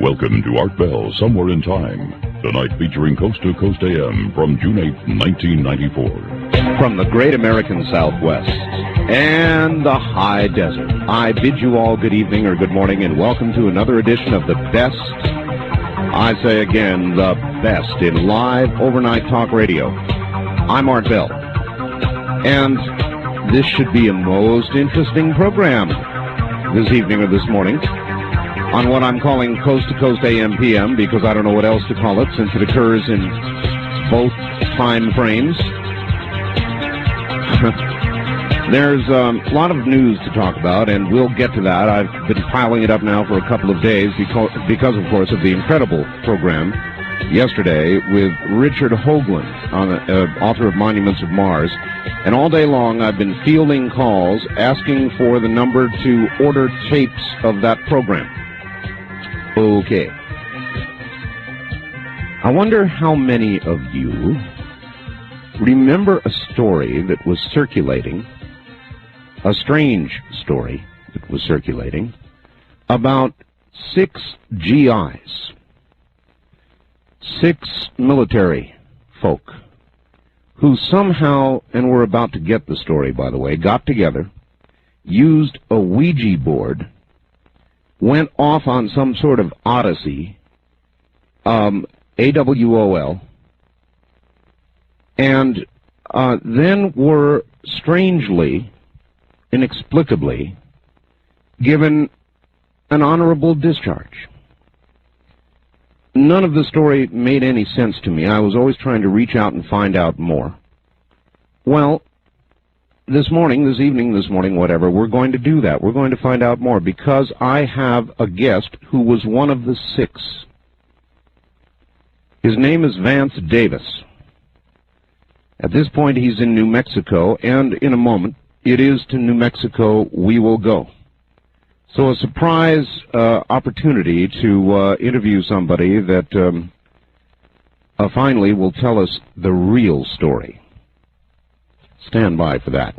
Welcome to Art Bell, Somewhere in Time. Tonight featuring Coast to Coast AM from June 8, 1994. From the great American Southwest and the high desert, I bid you all good evening or good morning and welcome to another edition of the best, I say again, the best in live overnight talk radio. I'm Art Bell, and this should be a most interesting program this evening or this morning on what I'm calling Coast to Coast AM PM, because I don't know what else to call it since it occurs in both time frames. There's a lot of news to talk about, and we'll get to that. I've been piling it up now for a couple of days because of course, of the incredible program yesterday with Richard Hoagland, author of Monuments of Mars. And all day long, I've been fielding calls asking for the number to order tapes of that program. Okay. I wonder how many of you remember a story that was circulating, a strange story that was circulating, about 6 GIs, 6 military folk, who somehow, and we're about to get the story, by the way, got together, used a Ouija board, went off on some sort of odyssey, AWOL, and then were strangely, inexplicably, given an honorable discharge. None of the story made any sense to me. I was always trying to reach out and find out more. Well, this evening, whatever, we're going to do that. We're going to find out more because I have a guest who was one of the 6. His name is Vance Davis. At this point, he's in New Mexico, and in a moment, it is to New Mexico we will go. So a surprise opportunity to interview somebody that finally will tell us the real story. Stand by for that.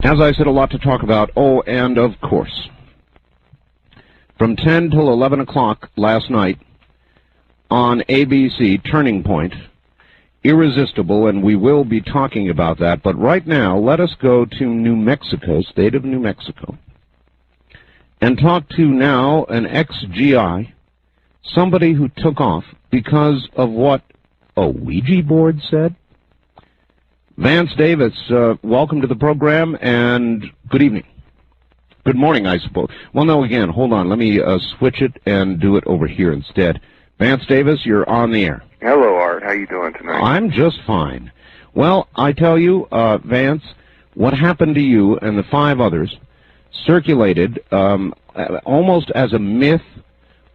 As I said, a lot to talk about. Oh, and of course, from 10 till 11 o'clock last night on ABC, Turning Point, Irresistible, and we will be talking about that. But right now, let us go to New Mexico, state of New Mexico, and talk to now an ex-GI, somebody who took off because of what a Ouija board said. Vance Davis, welcome to the program, and good evening. Good morning, I suppose. Well, no, again, hold on. Let me switch it and do it over here instead. Vance Davis, you're on the air. Hello, Art. How you doing tonight? I'm just fine. Well, I tell you, Vance, what happened to you and the 5 others circulated almost as a myth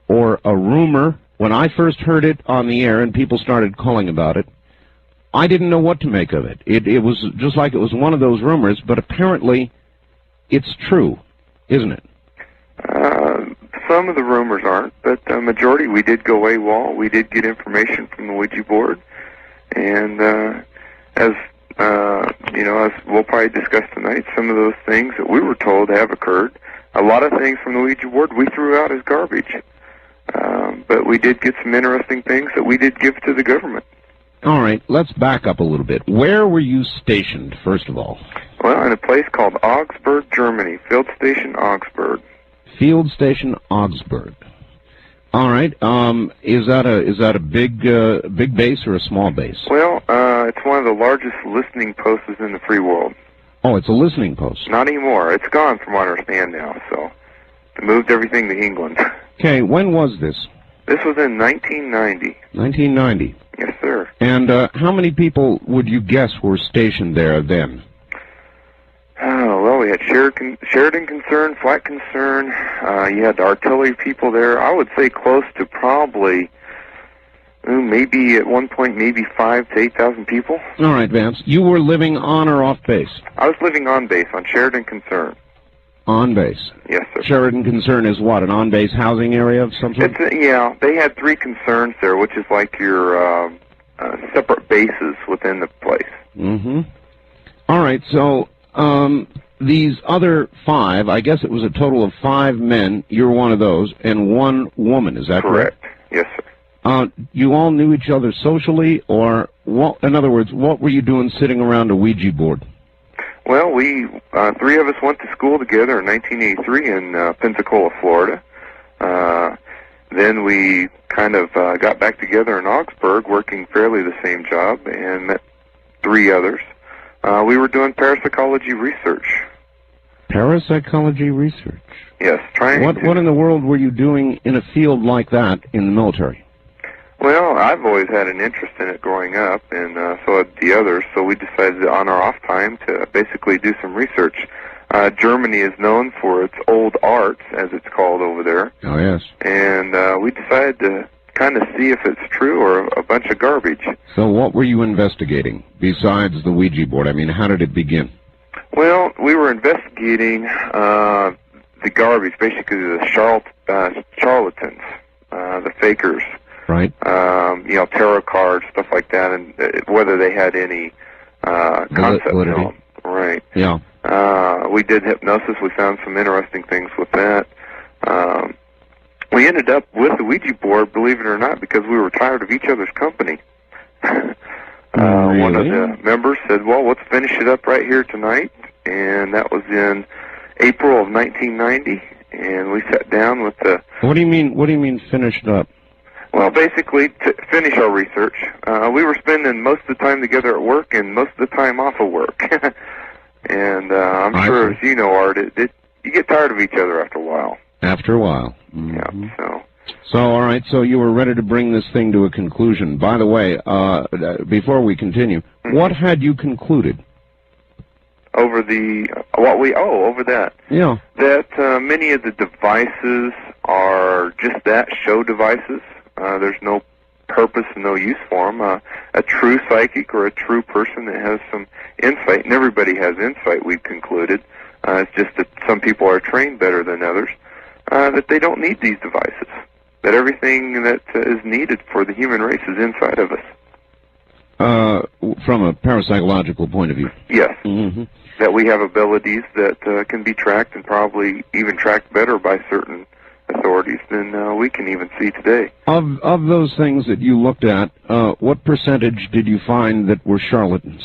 or a rumor. When I first heard it on the air and people started calling about it, I didn't know what to make of it. It was just like it was one of those rumors, but apparently it's true, isn't it? Some of the rumors aren't, but the majority, we did go AWOL. We did get information from the Ouija board, and as we'll probably discuss tonight, some of those things that we were told have occurred. A lot of things from the Ouija board we threw out as garbage, but we did get some interesting things that we did give to the government. All right, let's back up a little bit. Where were you stationed, first of all? Well, in a place called Augsburg, Germany, Field Station Augsburg. Field Station Augsburg. All right. Is that a big base or a small base? Well, it's one of the largest listening posts in the free world. Oh, it's a listening post. Not anymore. It's gone from what I understand now. So they moved everything to England. Okay. When was this? This was in 1990. 1990. Yes, sir. And how many people would you guess were stationed there then? Oh, well, we had Sheridan concern, flat concern. You had artillery people there. I would say close to probably, maybe at one point, maybe 5,000 to 8,000 people. All right, Vance. You were living on or off base? I was living on base, on Sheridan concern. On-base. Yes, sir. Sheridan Concern is what, an on-base housing area of some sort? Yeah, they had 3 concerns there, which is like your separate bases within the place. Mm-hmm. All right, so these other 5, I guess it was a total of 5 men, you're one of those, and 1 woman, is that correct? Correct. Yes, sir. You all knew each other socially, or, what, in other words, what were you doing sitting around a Ouija board? Well, we 3 of us went to school together in 1983 in Pensacola, Florida. Then we kind of got back together in Augsburg, working fairly the same job, and met 3 others. We were doing parapsychology research. Parapsychology research? Yes, trying to... What in the world were you doing in a field like that in the military? Well, I've always had an interest in it growing up, and so had the others, so we decided on our off time to basically do some research. Germany is known for its old arts, as it's called over there. Oh, yes. And we decided to kind of see if it's true or a bunch of garbage. So what were you investigating besides the Ouija board? I mean, how did it begin? Well, we were investigating the garbage, basically the charlatans, the fakers. Right. Tarot cards, stuff like that, and whether they had any concept to them. Right. Yeah. We did hypnosis. We found some interesting things with that. We ended up with the Ouija board, believe it or not, because we were tired of each other's company. Really? One of the members said, well, let's finish it up right here tonight, and that was in April of 1990, and we sat down with the... What do you mean finished up? Well, basically, to finish our research, we were spending most of the time together at work and most of the time off of work. And I'm sure, as you know, Art, you get tired of each other after a while. After a while. Mm-hmm. Yeah, So, all right, so you were ready to bring this thing to a conclusion. By the way, before we continue, what had you concluded? Over that. Yeah. That many of the devices are just that, show devices. There's no purpose and no use for them. A true psychic or a true person that has some insight, and everybody has insight, we've concluded. It's just that some people are trained better than others, that they don't need these devices, that everything that is needed for the human race is inside of us. From a parapsychological point of view? Yes. Mm-hmm. That we have abilities that can be tracked and probably even tracked better by certain authorities than we can even see today. Of those things that you looked at, what percentage did you find that were charlatans?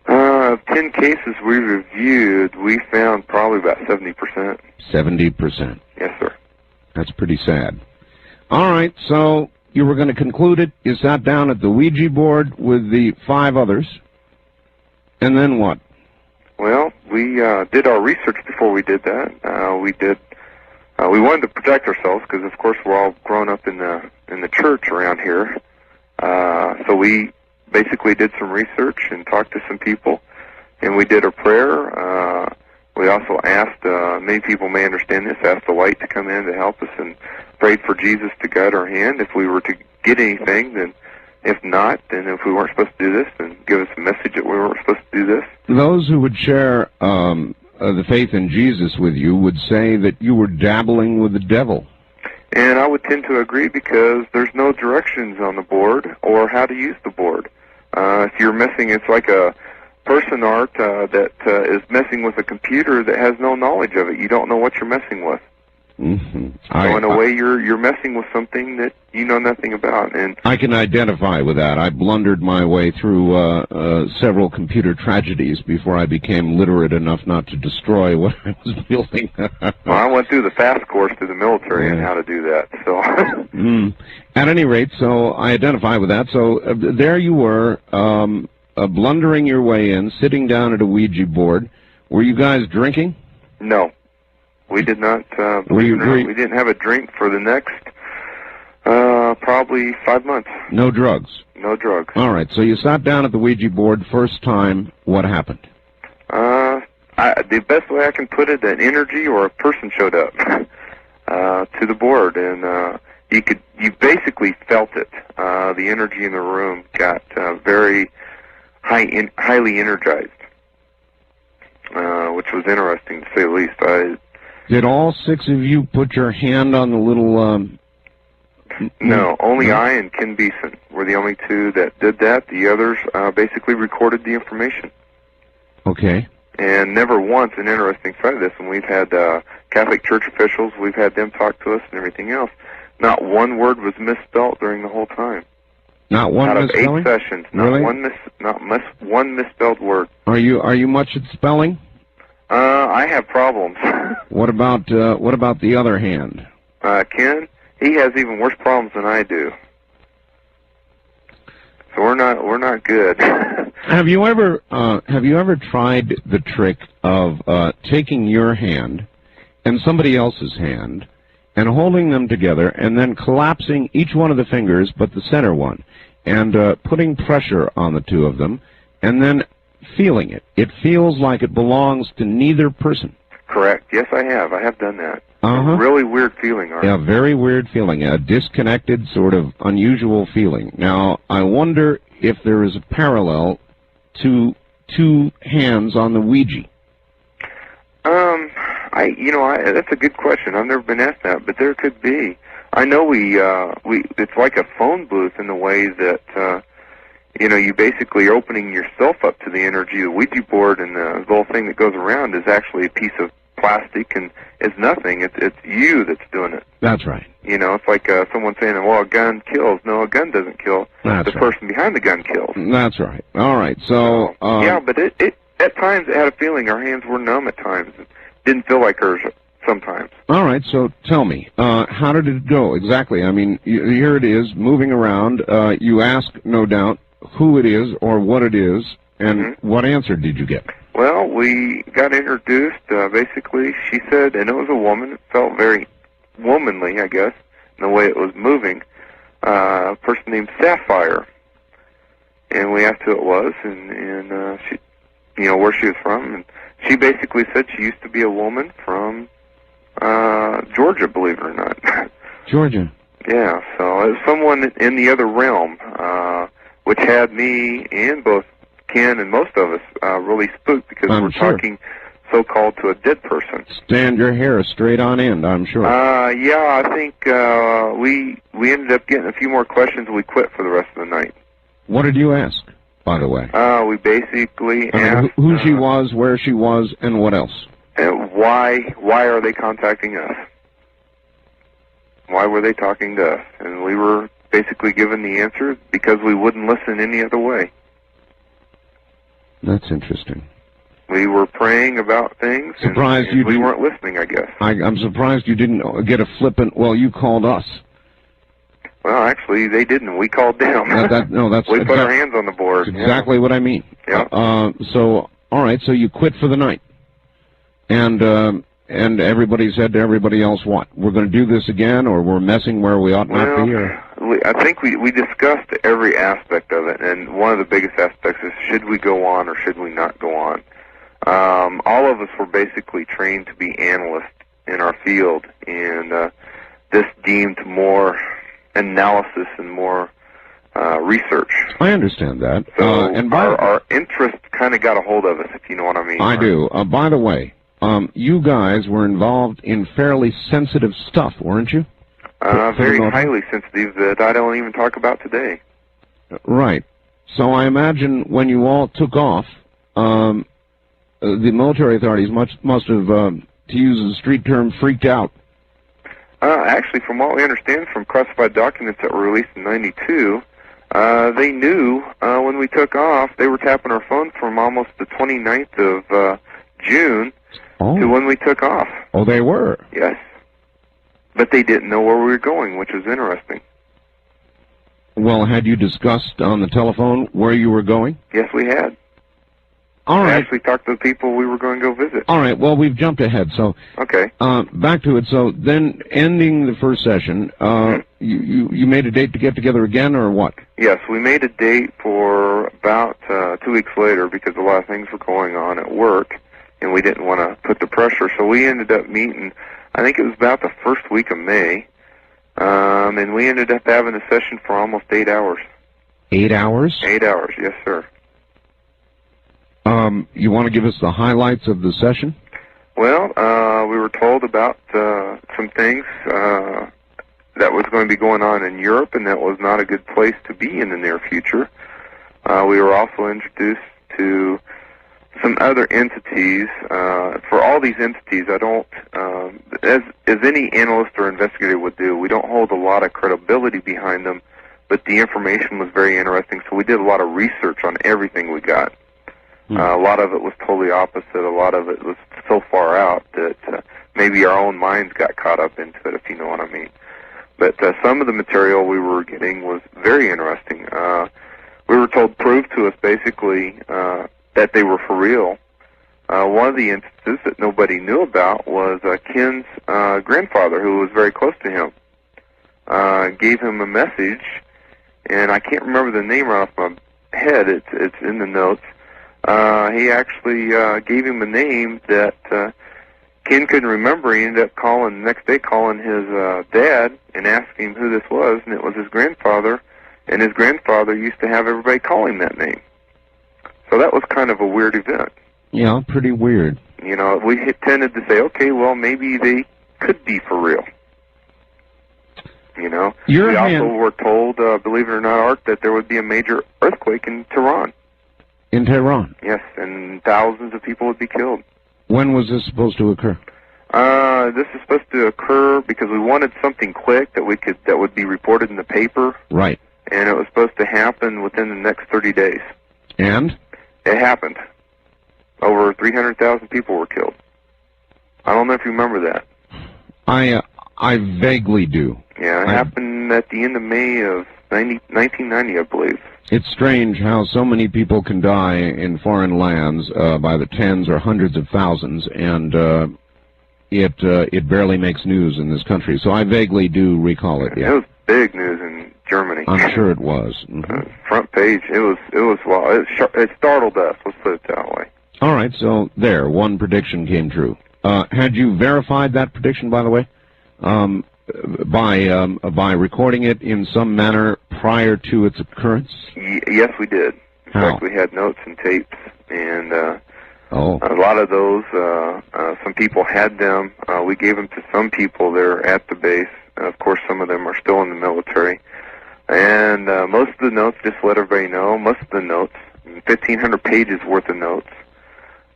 10 cases we reviewed, we found probably about 70%. 70%. Yes, sir. That's pretty sad. All right, so you were going to conclude it. You sat down at the Ouija board with the 5 others. And then what? Well, we did our research before we did that. We wanted to protect ourselves because, of course, we're all grown up in the church around here. So we basically did some research and talked to some people, and we did a prayer. We also asked, many people may understand this, asked the light to come in to help us and prayed for Jesus to guide our hand if we were to get anything. Then, if not, then if we weren't supposed to do this, then give us a message that we weren't supposed to do this. Those who would share the faith in Jesus with you would say that you were dabbling with the devil. And I would tend to agree because there's no directions on the board or how to use the board. If you're messing, it's like a person, Art, that is messing with a computer that has no knowledge of it. You don't know what you're messing with. Mm-hmm. So in a way, you're messing with something that you know nothing about. And I can identify with that. I blundered my way through several computer tragedies before I became literate enough not to destroy what I was building. Well, I went through the fast course through the military on how to do that. So, At any rate, so I identify with that. So there you were, blundering your way in, sitting down at a Ouija board. Were you guys drinking? No. We did not. We didn't have a drink for the next probably 5 months. No drugs? No drugs. All right. So you sat down at the Ouija board first time. What happened? The best way I can put it, an energy or a person showed up to the board, and you basically felt it. The energy in the room got very highly energized. which was interesting to say the least. Did all 6 of you put your hand on the little... No, only I and Ken Beeson were the only 2 that did that. The others basically recorded the information. Okay. And never once, an interesting side of this, and we've had Catholic Church officials, we've had them talk to us and everything else, not one word was misspelled during the whole time. Not one misspelling? Out of 8 sessions, not really? one misspelled word. Are you much at spelling? I have problems. What about the other hand? Ken, he has even worse problems than I do. So we're not good. Have you ever tried the trick of taking your hand and somebody else's hand and holding them together and then collapsing each one of the fingers but the center one and putting pressure on the 2 of them and then feeling it? It feels like it belongs to neither person. Correct. Yes, I have. I have done that. Uh-huh. Really weird feeling, Art. Yeah, very weird feeling. A disconnected, sort of unusual feeling. Now, I wonder if there is a parallel to 2 hands on the Ouija. That's a good question. I've never been asked that, but there could be. I know it's like a phone booth in the way that, you basically are opening yourself up to the energy. The Ouija board and the whole thing that goes around is actually a piece of plastic and is nothing. It's you that's doing it. That's right. It's like someone saying, well, a gun kills. No, a gun doesn't kill. That's the right. person behind the gun kills. That's right. All right. So yeah, but it at times it had a feeling our hands were numb at times. It didn't feel like hers sometimes. All right. So tell me, how did it go exactly? I mean, here it is moving around. You ask, no doubt, who it is or what it is, and what answer did you get? Well, we got introduced. Basically, she said, and it was a woman. It felt very womanly, I guess, in the way it was moving. A person named Sapphire. And we asked who it was, and she, where she was from. And she basically said she used to be a woman from Georgia, believe it or not. Georgia. Yeah, so it was someone in the other realm, which had me and both Ken and most of us really spooked because we're talking so-called to a dead person. Stand your hair straight on end, I'm sure. Yeah, I think we ended up getting a few more questions and we quit for the rest of the night. What did you ask, by the way? We basically asked... who she was, where she was, and what else? And why are they contacting us? Why were they talking to us? And we were basically given the answer because we wouldn't listen any other way. That's interesting. We were praying about things, surprised and we weren't listening, I guess. I'm surprised you didn't get a flippant, well, you called us. Well, actually, they didn't. We called them. We put our hands on the board. That's exactly what I mean. Yeah. So, all right, so you quit for the night. And everybody said to everybody else, what? We're going to do this again, or we're messing where we ought not be? Or? I think we discussed every aspect of it, and one of the biggest aspects is should we go on or should we not go on? All of us were basically trained to be analysts in our field, and this deemed more analysis and more research. I understand that. So and our interest kind of got a hold of us, if you know what I mean. I do. By the way, you guys were involved in fairly sensitive stuff, weren't you? Very highly sensitive that I don't even talk about today. Right. So I imagine when you all took off, the military authorities must have, to use a street term, freaked out. Actually, from what we understand from classified documents that were released in '92, they knew when we took off. They were tapping our phone from almost the 29th of June to when we took off. Oh, they were? Yes. But they didn't know where we were going, which was interesting. Well, had you discussed on the telephone where you were going? Yes, we had. All right. I actually talked to the people we were going to go visit. All right. Well, we've jumped ahead. So okay. Back to it. So then, ending the first session, you made a date to get together again, or what? Yes, we made a date for about 2 weeks later because a lot of things were going on at work, and we didn't want to put the pressure. So we ended up meeting. I think it was about the first week of May, and we ended up having a session for almost 8 hours. 8 hours? 8 hours, yes, sir. You want to give us the highlights of the session? Well, we were told about some things that was going to be going on in Europe, and that was not a good place to be in the near future. We were also introduced to some other entities. For all these entities, I don't, as any analyst or investigator would do, we don't hold a lot of credibility behind them, but the information was very interesting, so we did a lot of research on everything we got. A lot of it was totally opposite. A lot of it was so far out that maybe our own minds got caught up into it, if you know what I mean. But some of the material we were getting was very interesting. We were told, prove to us basically that they were for real. One of the instances that nobody knew about was Ken's grandfather, who was very close to him, gave him a message, and I can't remember the name right off my head. It's in the notes. He actually gave him a name that Ken couldn't remember. He ended up calling the next day, calling his dad and asking him who this was, and it was his grandfather. And his grandfather used to have everybody call him that name. So that was kind of a weird event. Yeah, pretty weird. You know, we tended to say, okay, well, maybe they could be for real. You know, we also were told, believe it or not, Art, that there would be a major earthquake in Tehran. In Tehran? Yes, and thousands of people would be killed. When was this supposed to occur? This is supposed to occur because we wanted something quick that would be reported in the paper. Right. And it was supposed to happen within the next 30 days. And? It happened. Over 300,000 people were killed. I don't know if you remember that. I vaguely do. Yeah, it happened at the end of May of 1990, I believe. It's strange how so many people can die in foreign lands by the tens or hundreds of thousands, and it barely makes news in this country. So I vaguely do recall it. Yeah. It was big news in Germany. I'm sure it was. Mm-hmm. Front page. It was. Well, it startled us. Let's put it that way. All right. So there, one prediction came true. Had you verified that prediction, by the way, by recording it in some manner prior to its occurrence? Yes, we did. In How? fact, we had notes and tapes, and a Oh. lot of those, some people had them. We gave them to some people there at the base. Of course, some of them are still in the military. And most of the notes, just to let everybody know, most of the notes, 1,500 pages worth of notes,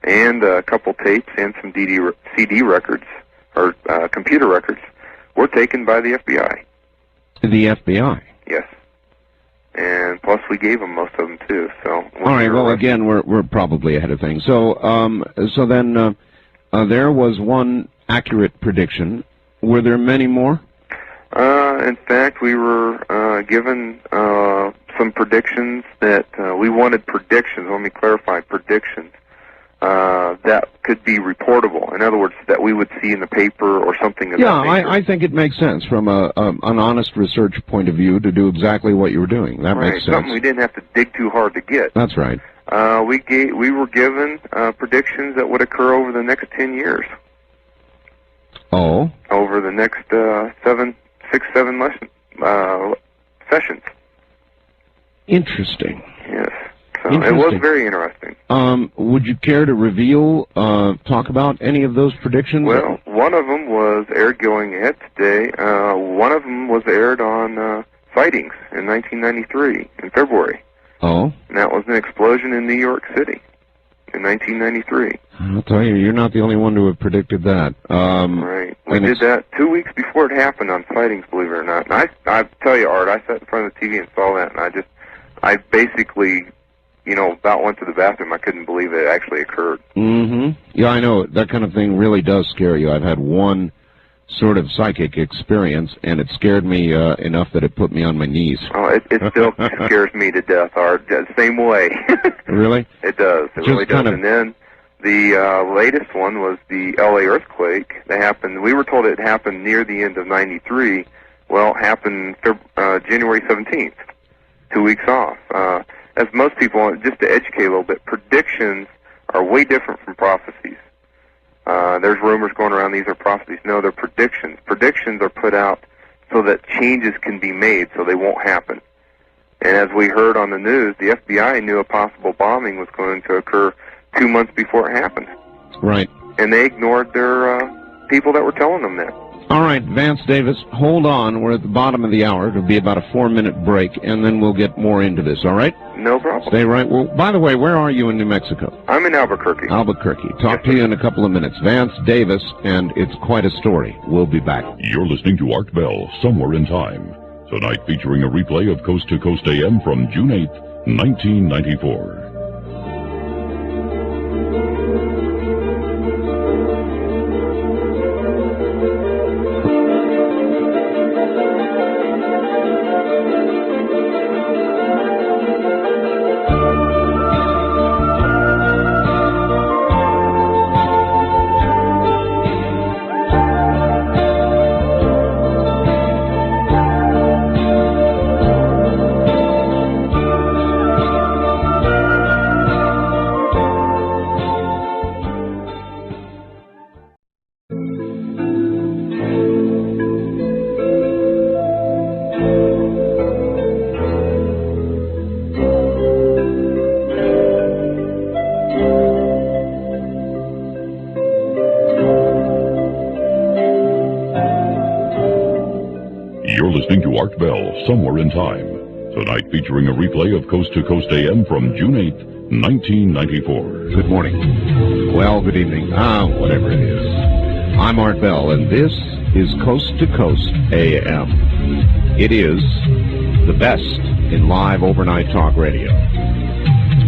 and a couple tapes and some CD records, or computer records, were taken by the FBI. The FBI? Yes. And plus we gave them most of them too. So all right. Well, again, we're probably ahead of things. So then there was one accurate prediction. Were there many more? In fact, we were given some predictions that we wanted predictions. Let me clarify, predictions that could be reportable. In other words, that we would see in the paper or something. Yeah, I think it makes sense from an honest research point of view to do exactly what you were doing. That makes sense. Something we didn't have to dig too hard to get. That's right. We were given predictions that would occur over the next 10 years. Oh. Over the next 7 sessions. Interesting. Yes. So it was very interesting. Would you care to reveal, talk about any of those predictions? Well, one of them was aired going ahead today. One of them was aired on sightings in 1993, in February. Oh? And that was an explosion in New York City in 1993. I'll tell you, you're not the only one to have predicted that. Right. We did that 2 weeks before it happened on sightings, believe it or not. And I tell you, Art, I sat in front of the TV and saw that, and I basically, about went to the bathroom. I couldn't believe it actually occurred. Mm-hmm. Yeah, I know. That kind of thing really does scare you. I've had one sort of psychic experience, and it scared me enough that it put me on my knees. Oh, it still scares me to death, Art. Same way. Really? It does. It really does. And then the latest one was the L.A. earthquake that happened. We were told it happened near the end of 93. Well, it happened January 17th, 2 weeks off. As most people, just to educate a little bit, predictions are way different from prophecies. There's rumors going around these are prophecies. No, they're predictions. Predictions are put out so that changes can be made so they won't happen. And as we heard on the news, the FBI knew a possible bombing was going to occur 2 months before it happened. Right. And they ignored their people that were telling them that. All right, Vance Davis, hold on. We're at the bottom of the hour. It'll be about a 4-minute break, and then we'll get more into this, all right? No problem. Stay right. Well, by the way, where are you in New Mexico? I'm in Albuquerque. Albuquerque. Talk Yes, to you in a couple of minutes. Vance Davis, and it's quite a story. We'll be back. You're listening to Art Bell, Somewhere in Time. Tonight featuring a replay of Coast to Coast AM from June 8th, 1994. You're listening to Art Bell, Somewhere in Time. Tonight featuring a replay of Coast to Coast AM from June 8th, 1994. Good morning. Well, good evening. Whatever it is. I'm Art Bell, and this is Coast to Coast AM. It is the best in live overnight talk radio.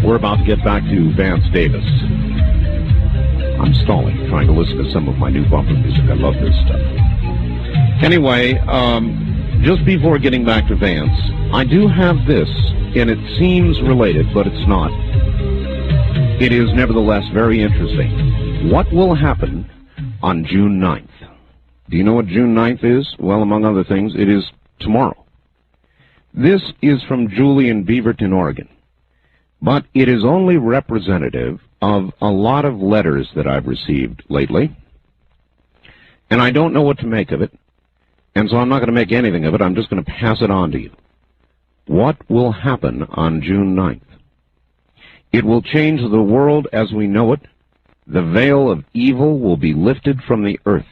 We're about to get back to Vance Davis. I'm stalling, trying to listen to some of my new bumper music. I love this stuff. Anyway, just before getting back to Vance, I do have this, and it seems related, but it's not. It is nevertheless very interesting. What will happen on June 9th? Do you know what June 9th is? Well, among other things, it is tomorrow. This is from Julie in Beaverton, Oregon. But it is only representative of a lot of letters that I've received lately. And I don't know what to make of it. And so I'm not going to make anything of it. I'm just going to pass it on to you. What will happen on June 9th? It will change the world as we know it. The veil of evil will be lifted from the earth.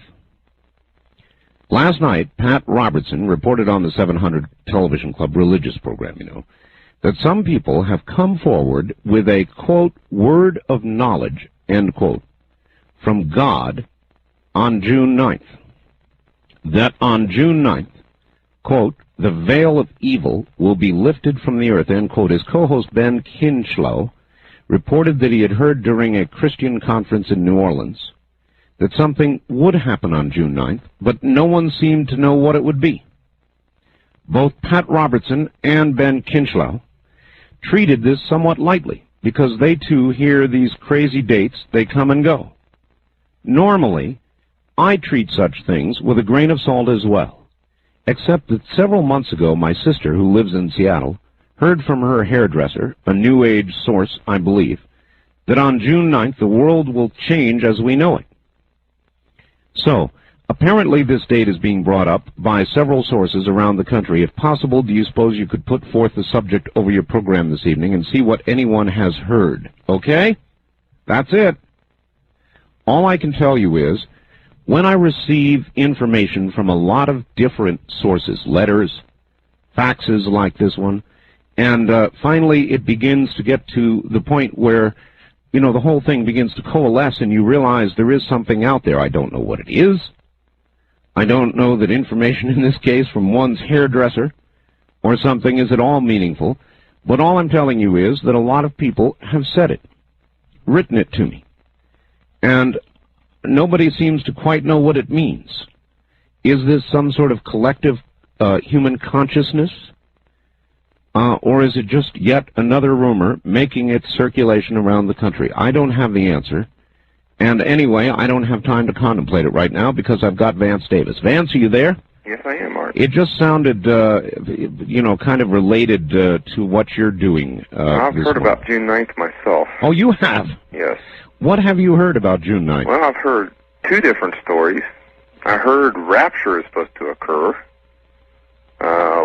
Last night, Pat Robertson reported on the 700 Television Club religious program, that some people have come forward with a, quote, word of knowledge, end quote, from God on June 9th. That on June 9th, quote, the veil of evil will be lifted from the earth, end quote. His co-host Ben Kinchlow reported that he had heard during a Christian conference in New Orleans that something would happen on June 9th, but no one seemed to know what it would be. Both Pat Robertson and Ben Kinchlow treated this somewhat lightly because they too hear these crazy dates, they come and go. Normally, I treat such things with a grain of salt as well, except that several months ago my sister, who lives in Seattle, heard from her hairdresser, a New Age source, I believe, that on June 9th the world will change as we know it. So, apparently this date is being brought up by several sources around the country. If possible, do you suppose you could put forth the subject over your program this evening and see what anyone has heard? Okay? That's it. All I can tell you is, when I receive information from a lot of different sources, letters, faxes like this one, and finally it begins to get to the point where, the whole thing begins to coalesce and you realize there is something out there. I don't know what it is. I don't know that information in this case from one's hairdresser or something is at all meaningful, but all I'm telling you is that a lot of people have said it, written it to me, and nobody seems to quite know what it means. Is this some sort of collective human consciousness? Or is it just yet another rumor making its circulation around the country? I don't have the answer. And anyway, I don't have time to contemplate it right now because I've got Vance Davis. Vance, are you there? Yes, I am, Art. It just sounded, kind of related to what you're doing. I've heard about June 9th myself. Oh, you have? Yes. What have you heard about June 9th? Well, I've heard two different stories. I heard rapture is supposed to occur,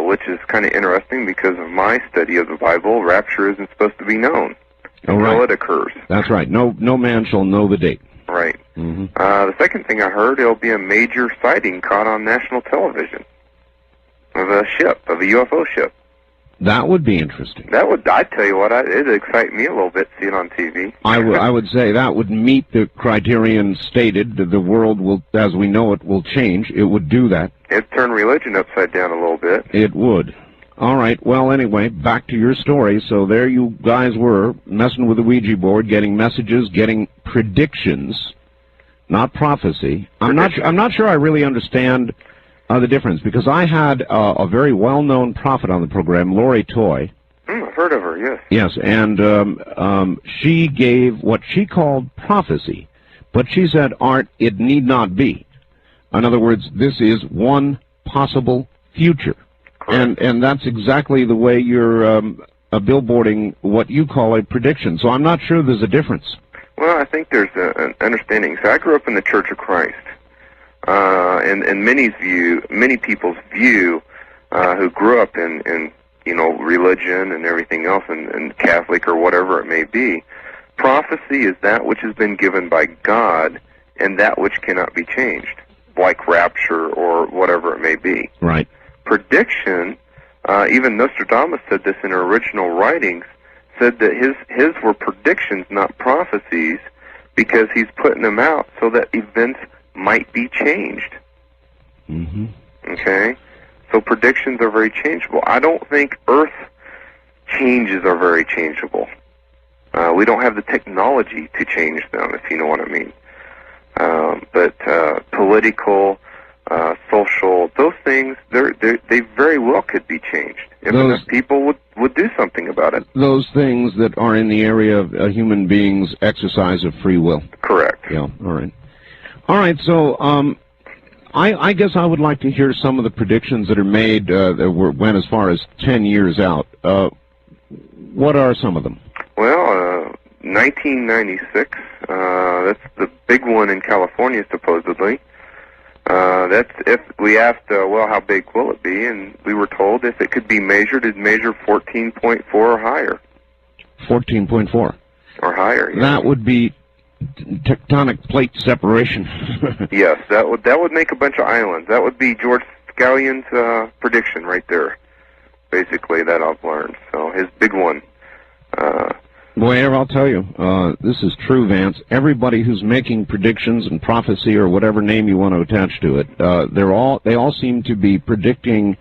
which is kind of interesting because of my study of the Bible. Rapture isn't supposed to be known. until it occurs. That's right. No man shall know the date. Right. Mm-hmm. The second thing I heard, there'll be a major sighting caught on national television of a ship, of a UFO ship. That would be interesting. That would, I tell you what, it'd excite me a little bit to see it on TV. I would say that would meet the criterion stated. The world will, as we know it, will change. It would do that. It'd turn religion upside down a little bit. It would. All right. Well, anyway, back to your story. So there you guys were, messing with the Ouija board, getting messages, getting predictions, not prophecy. I'm not sure I really understand the difference, because I had a very well-known prophet on the program, Lori Toy. I've heard of her, yes. Yes, and she gave what she called prophecy, but she said, Art, it need not be. In other words, this is one possible future. And that's exactly the way you're billboarding what you call a prediction. So I'm not sure there's a difference. Well, I think there's an understanding. So I grew up in the Church of Christ. And many people's view, who grew up in religion and everything else, and Catholic or whatever it may be, prophecy is that which has been given by God and that which cannot be changed, like rapture or whatever it may be. Right. Prediction, even Nostradamus said this in her original writings, said that his were predictions, not prophecies, because he's putting them out so that events might be changed. Mm-hmm. Okay? So predictions are very changeable. I don't think Earth changes are very changeable. We don't have the technology to change them, if you know what I mean. But political, social, those things, they very well could be changed if enough people would do something about it. Those things that are in the area of a human being's exercise of free will. Correct. Yeah, all right. All right, so I guess I would like to hear some of the predictions that are made that went as far as 10 years out. What are some of them? Well, 1996, that's the big one in California, supposedly. That's if we asked, well, how big will it be? And we were told if it could be measured, it'd measure 14.4 or higher. 14.4. Or higher, yeah. That would be tectonic plate separation. Yes, that would make a bunch of islands. That would be George Scallion's prediction right there, basically, that I've learned. So his big one. Boy, I'll tell you, this is true, Vance. Everybody who's making predictions and prophecy or whatever name you want to attach to it, they all seem to be predicting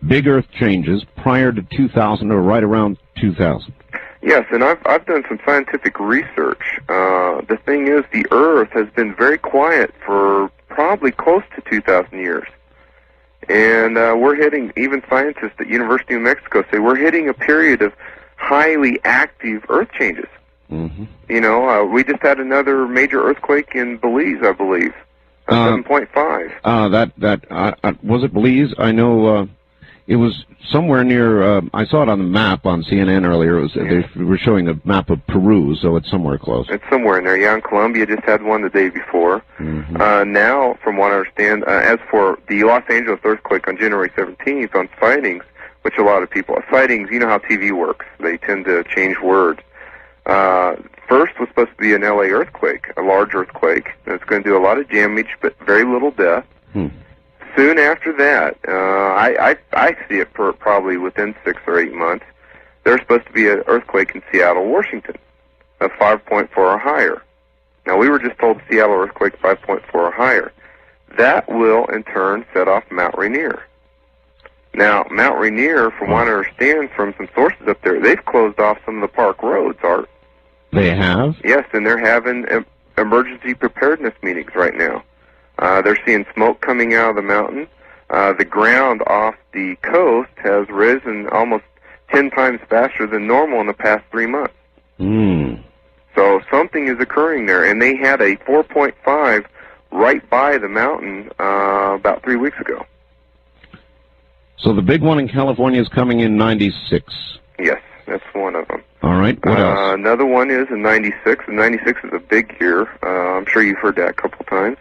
big Earth changes prior to 2000 or right around 2000. Yes, and I've done some scientific research. The thing is, the Earth has been very quiet for probably close to 2,000 years. And we're hitting, even scientists at University of Mexico say, we're hitting a period of highly active Earth changes. Mm-hmm. You know, we just had another major earthquake in Belize, I believe, 7.5. Was it Belize? I know it was somewhere near, I saw it on the map on CNN earlier. They were showing a map of Peru, so it's somewhere close. It's somewhere in there. Yeah, in Colombia just had one the day before. Mm-hmm. Now, from what I understand, as for the Los Angeles earthquake on January 17th, on sightings, which a lot of people, sightings, you know how TV works. They tend to change words. First was supposed to be an LA earthquake, a large earthquake. It's going to do a lot of damage, but very little death. Soon after that, I see it probably within 6 or 8 months, there's supposed to be an earthquake in Seattle, Washington, of 5.4 or higher. Now, we were just told Seattle earthquake 5.4 or higher. That will, in turn, set off Mount Rainier. Now, Mount Rainier, from what I understand from some sources up there, they've closed off some of the park roads, Art. They have? Yes, and they're having emergency preparedness meetings right now. They're seeing smoke coming out of the mountain. The ground off the coast has risen almost 10 times faster than normal in the past 3 months. So something is occurring there, and they had a 4.5 right by the mountain about 3 weeks ago. So the big one in California is coming in 96. Yes, that's one of them. All right, what else? Another one is in 96, and 96 is a big year. I'm sure you've heard that a couple times.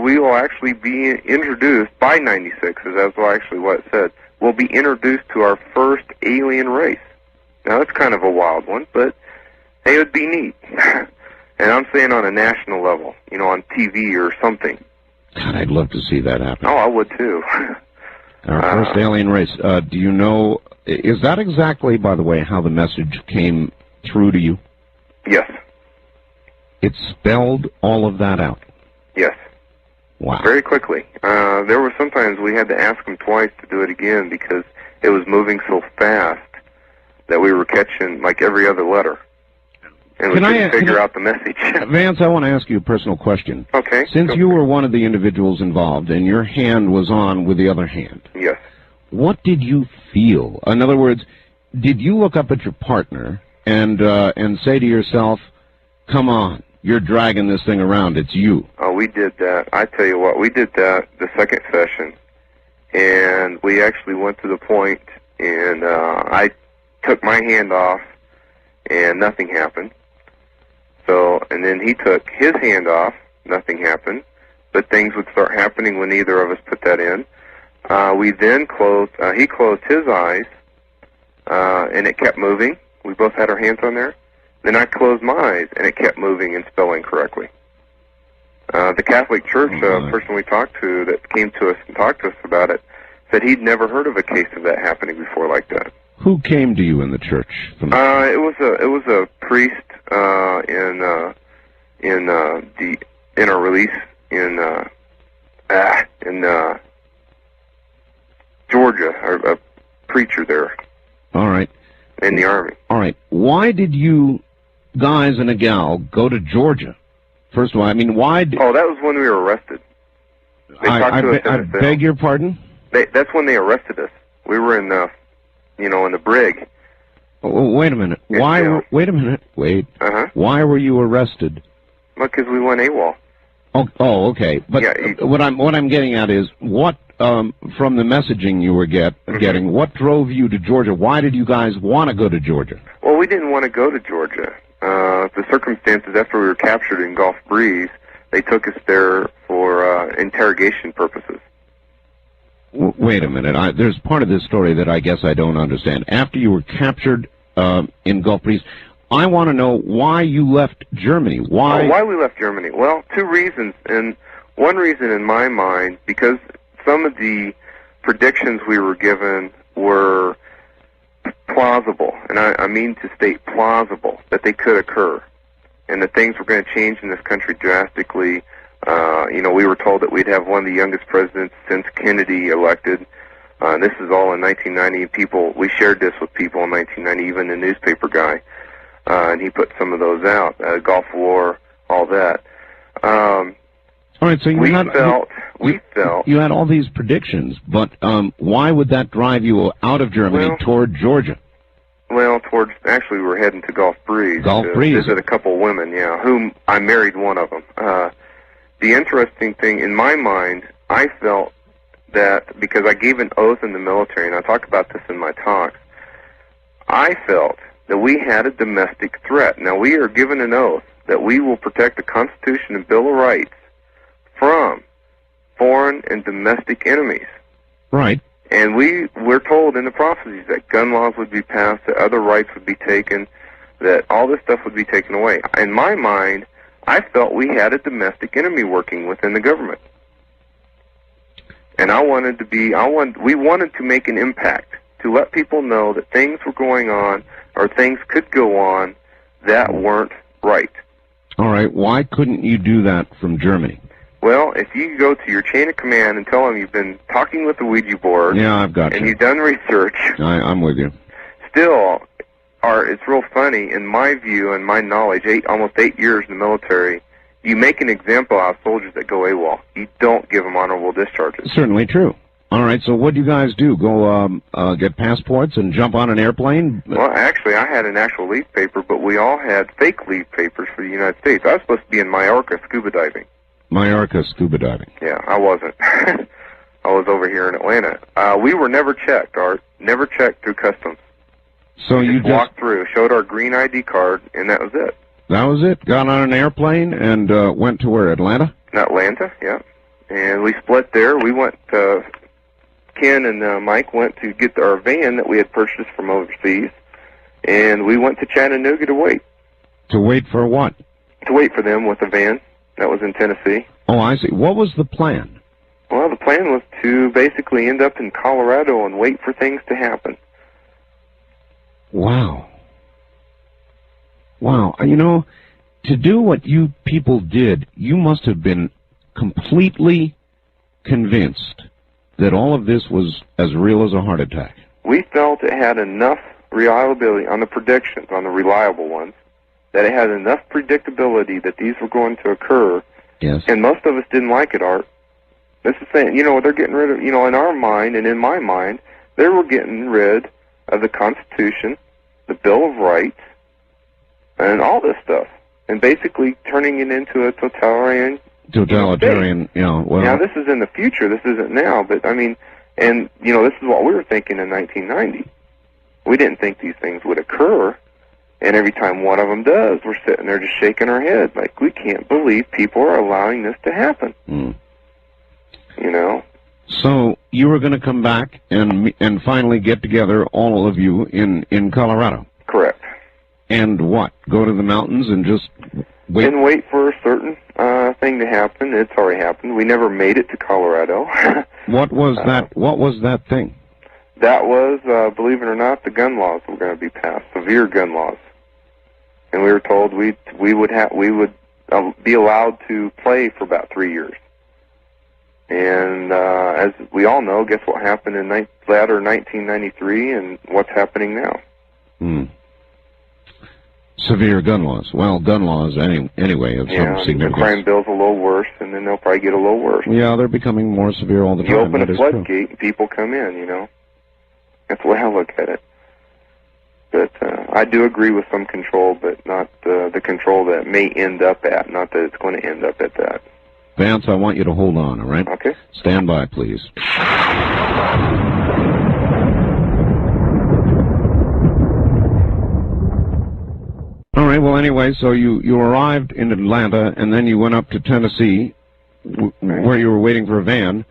We will actually be introduced by 96, that's actually what it said. We'll be introduced to our first alien race. Now, that's kind of a wild one, but It would be neat. And I'm saying on a national level, you know, on TV or something. God, I'd love to see that happen. Oh, I would too. Our first alien race. Do you know, is that exactly, by the way, how the message came through to you? Yes. It spelled all of that out? Yes. Wow. Very quickly. There were sometimes we had to ask them twice to do it again because it was moving so fast that we were catching like every other letter. And we couldn't figure out the message. Vance, I want to ask you a personal question. Okay. Since you were one of the individuals involved and your hand was on with the other hand, yes. What did you feel? In other words, did you look up at your partner and say to yourself, come on, you're dragging this thing around, it's you? Oh, we did that. I tell you what, we did that the second session, and we actually went to the point, and I took my hand off, and nothing happened. So, and then he took his hand off, nothing happened, but things would start happening when neither of us put that in. We then closed, he closed his eyes, and it kept moving. We both had our hands on there. Then I closed my eyes, and it kept moving and spelling correctly. The Catholic Church person we talked to that came to us and talked to us about it said he'd never heard of a case of that happening before like that. Who came to you in the church? It was a priest in our release in Georgia, a preacher there. All right. In the Army. All right. Why did you guys and a gal go to Georgia? First of all, I mean, why? Oh, that was when we were arrested. I beg your pardon? That's when they arrested us. We were in the brig. Oh, wait a minute. Wait a minute. Wait. Why were you arrested? Well, because we went AWOL. Oh, okay. But yeah, what I'm getting at is what from the messaging you were getting, what drove you to Georgia? Why did you guys want to go to Georgia? Well, we didn't want to go to Georgia. The circumstances after we were captured in Gulf Breeze, they took us there for interrogation purposes. Wait a minute. There's part of this story that I guess I don't understand. After you were captured in Gulf Breeze, I want to know why you left Germany. Why we left Germany? Well, two reasons. And one reason in my mind, because some of the predictions we were given were plausible, and I mean to state plausible, that they could occur, and that things were going to change in this country drastically. We were told that we'd have one of the youngest presidents since Kennedy elected. This is all in 1990. We shared this with people in 1990, even the newspaper guy, and he put some of those out. Gulf War, all that. All right, so we felt you had all these predictions, but why would that drive you out of Germany toward Georgia? Well, actually, we were heading to Gulf Breeze. To visit a couple women, whom I married one of them. The interesting thing, in my mind, I felt that, because I gave an oath in the military, and I talk about this in my talks, I felt that we had a domestic threat. Now, we are given an oath that we will protect the Constitution and Bill of Rights from foreign and domestic enemies. Right. And we're told in the prophecies that gun laws would be passed, that other rights would be taken, that all this stuff would be taken away. In my mind, I felt we had a domestic enemy working within the government. And we wanted to make an impact, to let people know that things were going on, or things could go on, that weren't right. All right, why couldn't you do that from Germany? Well, if you go to your chain of command and tell them you've been talking with the Ouija board, I've got and you've done research, I'm with you. Still, it's real funny, in my view and my knowledge, almost 8 years in the military, you make an example out of soldiers that go AWOL. You don't give them honorable discharges. Certainly true. All right, so what do you guys do? Go get passports and jump on an airplane? Well, actually, I had an actual leave paper, but we all had fake leave papers for the United States. I was supposed to be in Mallorca scuba diving. Mallorca scuba diving. Yeah, I wasn't. I was over here in Atlanta. We were never checked, Art. Never checked through customs. So we you just walked through, showed our green ID card, and that was it. That was it? Got on an airplane and went to where, Atlanta? Atlanta, yeah. And we split there. We went, Ken and Mike went to get our van that we had purchased from overseas, and we went to Chattanooga to wait. To wait for what? To wait for them with a van that was in Tennessee. Oh, I see. What was the plan? Well, the plan was to basically end up in Colorado and wait for things to happen. Wow. Wow. You know, to do what you people did, you must have been completely convinced that all of this was as real as a heart attack. We felt it had enough reliability on the predictions, on the reliable ones, that it had enough predictability that these were going to occur. Yes. And most of us didn't like it, Art. This is saying, you know, they're getting rid of, you know, in our mind and in my mind, they were getting rid of the Constitution, the Bill of Rights, and all this stuff, and basically turning it into a totalitarian. Yeah, well. Now, this is in the future. This isn't now, but, I mean, and, you know, this is what we were thinking in 1990. We didn't think these things would occur, and every time one of them does, we're sitting there just shaking our head, like, we can't believe people are allowing this to happen. Mm. You know? So you were going to come back and finally get together, all of you, in Colorado? Correct. And what? Go to the mountains and just wait? And wait for a certain thing to happen. It's already happened. We never made it to Colorado. What was that? What was that thing? That was, believe it or not, the gun laws were going to be passed, severe gun laws. And we were told we would be allowed to play for about 3 years. And as we all know, guess what happened in latter 1993 and what's happening now? Hmm. Severe gun laws. Well, gun laws anyway of some significance. The crime bill's a little worse, and then they'll probably get a little worse. Yeah, they're becoming more severe all the time. You open a floodgate, and people come in, you know. That's the way I look at it. But I do agree with some control, but not the control that it may end up at, not that it's going to end up at that. Vance, I want you to hold on, all right? Okay. Stand by, please. All right, well, anyway, so you arrived in Atlanta, and then you went up to Tennessee, where you were waiting for a van.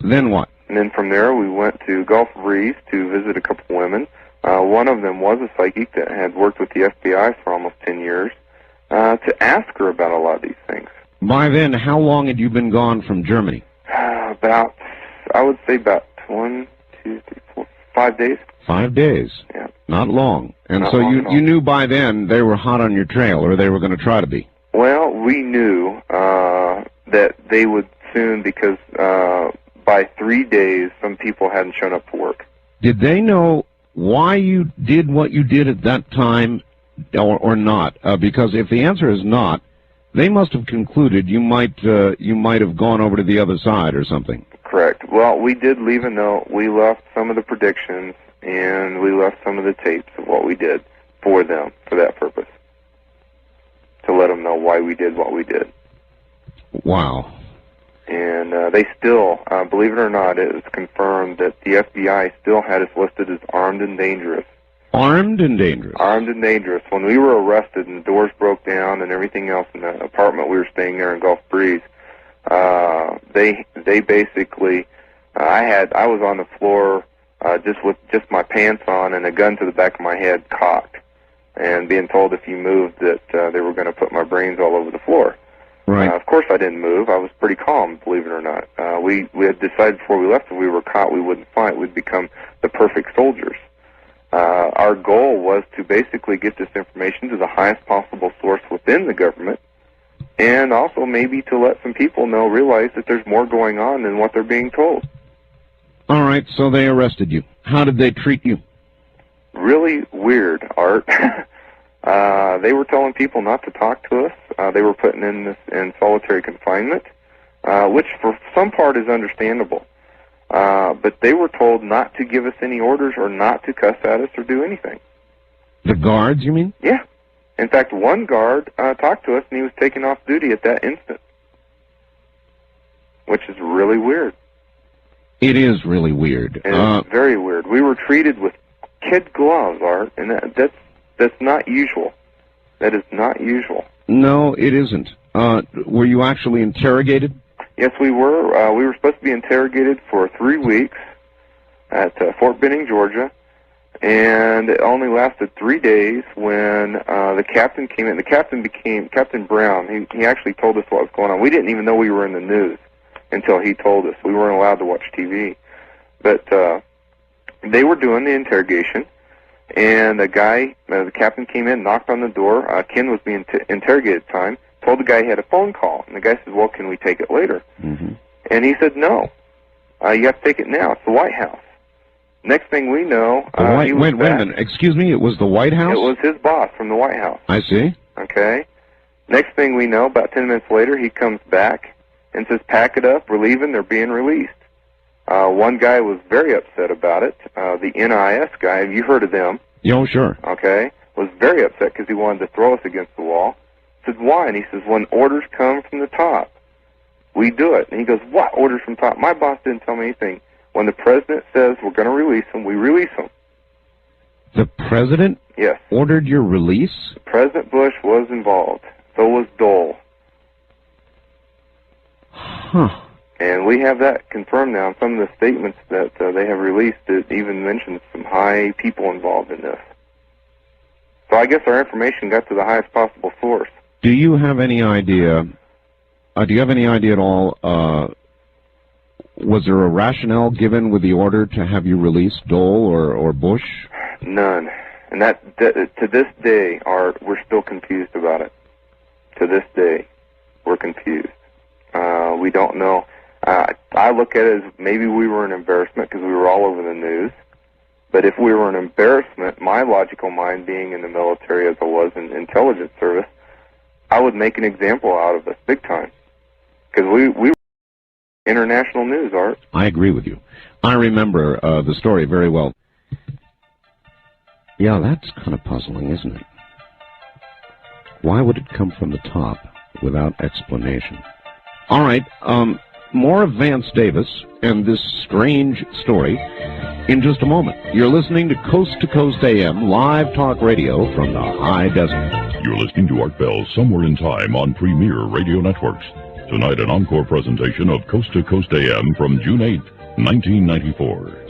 Then what? And then from there, we went to Gulf Breeze to visit a couple women. One of them was a psychic that had worked with the FBI for almost 10 years, to ask her about a lot of these things. By then, how long had you been gone from Germany? I would say about 1, 2, 3, 4, 5 days. 5 days? Yeah. Not long. And Not so long you knew by then they were hot on your trail, or they were going to try to be? Well, we knew that they would soon, because by 3 days, some people hadn't shown up to work. Did they know why you did what you did at that time, or not? Because if the answer is not, they must have concluded you might have gone over to the other side or something. Correct. Well, we did leave a note. We left some of the predictions, and we left some of the tapes of what we did for them, for that purpose, to let them know why we did what we did. Wow. And they still, believe it or not, it was confirmed that the FBI still had us listed as armed and dangerous. Armed and dangerous? Armed and dangerous. When we were arrested and the doors broke down and everything else in the apartment we were staying there in Gulf Breeze, they basically, I was on the floor just with just my pants on and a gun to the back of my head cocked, and being told if you moved that they were going to put my brains all over the floor. Right. Of course I didn't move. I was pretty calm, believe it or not. We had decided before we left if we were caught we wouldn't fight. We'd become the perfect soldiers. Our goal was to basically get this information to the highest possible source within the government, and also maybe to let some people realize that there's more going on than what they're being told. All right, so they arrested you. How did they treat you? Really weird, Art. They were telling people not to talk to us. They were putting in solitary confinement, which for some part is understandable. But they were told not to give us any orders or not to cuss at us or do anything. The guards, you mean? Yeah. In fact, one guard talked to us, and he was taken off duty at that instant, which is really weird. It is really weird. It's very weird. We were treated with kid gloves, Art, and that's not usual. That is not usual. No, it isn't. Were you actually interrogated? Yes, we were. We were supposed to be interrogated for 3 weeks at Fort Benning, Georgia, And it only lasted 3 days when the captain came in. The captain became Captain Brown. He actually told us what was going on. We didn't even know we were in the news until he told us. We weren't allowed to watch TV. But they were doing the interrogation, and the captain came in, knocked on the door. Ken was being interrogated at the time, told the guy he had a phone call. And the guy said, well, can we take it later? Mm-hmm. And he said, no. You have to take it now. It's the White House. Next thing we know, wait a minute. Excuse me, it was the White House? It was his boss from the White House. I see. Okay. Next thing we know, about 10 minutes later, he comes back and says, pack it up, we're leaving, they're being released. One guy was very upset about it. The NIS guy, have you heard of them? Yeah, sure. Okay. Was very upset because he wanted to throw us against the wall. Said, why? And he says, when orders come from the top, we do it. And he goes, what orders from top? My boss didn't tell me anything. When the president says we're going to release them, we release them. The president Yes. ordered your release? President Bush was involved. So was Dole. Huh. And we have that confirmed now. Some of the statements that they have released, it even mentions some high people involved in this. So I guess our information got to the highest possible source. Do you have any idea, at all, was there a rationale given with the order to have you release Dole or Bush? None. And that to this day, we're still confused about it. To this day, we're confused. We don't know. I look at it as maybe we were an embarrassment because we were all over the news. But if we were an embarrassment, my logical mind being in the military as I was in intelligence service, I would make an example out of us big time. Because we were international news, Art. I agree with you. I remember the story very well. Yeah, that's kind of puzzling, isn't it? Why would it come from the top without explanation? All right, more of Vance Davis and this strange story in just a moment. You're listening to Coast AM live talk radio from the high desert. You're listening to Art Bell Somewhere in Time on Premier Radio Networks. Tonight, an encore presentation of Coast to Coast AM from June 8, 1994.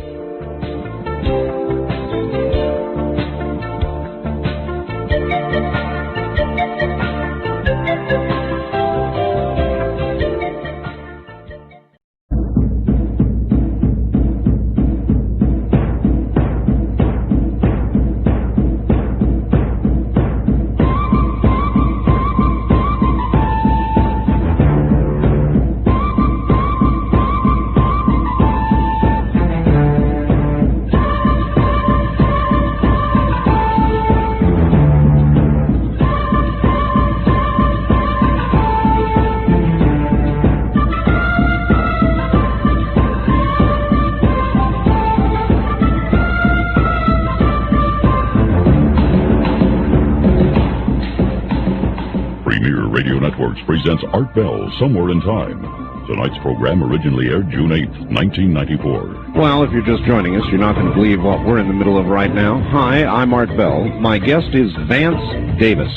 Presents Art Bell Somewhere in Time. Tonight's program originally aired June 8, 1994. Well, if you're just joining us, you're not going to believe what we're in the middle of right now. Hi, I'm Art Bell. My guest is Vance Davis.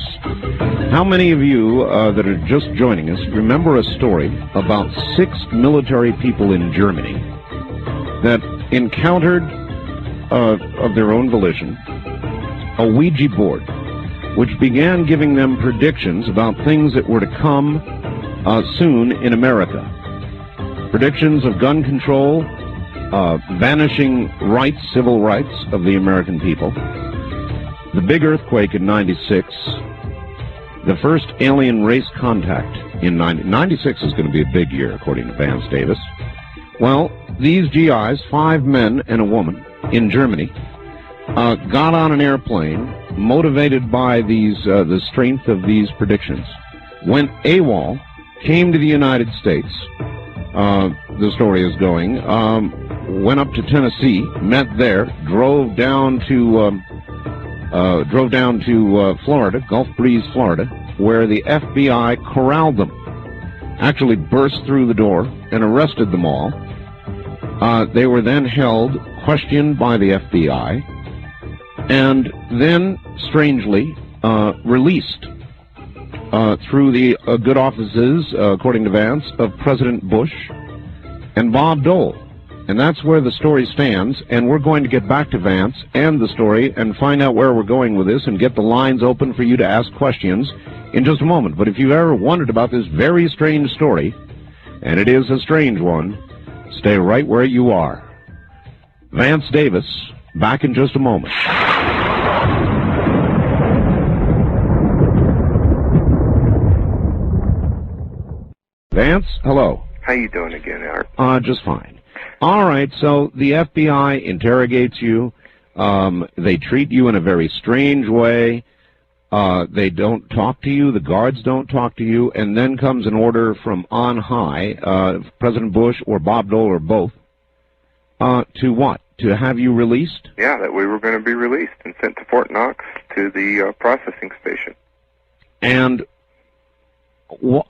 How many of you that are just joining us remember a story about 6 military people in Germany that encountered, of their own volition, a Ouija board, which began giving them predictions about things that were to come soon in America. Predictions of gun control, vanishing rights, civil rights of the American people, the big earthquake in 96, the first alien race contact in 96 is going to be a big year, according to Vance Davis. Well, these GIs, 5 men and a woman in Germany, got on an airplane motivated by the strength of these predictions, went AWOL, came to the United States, the story is going, went up to Tennessee, met there, drove down to Florida, Gulf Breeze, Florida, where the FBI corralled them, actually burst through the door and arrested them all. They were then held, questioned by the FBI, and then, strangely, released through the good offices, according to Vance, of President Bush and Bob Dole. And that's where the story stands, and we're going to get back to Vance and the story and find out where we're going with this and get the lines open for you to ask questions in just a moment. But if you've ever wondered about this very strange story, and it is a strange one, stay right where you are. Vance Davis, back in just a moment. Vance, hello. How you doing again, Art? Just fine. All right, so the FBI interrogates you. They treat you in a very strange way. They don't talk to you. The guards don't talk to you. And then comes an order from on high, President Bush or Bob Dole or both, to what? To have you released? Yeah, that we were going to be released and sent to Fort Knox to the processing station. And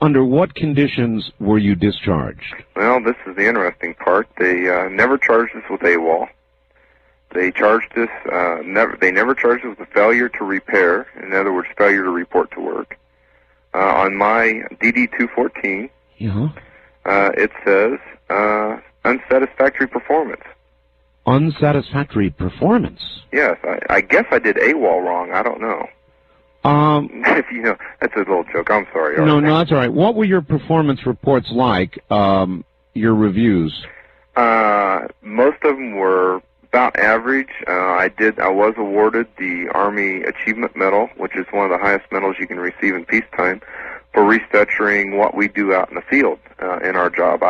under what conditions were you discharged? Well, this is the interesting part. They never charged us with AWOL. They charged us. They never charged us with failure to repair. In other words, failure to report to work. On my DD-214, it says unsatisfactory performance. Unsatisfactory performance? Yes, I guess I did AWOL wrong. I don't know. If you know, that's a little joke. I'm sorry. No, that's all right. What were your performance reports like? Your reviews? Most of them were about average. I was awarded the Army Achievement Medal, which is one of the highest medals you can receive in peacetime, for restructuring what we do out in the field in our job.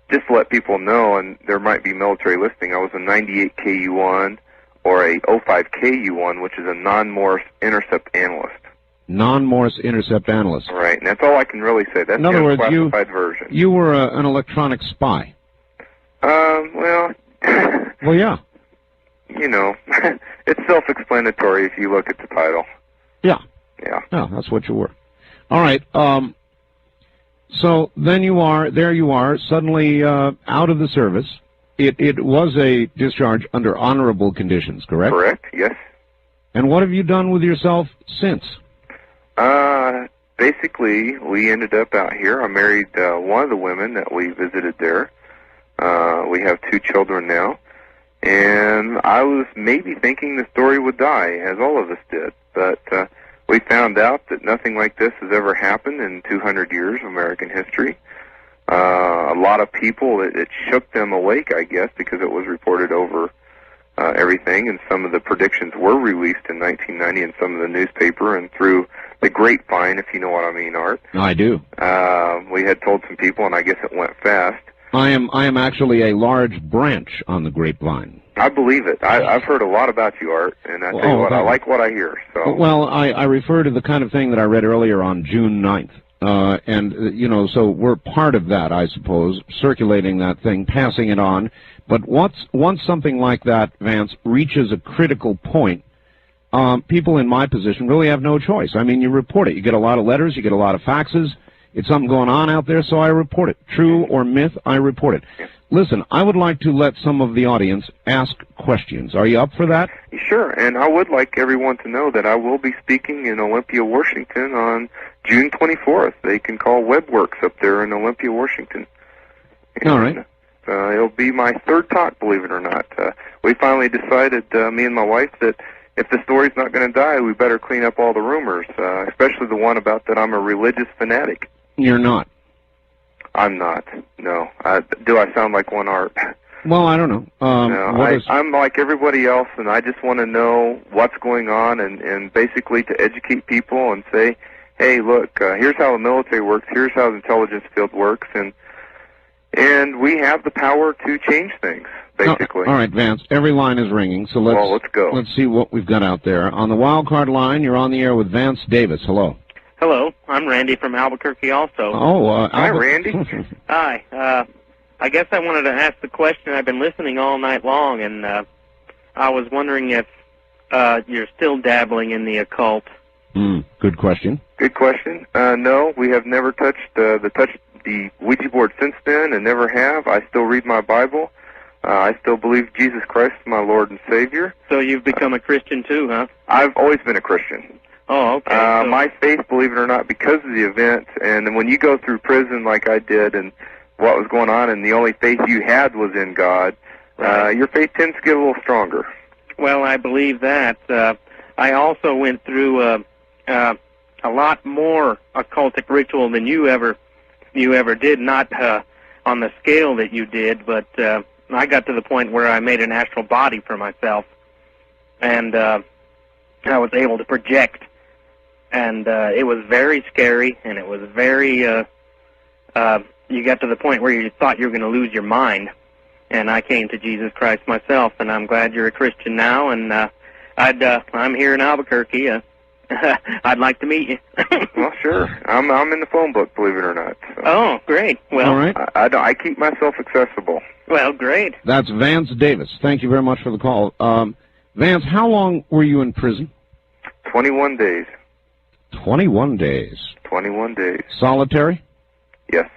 Just to let people know, and there might be military listening, I was a 98 KU-1 or a 05 KU-1, which is a non-Morse intercept analyst. Non-Morse intercept analyst. Right, and that's all I can really say. That's in other words, classified version. You were an electronic spy. Well... Well, yeah. You know, it's self-explanatory if you look at the title. Yeah. Yeah. Yeah, that's what you were. All right, so then you are, suddenly out of the service. It was a discharge under honorable conditions, correct? Correct, yes. And what have you done with yourself since? Basically, we ended up out here. I married one of the women that we visited there. We have 2 children now. And I was maybe thinking the story would die, as all of us did. But we found out that nothing like this has ever happened in 200 years of American history. A lot of people, it shook them awake, I guess, because it was reported over everything, and some of the predictions were released in 1990 in some of the newspaper and through the grapevine, if you know what I mean, Art. I do. We had told some people, and I guess it went fast. I am actually a large branch on the grapevine. I believe it. I've heard a lot about you, Art, and I tell you what, I like what I hear. So. Well, I refer to the kind of thing that I read earlier on June 9th. And, you know, so we're part of that, I suppose, circulating that thing, passing it on. But once something like that, Vance, reaches a critical point, people in my position really have no choice. I mean, you report it. You get a lot of letters, you get a lot of faxes. It's something going on out there, so I report it. True or myth, I report it. Listen, I would like to let some of the audience ask questions. Are you up for that? Sure, and I would like everyone to know that I will be speaking in Olympia, Washington on June 24th. They can call WebWorks up there in Olympia, Washington. And, all right. It'll be my 3rd talk, believe it or not. We finally decided, me and my wife, that if the story's not going to die, we better clean up all the rumors, especially the one about that I'm a religious fanatic. You're not. I'm not. No. Do I sound like one, Art? Well, I don't know. No, I'm like everybody else, and I just want to know what's going on and basically to educate people and say, hey, look, here's how the military works, here's how the intelligence field works, and we have the power to change things, basically. All right, Vance, every line is ringing, so let's go. Let's see what we've got out there. On the wild card line, you're on the air with Vance Davis. Hello. Hello, I'm Randy from Albuquerque also. Oh, hi, Randy. Hi. I guess I wanted to ask the question. I've been listening all night long, and I was wondering if you're still dabbling in the occult. Good question. Good question. No, we have never touched the Ouija board since then, and never have. I still read my Bible. I still believe Jesus Christ is my Lord and Savior. So you've become a Christian too, huh? I've always been a Christian. Oh, okay. My faith, believe it or not, because of the event, and when you go through prison like I did, and what was going on, and the only faith you had was in God, your faith tends to get a little stronger. Well, I believe that. I also went through a lot more occultic ritual than you ever did. Not on the scale that you did, but I got to the point where I made an astral body for myself, and I was able to project. And it was very scary, and it was very, you got to the point where you thought you were going to lose your mind. And I came to Jesus Christ myself, and I'm glad you're a Christian now, and I'm here in Albuquerque. I'd like to meet you. Well, sure. I'm in the phone book, believe it or not. So. Oh, great. Well, all right. I keep myself accessible. Well, great. That's Vance Davis. Thank you very much for the call. Vance, how long were you in prison? 21 days. 21 days. 21 days. Solitary? Yes.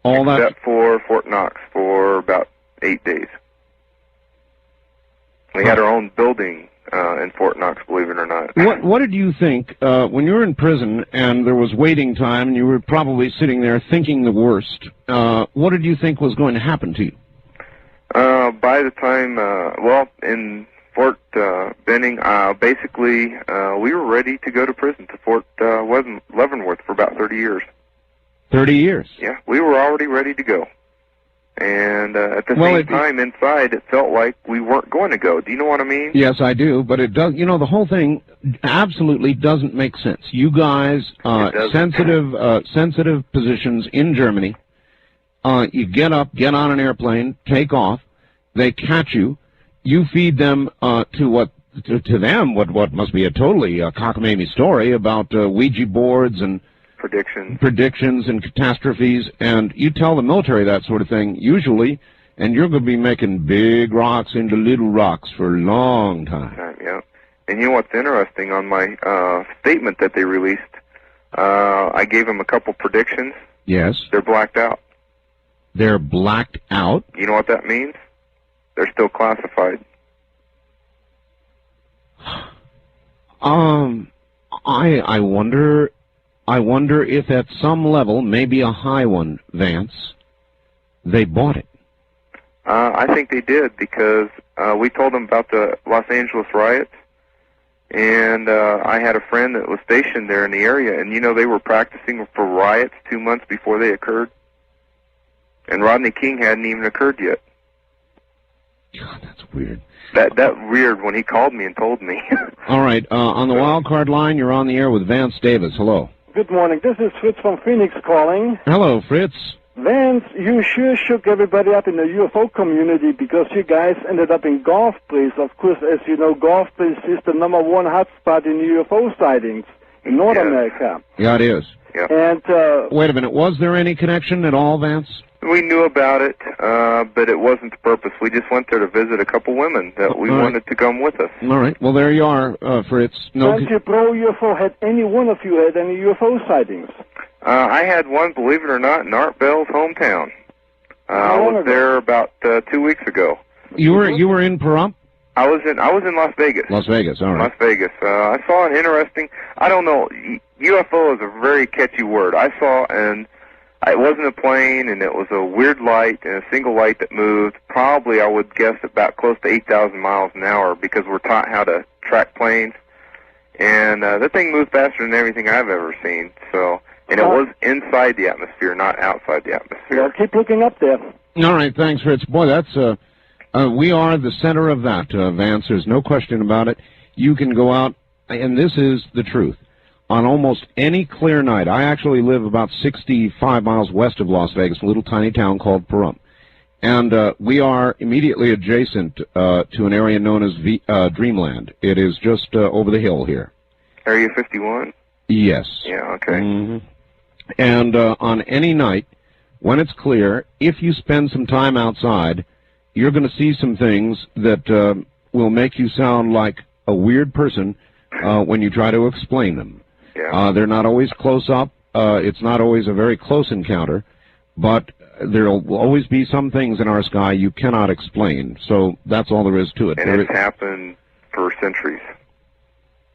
All that? Except for Fort Knox for about 8 days. We had our own building in Fort Knox, believe it or not. What did you think when you were in prison and there was waiting time and you were probably sitting there thinking the worst? What did you think was going to happen to you? By the time, in Fort Benning, basically, we were ready to go to prison to Fort Leavenworth for about 30 years. 30 years? Yeah, we were already ready to go. And at the same time, inside, it felt like we weren't going to go. Do you know what I mean? Yes, I do, but it does. You know, the whole thing absolutely doesn't make sense. You guys, sensitive positions in Germany, you get up, get on an airplane, take off, they catch you, you feed them to them what must be a totally cockamamie story about Ouija boards and predictions and catastrophes, and you tell the military that sort of thing usually, and you're going to be making big rocks into little rocks for a long time. Yeah. And you know what's interesting? On my statement that they released, I gave them a couple predictions. Yes. They're blacked out. They're blacked out? You know what that means? They're still classified. I wonder if at some level, maybe a high one, Vance, they bought it. I think they did, because we told them about the Los Angeles riots, and I had a friend that was stationed there in the area, and they were practicing for riots 2 months before they occurred, and Rodney King hadn't even occurred yet. God, that's weird. That weird when he called me and told me. All right, on the wild card line, you're on the air with Vance Davis. Hello. Good morning. This is Fritz from Phoenix calling. Hello, Fritz. Vance, you sure shook everybody up in the UFO community because you guys ended up in Golf Place. Of course, as you know, Golf Place is the #1 hotspot in UFO sightings in North America. Yeah, it is. Yeah. And wait a minute. Was there any connection at all, Vance? We knew about it, but it wasn't the purpose. We just went there to visit a couple women that we wanted to come with us. All right. Well, there you are, Fritz. Since you pro UFO, had any one of you had any UFO sightings? I had one, believe it or not, in Art Bell's hometown. I was there about 2 weeks ago. You were in Pahrump? I was in Las Vegas. Las Vegas, all right. Las Vegas. I saw an interesting. I don't know. UFO is a very catchy word. I saw it wasn't a plane, and it was a weird light, and a single light that moved, probably, I would guess, about close to 8,000 miles an hour, because we're taught how to track planes. And that thing moved faster than everything I've ever seen. And it was inside the atmosphere, not outside the atmosphere. Well, keep looking up there. All right, thanks, Fritz. Boy, that's we are the center of that, Vance. There's no question about it. You can go out, and this is the truth. On almost any clear night, I actually live about 65 miles west of Las Vegas, a little tiny town called Pahrump. And we are immediately adjacent to an area known as Dreamland. It is just over the hill here. Area 51? Yes. Yeah, okay. Mm-hmm. And on any night, when it's clear, if you spend some time outside, you're going to see some things that will make you sound like a weird person when you try to explain them. Yeah. They're not always close up. It's not always a very close encounter, but there will always be some things in our sky you cannot explain. So that's all there is to it. And it's happened for centuries.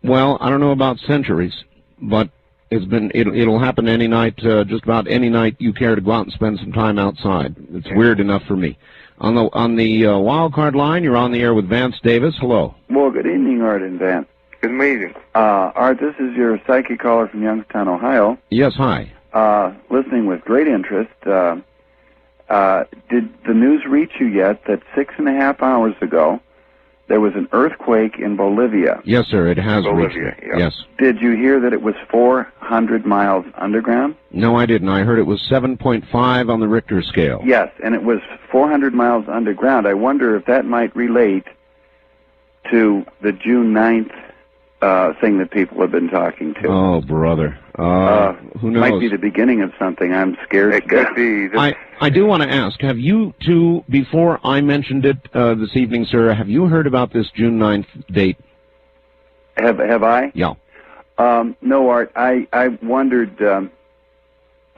Well, I don't know about centuries, but it'll happen any night, just about any night you care to go out and spend some time outside. It's weird enough for me. On the wild card line, you're on the air with Vance Davis. Hello. Well, good evening, Art and Vance. It's amazing. Art, this is your psychic caller from Youngstown, Ohio. Yes, hi. Listening with great interest. Did the news reach you yet that 6.5 hours ago there was an earthquake in Bolivia? Yes, sir, it has reached me. Yeah. Yes. Did you hear that it was 400 miles underground? No, I didn't. I heard it was 7.5 on the Richter scale. Yes, and it was 400 miles underground. I wonder if that might relate to the June 9th thing that people have been talking to. Oh, brother. Who knows? Might be the beginning of something. I'm scared. It could be. I do want to ask, have you two, before I mentioned it this evening, sir, have you heard about this June 9th date? Have I? Yeah. No, Art. I wondered.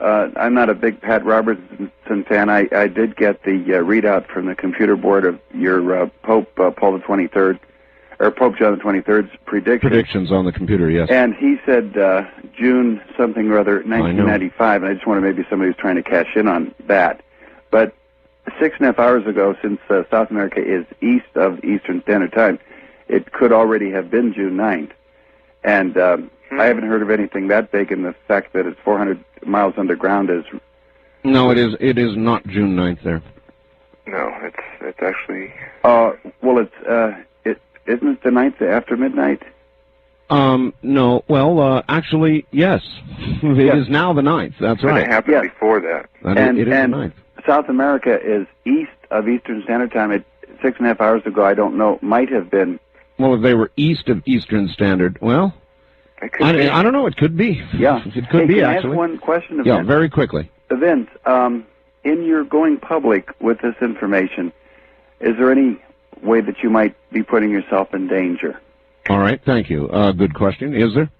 I'm not a big Pat Robertson fan. I did get the readout from the computer board of your Pope Paul the 23rd, or Pope John the 23rd's Predictions on the computer, yes. And he said June something or other, 1995, and I just wonder maybe somebody was trying to cash in on that. But 6.5 hours ago, since South America is east of Eastern Standard Time, it could already have been June 9th. And I haven't heard of anything that big, and the fact that it's 400 miles underground is... No, it is not June 9th there. No, it's actually... well, isn't it the 9th after midnight? No. Well, actually, yes. It is now the 9th. That's right. But it happened before that. And it is the 9th. South America is east of Eastern Standard Time. 6.5 hours ago, I don't know, might have been... Well, if they were east of Eastern Standard, well, It could be. I don't know. It could be. Yeah. It could be, can I actually. ask one question of Yeah, Vince? very quickly. Vince, in your going public with this information, is there any way that you might be putting yourself in danger? All right, thank you. Good question. Is there?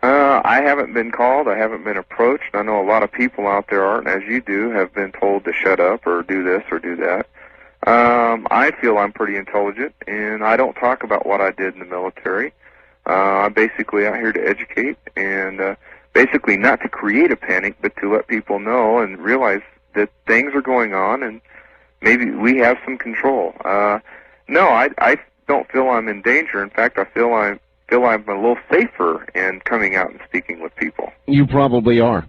I haven't been called. I haven't been approached. I know a lot of people out there aren't, as you do, have been told to shut up or do this or do that. I feel I'm pretty intelligent, and I don't talk about what I did in the military. I'm basically out here to educate and basically not to create a panic, but to let people know and realize that things are going on and maybe we have some control. No, I don't feel I'm in danger. In fact, I feel I'm a little safer in coming out and speaking with people. You probably are.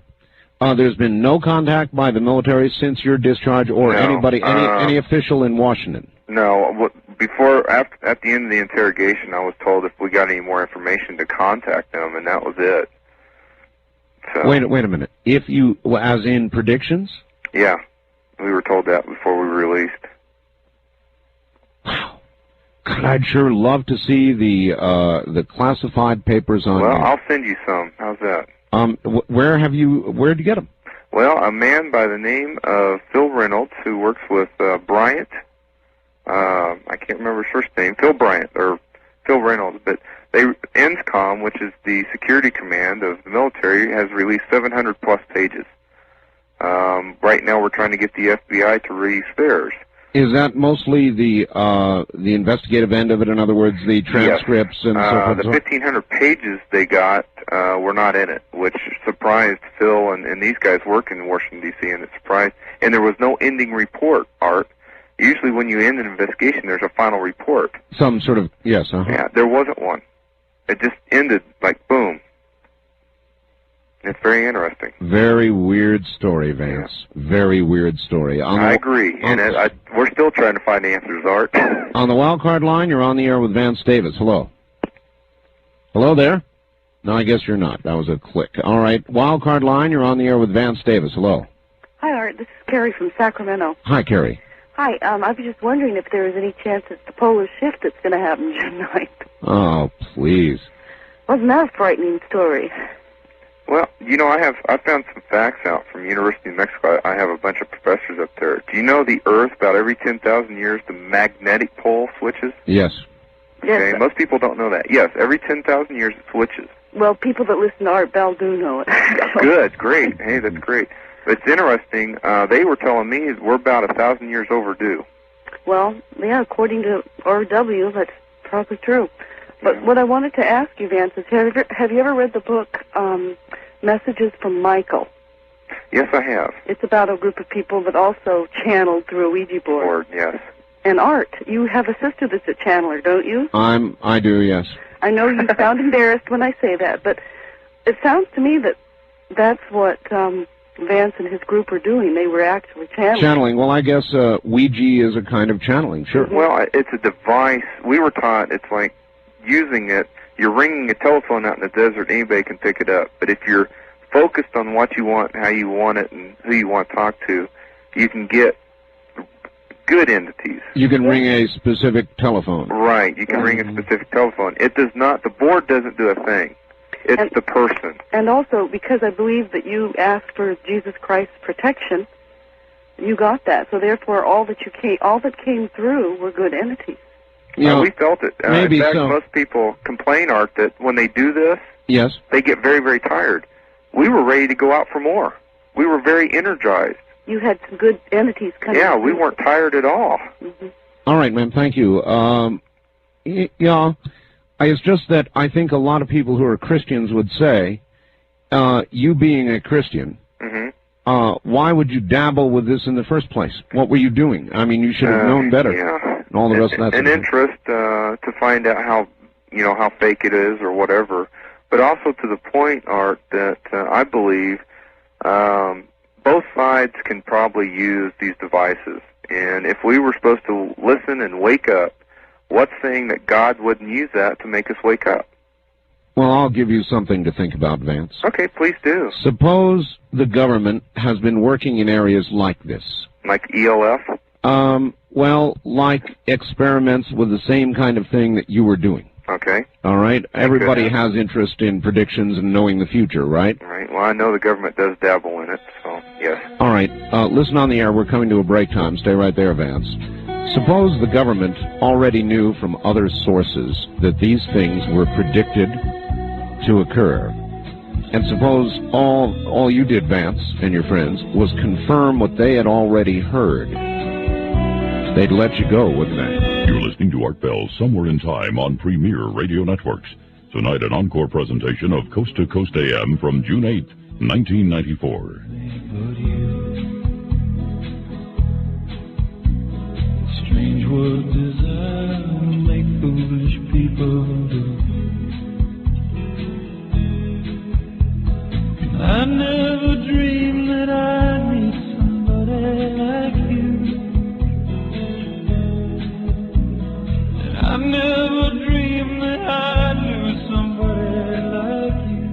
There's been no contact by the military since your discharge or No, anybody, any official in Washington? No. At the end of the interrogation, I was told if we got any more information to contact them, and that was it. So, Wait a minute. If you, as in predictions? Yeah, we were told that before we were released. Wow. God, I'd sure love to see the classified papers on. Well, you. I'll send you some. How's that? Where'd you get them? Well, a man by the name of Phil Reynolds, who works with Bryant. I can't remember his first name. Phil Bryant or Phil Reynolds, but ENSCOM, which is the security command of the military, has released 700 plus pages. Right now, we're trying to get the FBI to release theirs. Is that mostly the investigative end of it? In other words, the transcripts and so forth? The 1,500 pages they got were not in it, which surprised Phil and these guys work in Washington, D.C., and it surprised. And there was no ending report, Art. Usually when you end an investigation, there's a final report. Some sort of, yes. Yeah, there wasn't one. It just ended like boom. It's very interesting. Very weird story, Vance. Yeah. Very weird story. I agree, and we're still trying to find answers, Art. On the wild card line, you're on the air with Vance Davis. Hello. Hello there? No, I guess you're not. That was a click. All right. Wild card line, you're on the air with Vance Davis. Hello. Hi, Art. This is Carrie from Sacramento. Hi, Carrie. Hi. I was just wondering if there is any chance it's the polar shift that's going to happen June 9th. Oh, please. Wasn't that a frightening story? Well, you know, I found some facts out from University of Mexico. I have a bunch of professors up there. Do you know the Earth, about every 10,000 years, the magnetic pole switches? Yes. Okay, Yes. most people don't know that. Yes, every 10,000 years it switches. Well, people that listen to Art Bell do know it. Good, great. Hey, that's great. But it's interesting. They were telling me we're about 1,000 years overdue. Well, yeah, according to RW, that's probably true. But what I wanted to ask you, Vance, is have you ever read the book Messages from Michael? Yes, I have. It's about a group of people that also channeled through a Ouija board. Yes. And Art, you have a sister that's a channeler, don't you? I do, yes. I know you sound embarrassed when I say that, but it sounds to me that that's what Vance and his group were doing. They were actually channeling. Channeling. Well, I guess Ouija is a kind of channeling, sure. Well, it's a device. We were taught it's like using it. You're ringing a telephone out in the desert, anybody can pick it up. But if you're focused on what you want, how you want it, and who you want to talk to, you can get good entities. You can ring a specific telephone. Right, you can ring a specific telephone. It does not, the board doesn't do a thing. It's the person. And also, because I believe that you asked for Jesus Christ's protection, you got that. So therefore, all that came through were good entities. We felt it. Maybe in fact, so. Most people complain, Art, that when they do this, yes, they get very, very tired. We were ready to go out for more. We were very energized. You had some good entities coming. Yeah, we weren't tired at all. All right, ma'am. Thank you. Yeah, it's just that I think a lot of people who are Christians would say, you being a Christian, why would you dabble with this in the first place? What were you doing? I mean, you should have known better. Yeah. And all the rest of that. An interest to find out how fake it is or whatever, but also to the point, Art, that I believe both sides can probably use these devices. And if we were supposed to listen and wake up, what's saying that God wouldn't use that to make us wake up? Well, I'll give you something to think about, Vance. Okay, please do. Suppose the government has been working in areas like this. Like ELF? Well, like experiments with the same kind of thing that you were doing. Okay. All right? Everybody has interest in predictions and knowing the future, right? Right. Well, I know the government does dabble in it, so yes. All right. Listen on the air. We're coming to a break time. Stay right there, Vance. Suppose the government already knew from other sources that these things were predicted to occur. And suppose all you did, Vance, and your friends, was confirm what they had already heard. They'd let you go, wouldn't they? You're listening to Art Bell Somewhere in Time on Premier Radio Networks. Tonight, an encore presentation of Coast to Coast AM from June 8, 1994. Strange what desire make foolish people do. I never dreamed that I'd meet somebody like you. And I never dreamed that I'd lose somebody like you.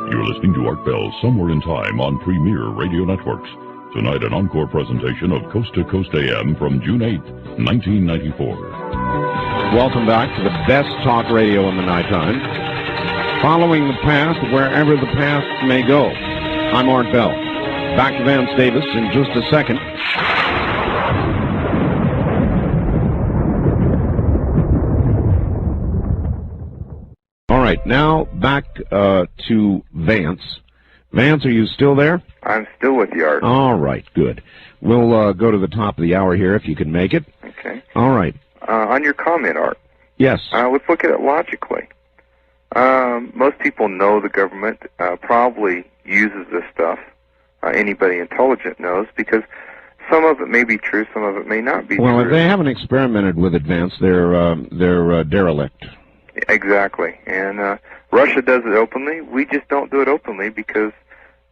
You're listening to Art Bell Somewhere in Time on Premier Radio Networks. Tonight, an encore presentation of Coast to Coast AM from June 8, 1994. Welcome back to the best talk radio in the nighttime. Following the path wherever the path may go. I'm Art Bell. Back to Vance Davis in just a second. All right, now back to Vance. Vance, are you still there? I'm still with you, Art. All right, good. We'll go to the top of the hour here if you can make it. Okay. All right. On your comment, Art. Yes. Let's look at it logically. Most people know the government probably uses this stuff. Anybody intelligent knows, because some of it may be true, some of it may not be true. Well, if they haven't experimented with it, Vance, they're derelict. Exactly. And Russia does it openly. We just don't do it openly because,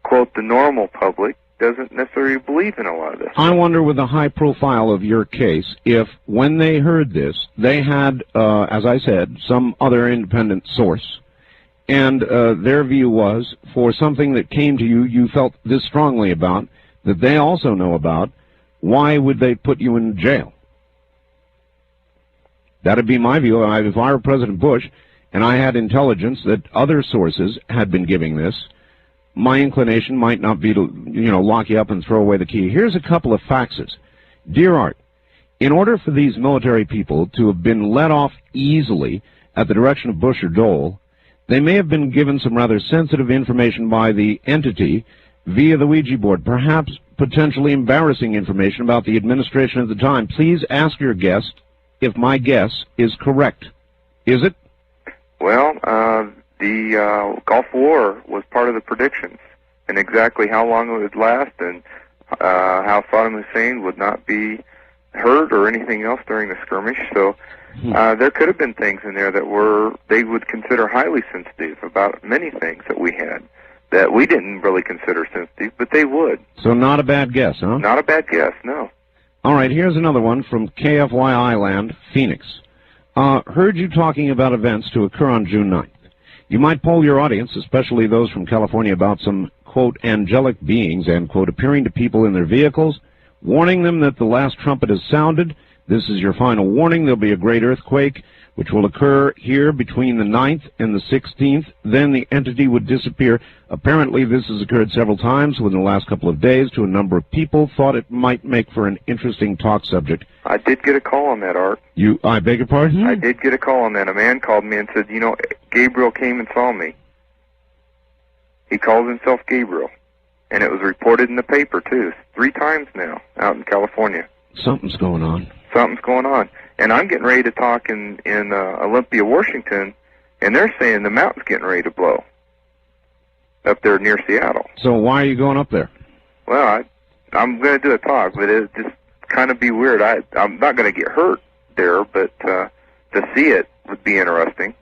quote, the normal public doesn't necessarily believe in a lot of this. I wonder, with the high profile of your case, if when they heard this, they had, as I said, some other independent source, and their view was, for something that came to you, you felt this strongly about, that they also know about, why would they put you in jail? That'd be my view. If I were President Bush and I had intelligence that other sources had been giving this, my inclination might not be to, lock you up and throw away the key. Here's a couple of faxes. Dear Art, in order for these military people to have been let off easily at the direction of Bush or Dole, They may have been given some rather sensitive information by the entity via the Ouija board, perhaps potentially embarrassing information about the administration at the time. Please ask your guest if my guess is correct. Is it? Well, the Gulf War was part of the predictions, and exactly how long it would last and how Saddam Hussein would not be hurt or anything else during the skirmish. So there could have been things in there that they would consider highly sensitive about many things that we had that we didn't really consider sensitive, but they would. So not a bad guess, huh? Not a bad guess, no. All right, here's another one from KFYI Land, Phoenix. Heard you talking about events to occur on June 9th. You might poll your audience, especially those from California, about some, quote, angelic beings, end quote, appearing to people in their vehicles, warning them that the last trumpet has sounded. This is your final warning. There'll be a great earthquake, which will occur here between the 9th and the 16th. Then the entity would disappear. Apparently, this has occurred several times within the last couple of days to a number of people. Thought it might make for an interesting talk subject. I did get a call on that, Art. I beg your pardon? I did get a call on that. A man called me and said, Gabriel came and saw me. He calls himself Gabriel. And it was reported in the paper, too, 3 times now out in California. Something's going on. Something's going on. And I'm getting ready to talk in Olympia, Washington, and they're saying the mountain's getting ready to blow up there near Seattle. So why are you going up there? Well, I'm going to do a talk, but it just kind of be weird. I'm not going to get hurt there, but to see it would be interesting.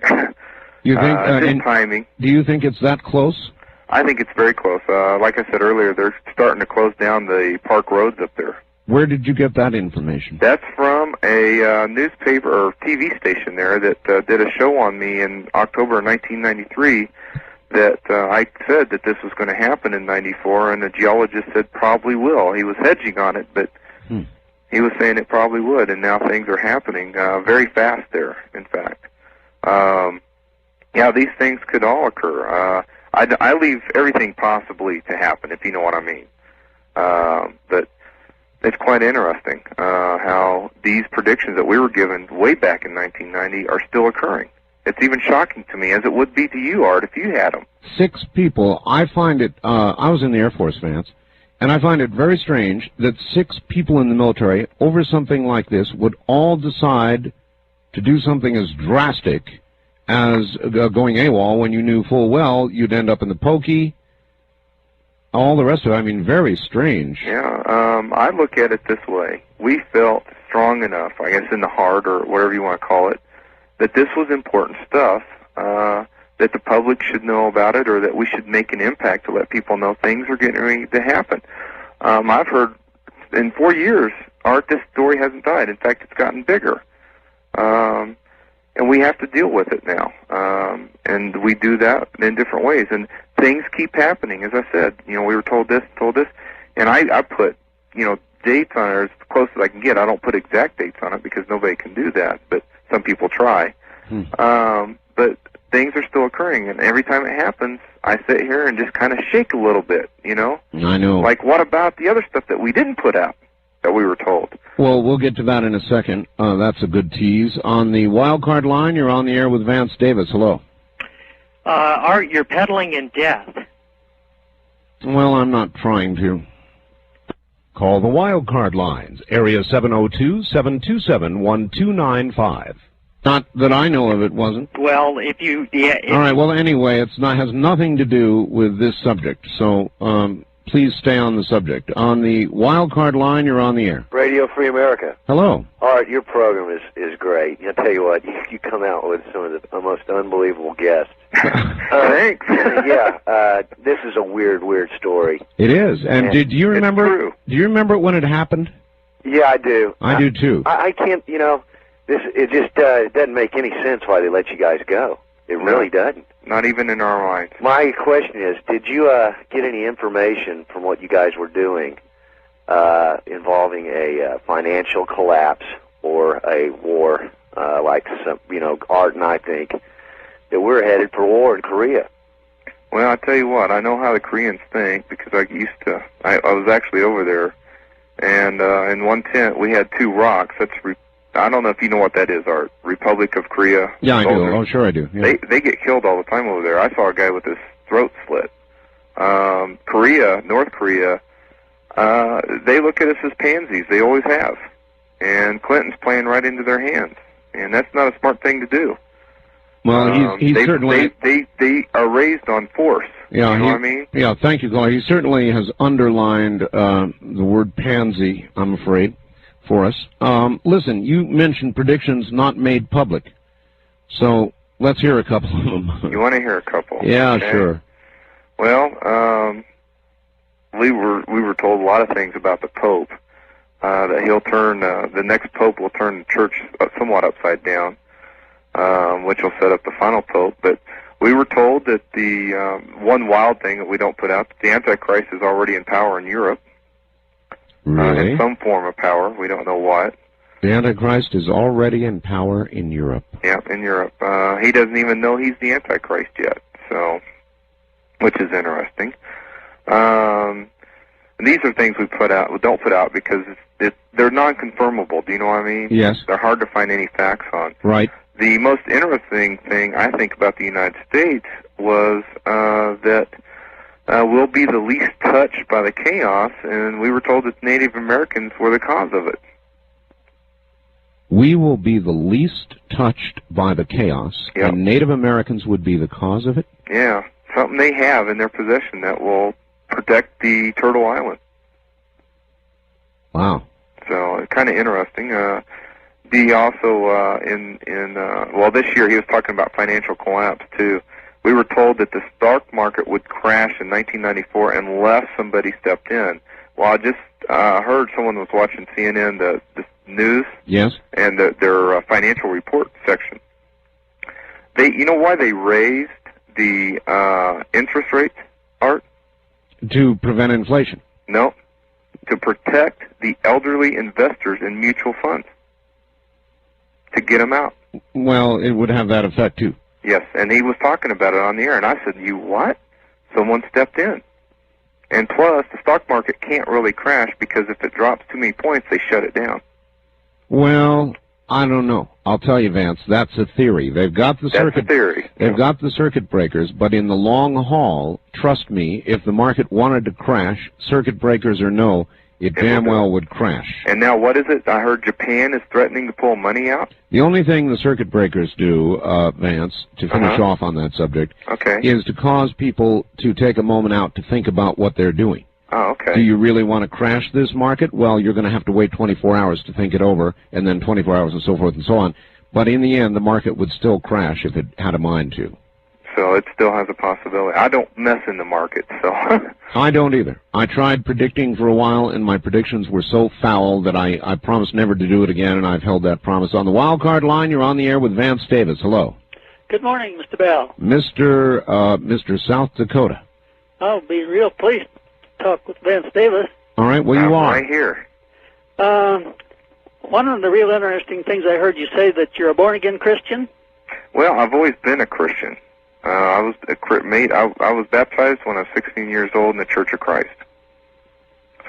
You think? Just timing. Do you think it's that close? I think it's very close. Like I said earlier, they're starting to close down the park roads up there. Where did you get that information? That's from a newspaper or TV station there that did a show on me in October of 1993 that I said that this was going to happen in 94, and the geologist said probably will. He was hedging on it, but he was saying it probably would, and now things are happening very fast there, in fact. Yeah, these things could all occur. I leave everything possibly to happen, if you know what I mean. But it's quite interesting how these predictions that we were given way back in 1990 are still occurring. It's even shocking to me, as it would be to you, Art, if you had them. 6 people. I find it, I was in the Air Force, Vance, and I find it very strange that 6 people in the military over something like this would all decide to do something as drastic as going AWOL when you knew full well you'd end up in the pokey. All the rest of it, I mean, very strange. Yeah, I look at it this way. We felt strong enough, I guess in the heart or whatever you want to call it, that this was important stuff, that the public should know about it, or that we should make an impact to let people know things are getting ready to happen. I've heard in 4 years, Art, this story hasn't died. In fact, it's gotten bigger. And we have to deal with it now. And we do that in different ways. And things keep happening. As I said, we were told this, and I put, dates on it as close as I can get. I don't put exact dates on it because nobody can do that, but some people try. But things are still occurring, and every time it happens, I sit here and just kind of shake a little bit, I know. Like, what about the other stuff that we didn't put out that we were told? Well, we'll get to that in a second. That's a good tease. On the wild card line, you're on the air with Vance Davis. Hello. Art, you're peddling in death. Well, I'm not trying to. Call the wild card lines, area 702-727-1295. Not that I know of, it wasn't. Well, if you... Yeah, all right, well, anyway, it has nothing to do with this subject, so please stay on the subject. On the wild card line, you're on the air. Radio Free America. Hello. Art, your program is great. I'll tell you what, you come out with some of the most unbelievable guests. Thanks. This is a weird story. It is. And do you remember? Do you remember when it happened? Yeah, I do. I do too. I can't. It just doesn't make any sense why they let you guys go. It really doesn't. Not even in our minds. My question is, did you get any information from what you guys were doing involving a financial collapse or a war, like some, Art and I think, that we're headed for war in Korea? Well, I tell you what, I know how the Koreans think because I was actually over there, and in one tent we had 2 rocks. That's I don't know if you know what that is, Art. Republic of Korea. Yeah, I do. soldiers. Oh, sure I do. Yeah. They get killed all the time over there. I saw a guy with his throat slit. North Korea, they look at us as pansies. They always have. And Clinton's playing right into their hands. And that's not a smart thing to do. Well, he's certainly... They are raised on force. Yeah, you know what I mean? Yeah, thank you, Clay. He certainly has underlined the word pansy, I'm afraid, for us. Listen, you mentioned predictions not made public. So let's hear a couple of them. You want to hear a couple? Yeah, okay. Sure. Well, we were told a lot of things about the Pope. That he'll turn, the next Pope will turn the church somewhat upside down, which will set up the final Pope. But we were told that the one wild thing that we don't put out, that the Antichrist is already in power in Europe. Really? In some form of power. We don't know what. The Antichrist is already in power in Europe. Yeah, in Europe. He doesn't even know he's the Antichrist yet, so, which is interesting. And these are things we don't put out because they're non-confirmable. Do you know what I mean? Yes. They're hard to find any facts on. Right. The most interesting thing I think about the United States was that we'll be the least touched by the chaos, and we were told that Native Americans were the cause of it. We will be the least touched by the chaos, Yep. and Native Americans would be the cause of it? Yeah, something they have in their possession that will protect the Turtle Island. Wow. So it's kind of interesting. He also, well, this year he was talking about financial collapse, too. We were told that the stock market would crash in 1994 unless somebody stepped in. Well, I just heard someone was watching CNN, the news, Yes. and their financial report section. You know why they raised the interest rates, Art? To prevent inflation. No, to protect the elderly investors in mutual funds, to get them out. Well, it would have that effect, too. Yes, and he was talking about it on the air, and I said, you what? Someone stepped in. And plus, the stock market can't really crash because if it drops too many points, they shut it down. Well, I don't know. I'll tell you, Vance, that's a theory. They've got the circuit. That's a theory. They've got the circuit breakers, but in the long haul, trust me, if the market wanted to crash, circuit breakers or no, it damn well would crash. And now what is it? I heard Japan is threatening to pull money out? The only thing the circuit breakers do, Vance, to finish off on that subject, is to cause people to take a moment out to think about what they're doing. Oh, okay. Do you really want to crash this market? Well, you're going to have to wait 24 hours to think it over, and then 24 hours and so forth and so on. But in the end, the market would still crash if it had a mind to. So it still has a possibility. I don't mess in the market, so... I don't either. I tried predicting for a while, and my predictions were so foul that I promised never to do it again, and I've held that promise. On the wild card line, you're on the air with Vance Davis. Hello. Good morning, Mr. Bell. Mr. South Dakota. I'll be real pleased to talk with Vance Davis. All right, well, you are. Right here. One of the real interesting things I heard you say that you're a born-again Christian. Well, I've always been a Christian. I was baptized when I was 16 years old in the Church of Christ.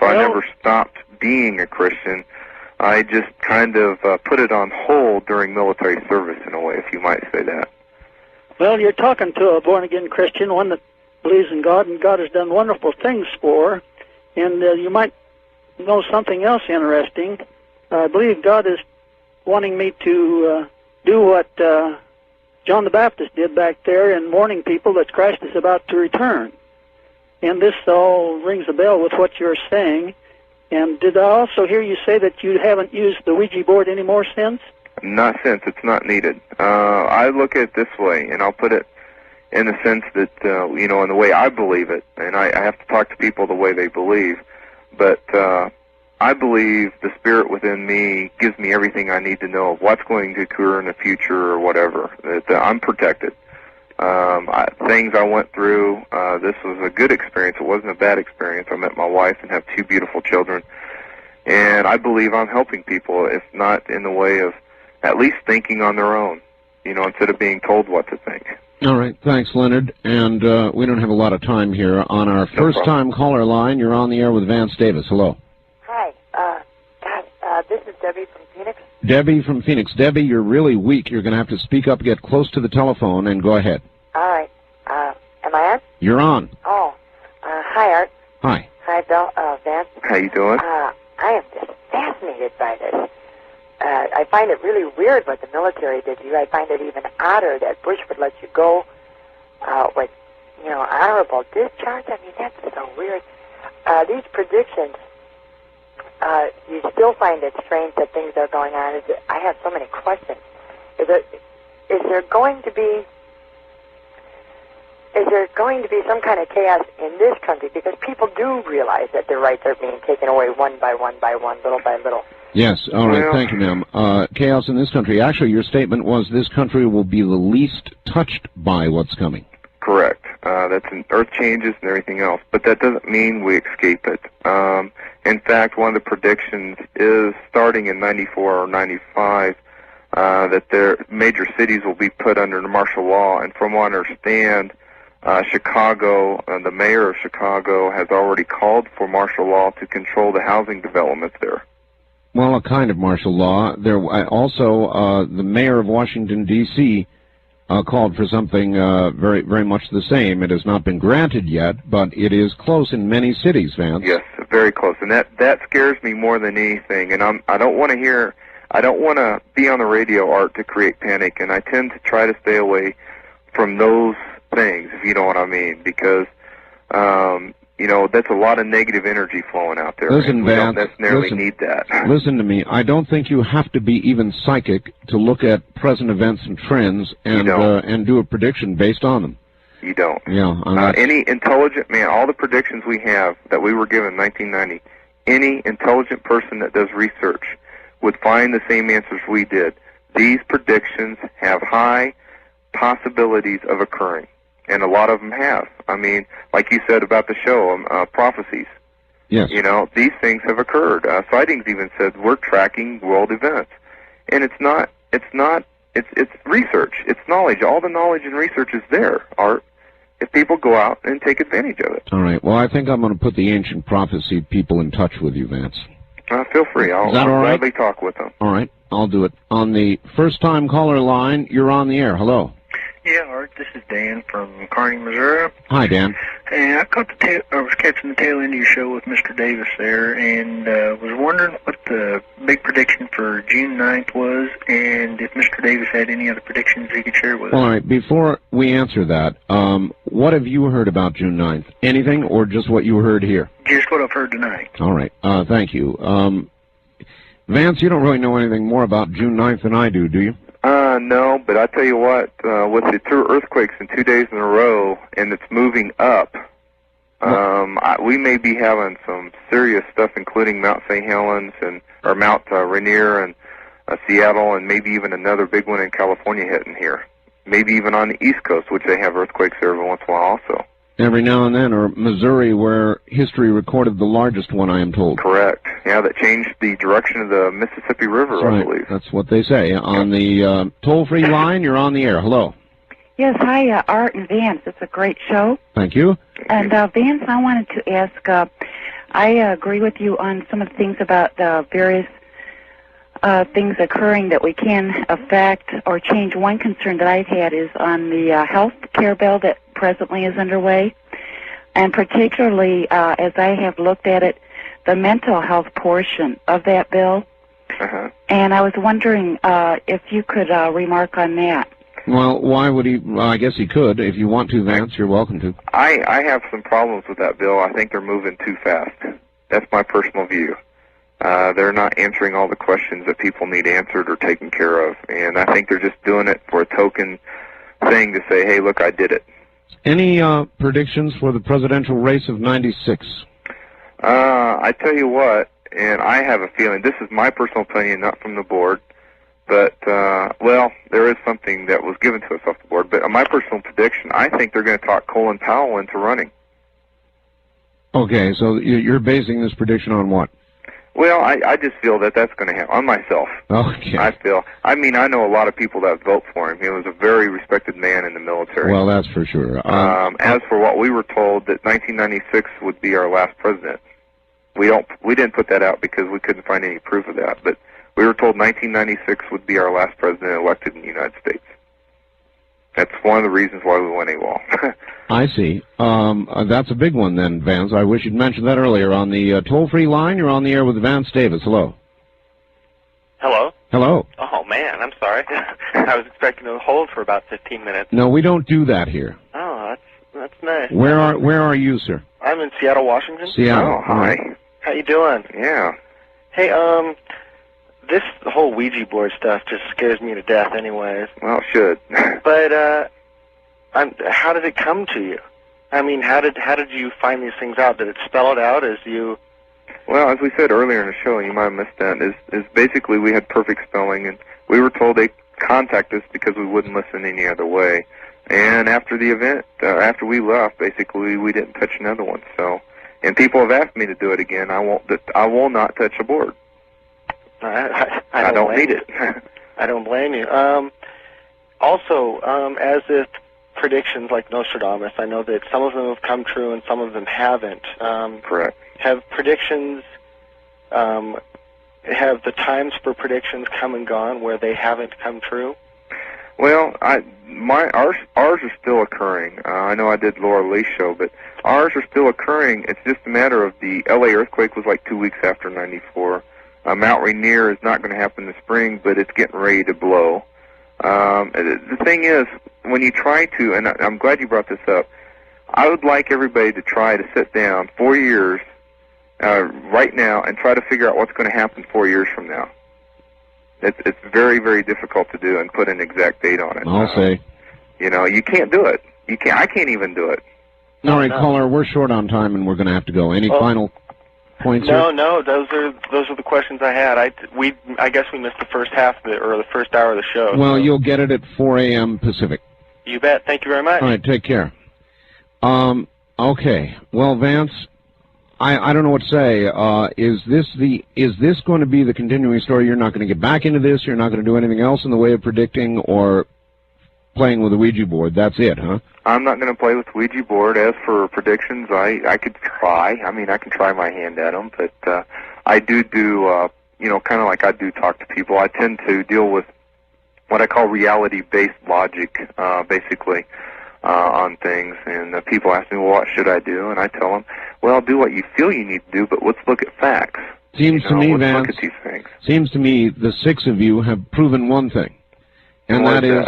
So I never stopped being a Christian. I just kind of put it on hold during military service, in a way, if you might say that. Well, you're talking to a born-again Christian, one that believes in God, and God has done wonderful things for her. And you might know something else interesting. I believe God is wanting me to do what John the Baptist did back there in warning people that Christ is about to return. And this all rings a bell with what you're saying. And did I also hear you say that you haven't used the Ouija board anymore since? Not since. It's not needed. I look at it this way, and I'll put it in the sense that, in the way I believe it. And I have to talk to people the way they believe. But I believe the spirit within me gives me everything I need to know of what's going to occur in the future or whatever. That I'm protected. Things I went through, this was a good experience. It wasn't a bad experience. I met my wife and have 2 beautiful children. And I believe I'm helping people, if not in the way of at least thinking on their own, instead of being told what to think. All right. Thanks, Leonard. And we don't have a lot of time here. On our first-time caller line, you're on the air with Vance Davis. Hello. Hi. This is Debbie from Phoenix. Debbie from Phoenix. Debbie, you're really weak. You're going to have to speak up, get close to the telephone, and go ahead. All right. Am I on? You're on. Oh. Hi, Art. Hi. Hi, Bill. Vance. How you doing? I am just fascinated by this. I find it really weird what the military did to you. I find it even odder that Bush would let you go with, honorable discharge. I mean, that's so weird. These predictions, you still find it strange that things are going on. I have so many questions. Is there going to be some kind of chaos in this country? Because people do realize that their rights are being taken away one by one, little by little. Yes, all right, thank you, ma'am. Chaos in this country. Actually, your statement was this country will be the least touched by what's coming. Correct. That's in earth changes and everything else, but that doesn't mean we escape it. In fact, one of the predictions is starting in 94 or 95 that their major cities will be put under martial law, and from what I understand, Chicago, the mayor of Chicago has already called for martial law to control the housing developments there. Well, a kind of martial law. There also, the mayor of Washington, D.C., called for something very, very much the same. It has not been granted yet, but it is close in many cities, Vance. Yes, very close, and that scares me more than anything. And I don't want to be on the radio, Art, to create panic, and I tend to try to stay away from those things, if you know what I mean, because that's a lot of negative energy flowing out there. Listen, we Vance, don't necessarily need that. Listen to me. I don't think you have to be even psychic to look at present events and trends and do a prediction based on them. You don't. Yeah. Any intelligent man, all the predictions we have that we were given in 1990, any intelligent person that does research would find the same answers we did. These predictions have high possibilities of occurring, and a lot of them have. I mean, like you said about the show, Prophecies. Yes. These things have occurred. Sightings even said we're tracking world events, and it's research. It's knowledge. All the knowledge and research is there, Art, if people go out and take advantage of it. All right. Well, I think I'm going to put the ancient prophecy people in touch with you, Vance. Feel free. I'll gladly talk with them. All right. I'll do it. On the first-time caller line, you're on the air. Hello. Yeah, Art, this is Dan from Kearney, Missouri. Hi, Dan. And I was catching the tail end of your show with Mr. Davis there, and was wondering what the big prediction for June 9th was, and if Mr. Davis had any other predictions he could share with us. All right, before we answer that, what have you heard about June 9th? Anything, or just what you heard here? Just what I've heard tonight. All right, thank you. Vance, you don't really know anything more about June 9th than I do you? No, but I tell you what, with the 2 earthquakes in 2 days in a row, and it's moving up, we may be having some serious stuff, including Mount St. Helens or Mount Rainier and Seattle, and maybe even another big one in California hitting here. Maybe even on the East Coast, which they have earthquakes there every once in a while also. Every now and then, or Missouri, where history recorded the largest one, I am told. Correct. Yeah, that changed the direction of the Mississippi River, That's right. I believe. That's what they say. On the toll-free line, you're on the air. Hello. Yes, hi, Art and Vance. It's a great show. Thank you. And Vance, I wanted to ask, I agree with you on some of the things about the various things occurring that we can affect or change. One concern that I've had is on the health care bill that presently is underway, and particularly as I have looked at it, the mental health portion of that bill. Uh-huh. And I was wondering if you could remark on that. Well, why would he? Well, I guess he could. If you want to, Vance, you're welcome to. I have some problems with that bill. I think they're moving too fast. That's my personal view. They're not answering all the questions that people need answered or taken care of, and I think they're just doing it for a token thing to say, hey, look, I did it. Any predictions for the presidential race of '96? I tell you what, and I have a feeling, this is my personal opinion, not from the board, but, well, there is something that was given to us off the board, but my personal prediction, I think they're going to talk Colin Powell into running. Okay, so you're basing this prediction on what? Well, I just feel that that's going to happen, on myself. Okay. I mean, I know a lot of people that vote for him. He was a very respected man in the military. Well, that's for sure. As for what we were told, that 1996 would be our last president. We didn't put that out because we couldn't find any proof of that. But we were told 1996 would be our last president elected in the United States. That's one of the reasons why we went AWOL. I see. That's a big one then, Vance. I wish you'd mentioned that earlier. On the toll-free line, you're on the air with Vance Davis. Hello. Hello? Hello. Oh, man, I'm sorry. I was expecting to hold for about 15 minutes. No, we don't do that here. Oh, that's nice. Where are you, sir? I'm in Seattle, Washington. Seattle. Oh, hi. How you doing? Yeah. Hey, this whole Ouija board stuff just scares me to death anyways. Well, it should. But, how did it come to you? I mean, how did you find these things out? Did it spell it out as you... Well, as we said earlier in the show, you might have missed that, is basically we had perfect spelling, and we were told they'd contact us because we wouldn't listen any other way. And after the event, after we left, basically we didn't touch another one. So, and people have asked me to do it again. I will not touch a board. I don't need it. I don't blame you. Also, as if predictions like Nostradamus, I know that some of them have come true and some of them haven't. Correct. Have predictions, have the times for predictions come and gone where they haven't come true? Well, ours are still occurring. I know I did Laura Lee's show, but ours are still occurring. It's just a matter of the L.A. earthquake was like 2 weeks after '94. Mount Rainier is not going to happen this spring, but it's getting ready to blow. The thing is, when you try to, and I'm glad you brought this up, I would like everybody to try to sit down 4 years right now and try to figure out what's going to happen 4 years from now. It's very, very difficult to do and put an exact date on it. I'll say. You know, you can't do it. I can't even do it. All right, caller, we're short on time and we're going to have to go. Any final points? No, those are the questions I had. I guess we missed the first half of it, or the first hour of the show. Well, you'll get it at 4 a.m. Pacific. You bet. Thank you very much. All right, take care. Okay. Well, Vance, I don't know what to say. Is this going to be the continuing story? You're not going to get back into this? You're not going to do anything else in the way of predicting or playing with the Ouija board? That's it, huh? I'm not going to play with the Ouija board. As for predictions, I could try. I mean, I can try my hand at them, but I do kind of like I do talk to people. I tend to deal with what I call reality-based logic, basically, on things. And people ask me, well, what should I do? And I tell them, well, do what you feel you need to do, but let's look at facts. Seems to me, Vance, look at these things. Seems to me the six of you have proven one thing. And that is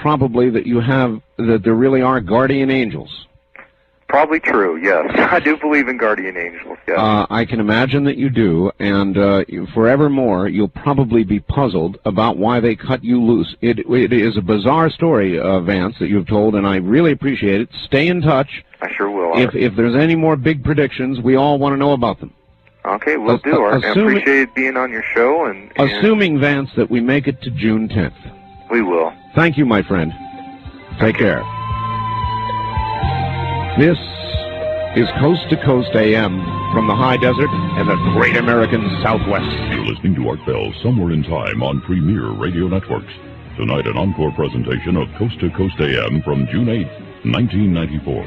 probably that there really are guardian angels. Probably true, yes. I do believe in guardian angels, yes. I can imagine that you do, and forevermore you'll probably be puzzled about why they cut you loose. It is a bizarre story, Vance, that you've told, and I really appreciate it. Stay in touch. I sure will. If there's any more big predictions, we all want to know about them. Okay, we'll do. I appreciate being on your show. And assuming, Vance, that we make it to June 10th. We will. Thank you, my friend. Take care. This is Coast to Coast AM from the high desert and the great American Southwest. You're listening to Art Bell Somewhere in Time on Premier Radio Networks. Tonight, an encore presentation of Coast to Coast AM from June 8, 1994.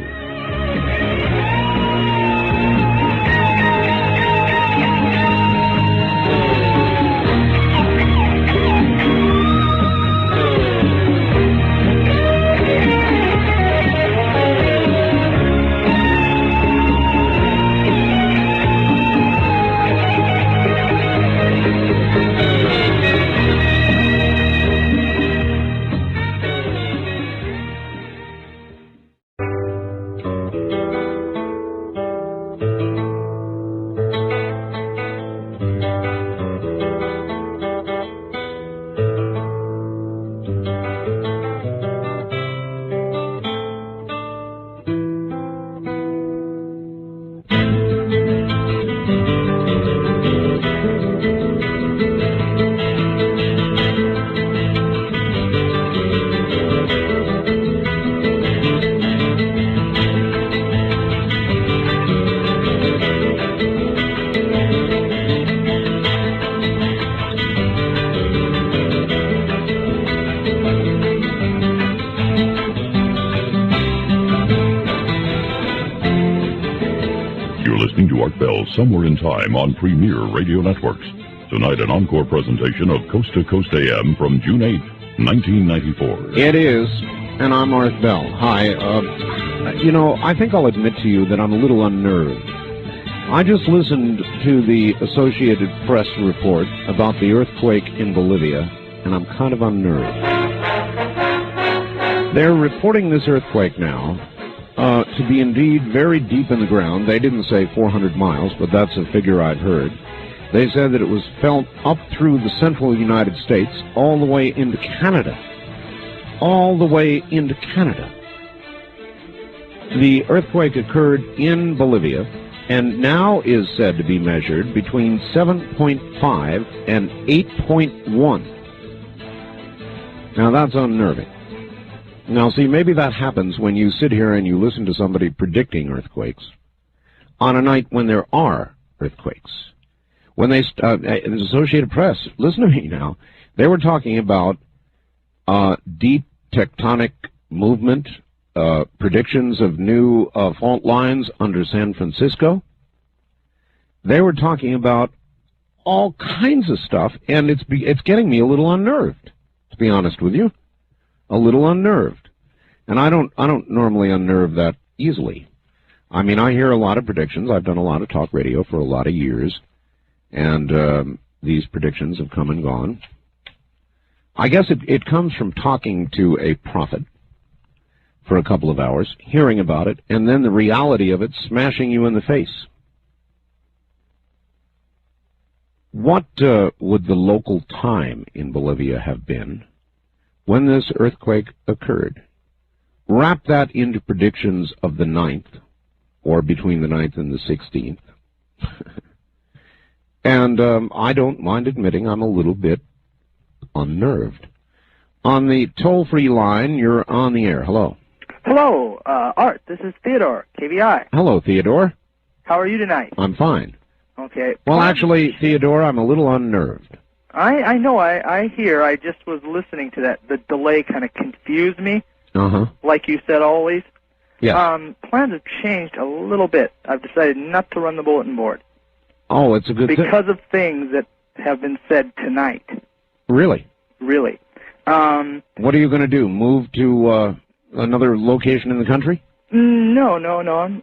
somewhere in time on Premier Radio Networks. Tonight, an encore presentation of Coast to Coast AM from June 8, 1994. It is, and I'm Art Bell. Hi. I think I'll admit to you that I'm a little unnerved. I just listened to the Associated Press report about the earthquake in Bolivia, and I'm kind of unnerved. They're reporting this earthquake now to be indeed very deep in the ground. They didn't say 400 miles, but that's a figure I've heard. They said that it was felt up through the central United States, all the way into Canada. All the way into Canada. The earthquake occurred in Bolivia, and now is said to be measured between 7.5 and 8.1. Now that's unnerving. Now see, maybe that happens when you sit here and you listen to somebody predicting earthquakes on a night when there are earthquakes. When they, the Associated Press, listen to me now, they were talking about deep tectonic movement, predictions of new fault lines under San Francisco. They were talking about all kinds of stuff, and it's getting me a little unnerved, to be honest with you. A little unnerved. And I don't normally unnerve that easily. I mean, I hear a lot of predictions. I've done a lot of talk radio for a lot of years, and these predictions have come and gone. I guess it comes from talking to a prophet for a couple of hours, hearing about it, and then the reality of it smashing you in the face. What would the local time in Bolivia have been when this earthquake occurred? Wrap that into predictions of the 9th, or between the 9th and the 16th. And I don't mind admitting I'm a little bit unnerved. On the toll-free line, you're on the air. Hello. Hello, Art. This is Theodore, KBI. Hello, Theodore. How are you tonight? I'm fine. Okay. Well, actually, Theodore, I'm a little unnerved. I know. I hear. I just was listening to that. The delay kind of confused me. Uh-huh. Like you said always. Yes. Plans have changed a little bit. I've decided not to run the bulletin board. Oh, it's a good thing. Because of things that have been said tonight. Really? Really. What are you going to do? Move to another location in the country? No.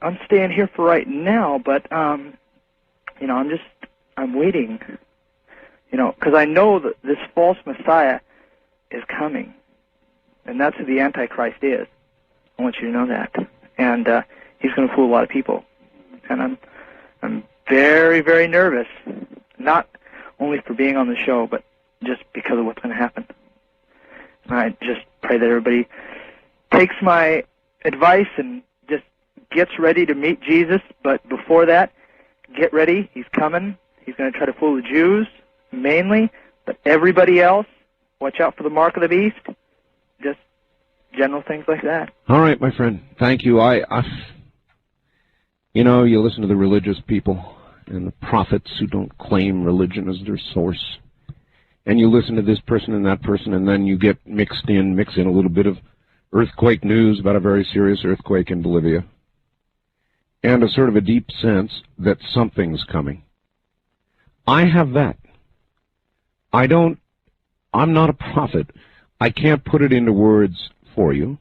I'm staying here for right now, but, I'm waiting. Because I know that this false Messiah is coming. And that's who the Antichrist is. I want you to know that. And he's going to fool a lot of people. And I'm very, very nervous. Not only for being on the show, but just because of what's going to happen. And I just pray that everybody takes my advice and just gets ready to meet Jesus. But before that, get ready. He's coming. He's going to try to fool the Jews, mainly. But everybody else, watch out for the mark of the beast. Just general things like that. All right, my friend. Thank you. You listen to the religious people and the prophets who don't claim religion as their source. And you listen to this person and that person, and then you get mix in a little bit of earthquake news about a very serious earthquake in Bolivia. And a sort of a deep sense that something's coming. I have that. I'm not a prophet. I can't put it into words for you,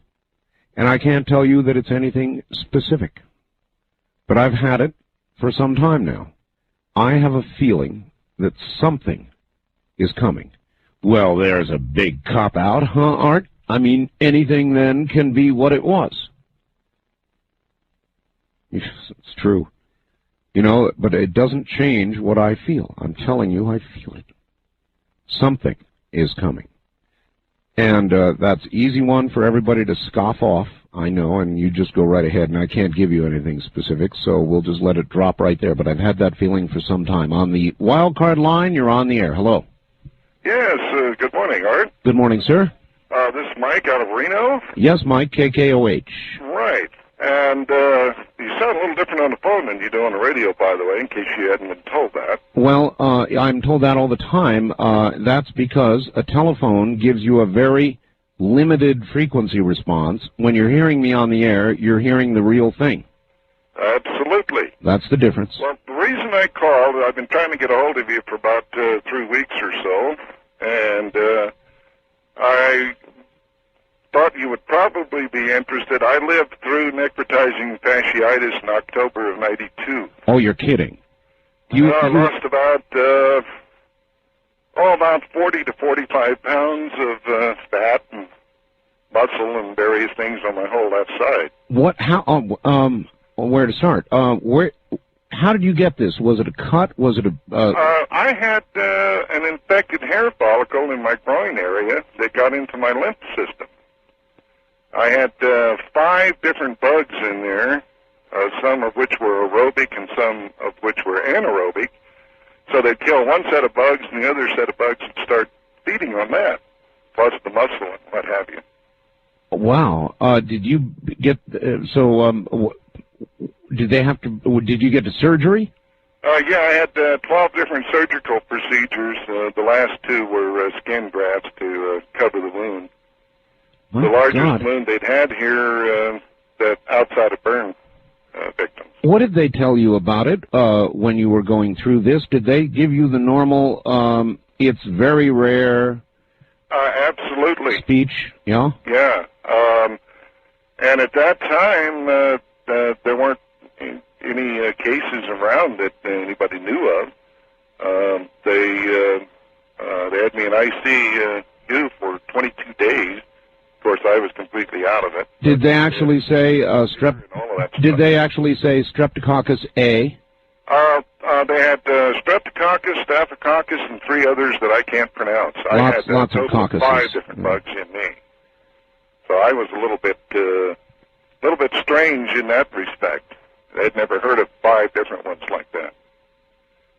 and I can't tell you that it's anything specific. But I've had it for some time now. I have a feeling that something is coming. Well, there's a big cop-out, huh, Art? I mean, anything then can be what it was. Yes, it's true. But it doesn't change what I feel. I'm telling you, I feel it. Something is coming. And that's easy one for everybody to scoff off, I know, and you just go right ahead, and I can't give you anything specific, so we'll just let it drop right there. But I've had that feeling for some time. On the wild card line, you're on the air. Hello. Yes, good morning, Art. Good morning, sir. This is Mike out of Reno. Yes, Mike, KKOH. Right. And you sound a little different on the phone than you do on the radio, by the way, in case you hadn't been told that. Well, I'm told that all the time. That's because a telephone gives you a very limited frequency response. When you're hearing me on the air, you're hearing the real thing. Absolutely. That's the difference. Well, the reason I called, I've been trying to get a hold of you for about 3 weeks or so, and I thought you would probably be interested. I lived through necrotizing fasciitis in October of '92. Oh, you're kidding. I lost about 40 to 45 pounds of fat and muscle and various things on my whole left side. What? How? Where to start? How did you get this? Was it a cut? Was it a? I had an infected hair follicle in my groin area that got into my lymph system. I had 5 different bugs in there, some of which were aerobic and some of which were anaerobic. So they'd kill one set of bugs, and the other set of bugs would start feeding on that, plus the muscle and what have you. Wow. Did you get did they have to? Did you get to surgery? Yeah, I had 12 different surgical procedures. The last 2 were skin grafts to cover the wound. My the largest God. wound they'd had here that outside of burn victims. What did they tell you about it when you were going through this? Did they give you the normal, it's very rare absolutely. speech? Yeah? Yeah. And at that time, there weren't any cases around that anybody knew of. They had me in ICU for 22 days. Of course, I was completely out of it. Did they actually say Did they actually say Streptococcus A? They had Streptococcus, Staphylococcus, and 3 others that I can't pronounce. I had Lots of total of caucuses. 5 different bugs in me. So I was a little bit strange in that respect. I'd never heard of 5 different ones like that.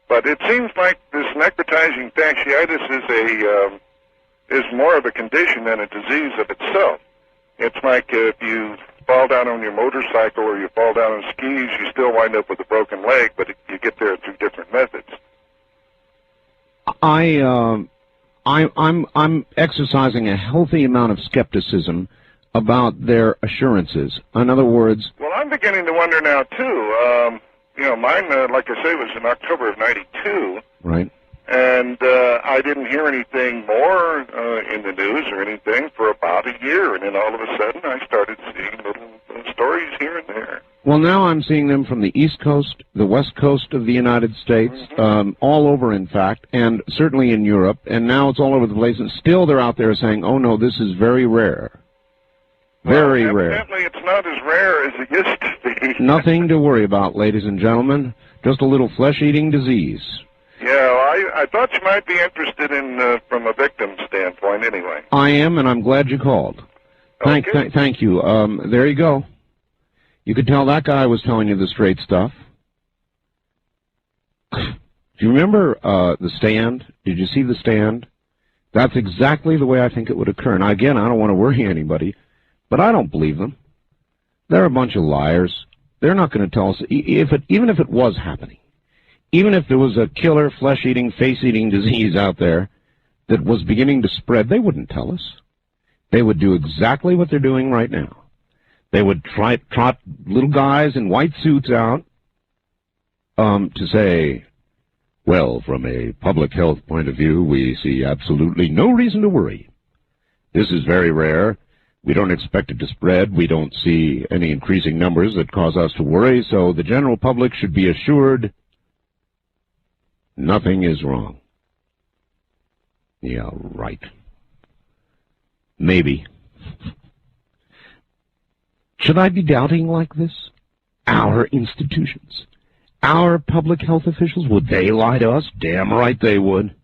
But it seems like this necrotizing fasciitis is more of a condition than a disease of itself. It's like if you fall down on your motorcycle or you fall down on skis, you still wind up with a broken leg, but you get there through different methods. I'm exercising a healthy amount of skepticism about their assurances. In other words, Well, I'm beginning to wonder now too. Mine, like I say, was in October of '92. right? And I didn't hear anything more in the news or anything for about a year, and then all of a sudden I started seeing little stories here and there. Well, now I'm seeing them from the East Coast, the West Coast of the United States, all over, in fact, and certainly in Europe, and now it's all over the place, and still they're out there saying, oh, no, this is very rare. Very rare. Evidently it's not as rare as it used to be. Nothing to worry about, ladies and gentlemen. Just a little flesh-eating disease. Yeah, well, I thought you might be interested in, from a victim standpoint anyway. I am, and I'm glad you called. Thank you. There you go. You could tell that guy was telling you the straight stuff. Do you remember The Stand? Did you see The Stand? That's exactly the way I think it would occur. Now, again, I don't want to worry anybody, but I don't believe them. They're a bunch of liars. They're not going to tell us, even if it was happening, even if there was a killer, flesh-eating, face-eating disease out there that was beginning to spread, they wouldn't tell us. They would do exactly what they're doing right now. They would trot little guys in white suits out to say, well, from a public health point of view, we see absolutely no reason to worry. This is very rare. We don't expect it to spread. We don't see any increasing numbers that cause us to worry, so the general public should be assured nothing is wrong. Yeah, right. Maybe. Should I be doubting like this? Our institutions, our public health officials, would they lie to us? Damn right they would.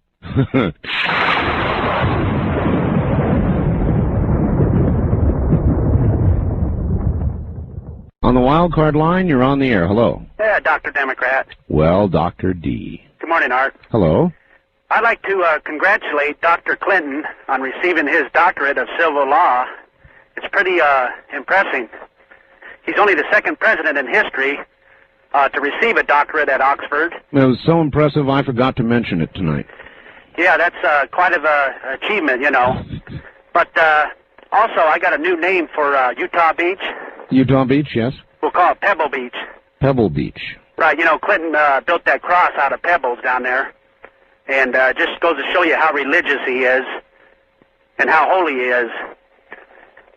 On the wild card line, you're on the air. Hello. Yeah, Dr. Democrat. Well, Dr. D. Good morning, Art. Hello. I'd like to congratulate Dr. Clinton on receiving his doctorate of civil law. It's pretty impressive. He's only the second president in history to receive a doctorate at Oxford. It was so impressive I forgot to mention it tonight. Yeah, that's quite of an achievement, you know. But also, I got a new name for Utah Beach. Utah Beach, yes? We'll call it Pebble Beach. Pebble Beach. Right, you know, Clinton built that cross out of pebbles down there, and just goes to show you how religious he is and how holy he is.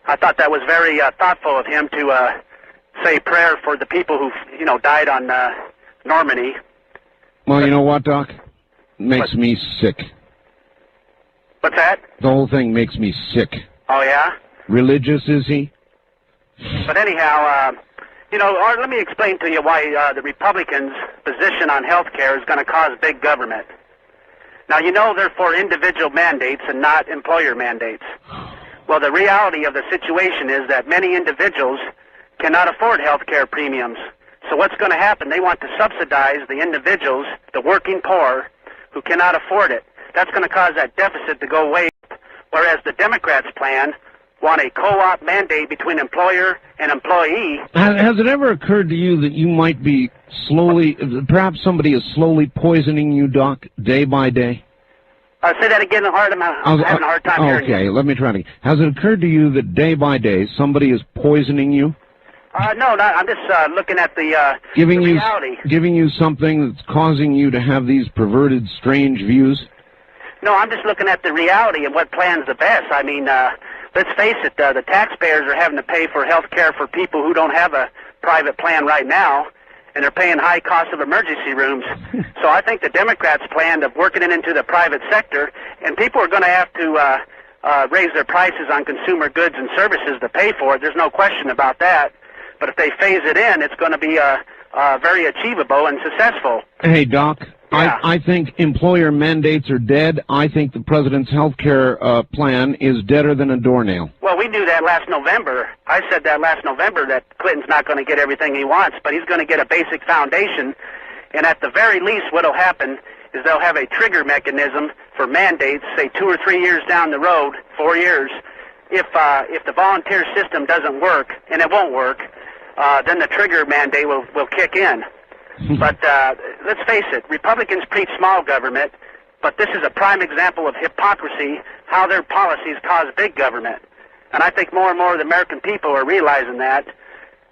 I thought that was very thoughtful of him to say prayer for the people who, you know, died on Normandy. Well, you know what, Doc? Makes me sick. What's that? The whole thing makes me sick. Oh, yeah? Religious, is he? But anyhow, you know, Art, let me explain to you why the Republicans' position on health care is going to cause big government. Now, you know they're for individual mandates and not employer mandates. Well, the reality of the situation is that many individuals cannot afford health care premiums. So what's going to happen? They want to subsidize the individuals, the working poor, who cannot afford it. That's going to cause that deficit to go way up, whereas the Democrats' plan want a co-op mandate between employer and employee. Has it ever occurred to you that you might be slowly, perhaps somebody is slowly poisoning you, Doc, day by day? Say that again, Art. I'm having a hard time hearing you. Okay, let me try to. Has it occurred to you that day by day somebody is poisoning you? No, I'm just looking at the reality. Giving you something that's causing you to have these perverted, strange views? No, I'm just looking at the reality and what plan's the best. I mean, let's face it, the taxpayers are having to pay for health care for people who don't have a private plan right now, and they're paying high cost of emergency rooms. So I think the Democrats' plan of working it into the private sector, and people are going to have to raise their prices on consumer goods and services to pay for it. There's no question about that. But if they phase it in, it's going to be very achievable and successful. Hey, Doc, yeah. I think employer mandates are dead. I think the president's health care plan is deader than a doornail. Well, we knew that last November. I said that last November that Clinton's not going to get everything he wants, but he's going to get a basic foundation. And at the very least, what will happen is they'll have a trigger mechanism for mandates, say 2 or 3 years down the road, 4 years. If the volunteer system doesn't work, and it won't work, then the trigger mandate will kick in. But let's face it, Republicans preach small government, but this is a prime example of hypocrisy, how their policies cause big government. And I think more and more of the American people are realizing that.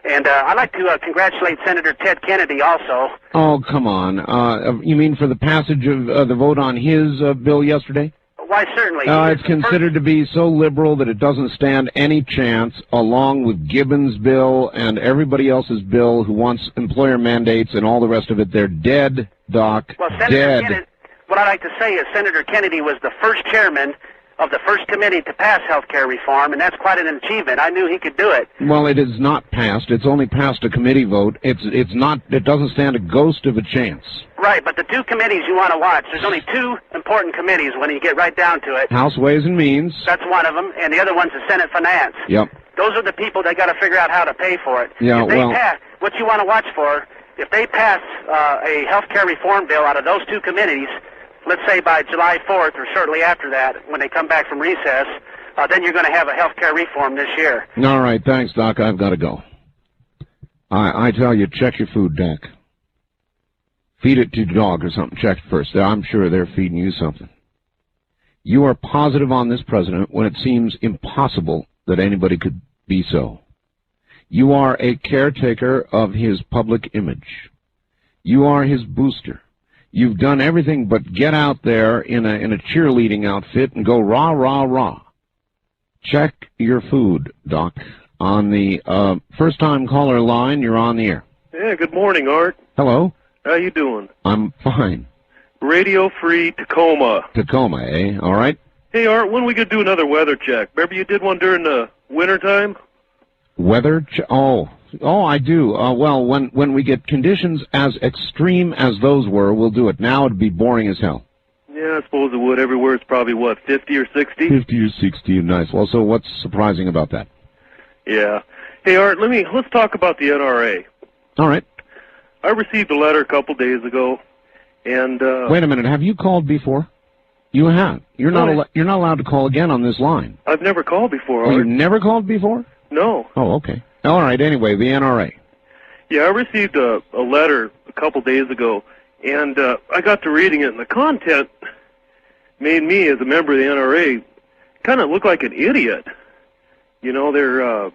And I'd like to congratulate Senator Ted Kennedy also. Oh, come on. You mean for the passage of the vote on his bill yesterday? Why, certainly. It's considered to be so liberal that it doesn't stand any chance, along with Gibbons' bill and everybody else's bill who wants employer mandates and all the rest of it. They're dead, Doc. Well, Senator Kennedy, what I'd like to say is Senator Kennedy was the first chairman of the first committee to pass health care reform, and that's quite an achievement. I knew he could do it. Well, it is not passed. It's only passed a committee vote. It's not. It doesn't stand a ghost of a chance. Right, but the two committees you want to watch, there's only two important committees when you get right down to it. House Ways and Means. That's one of them, and the other one's the Senate Finance. Yep. Those are the people that got to figure out how to pay for it. Yeah, if they pass, what you want to watch for, if they pass a health care reform bill out of those two committees, let's say by July 4th or shortly after that, when they come back from recess, then you're going to have a health care reform this year. All right, thanks, Doc. I've got to go. I tell you, check your food, Doc. Feed it to your dog or something. Check it first. I'm sure they're feeding you something. You are positive on this president when it seems impossible that anybody could be so. You are a caretaker of his public image. You are his booster. You've done everything but get out there in a cheerleading outfit and go rah, rah, rah. Check your food, Doc. On the first-time caller line, you're on the air. Yeah, good morning, Art. Hello. How you doing? I'm fine. Radio Free Tacoma. Tacoma, eh? All right. Hey, Art, when we could do another weather check? Remember you did one during the wintertime? Weather check? Oh, I do. Well, when we get conditions as extreme as those were, we'll do it. Now it'd be boring as hell. Yeah, I suppose it would. Everywhere it's probably, what, 50 or 60? 50 or 60, nice. Well, so what's surprising about that? Yeah. Hey, Art, let's talk about the NRA. All right. I received a letter a couple days ago, and wait a minute. Have you called before? You have. You're not allowed to call again on this line. I've never called before, Art. Oh, you've never called before? No. Oh, okay. All right. Anyway, the NRA. Yeah, I received a letter a couple days ago, and I got to reading it, and the content made me, as a member of the NRA, kind of look like an idiot. You know,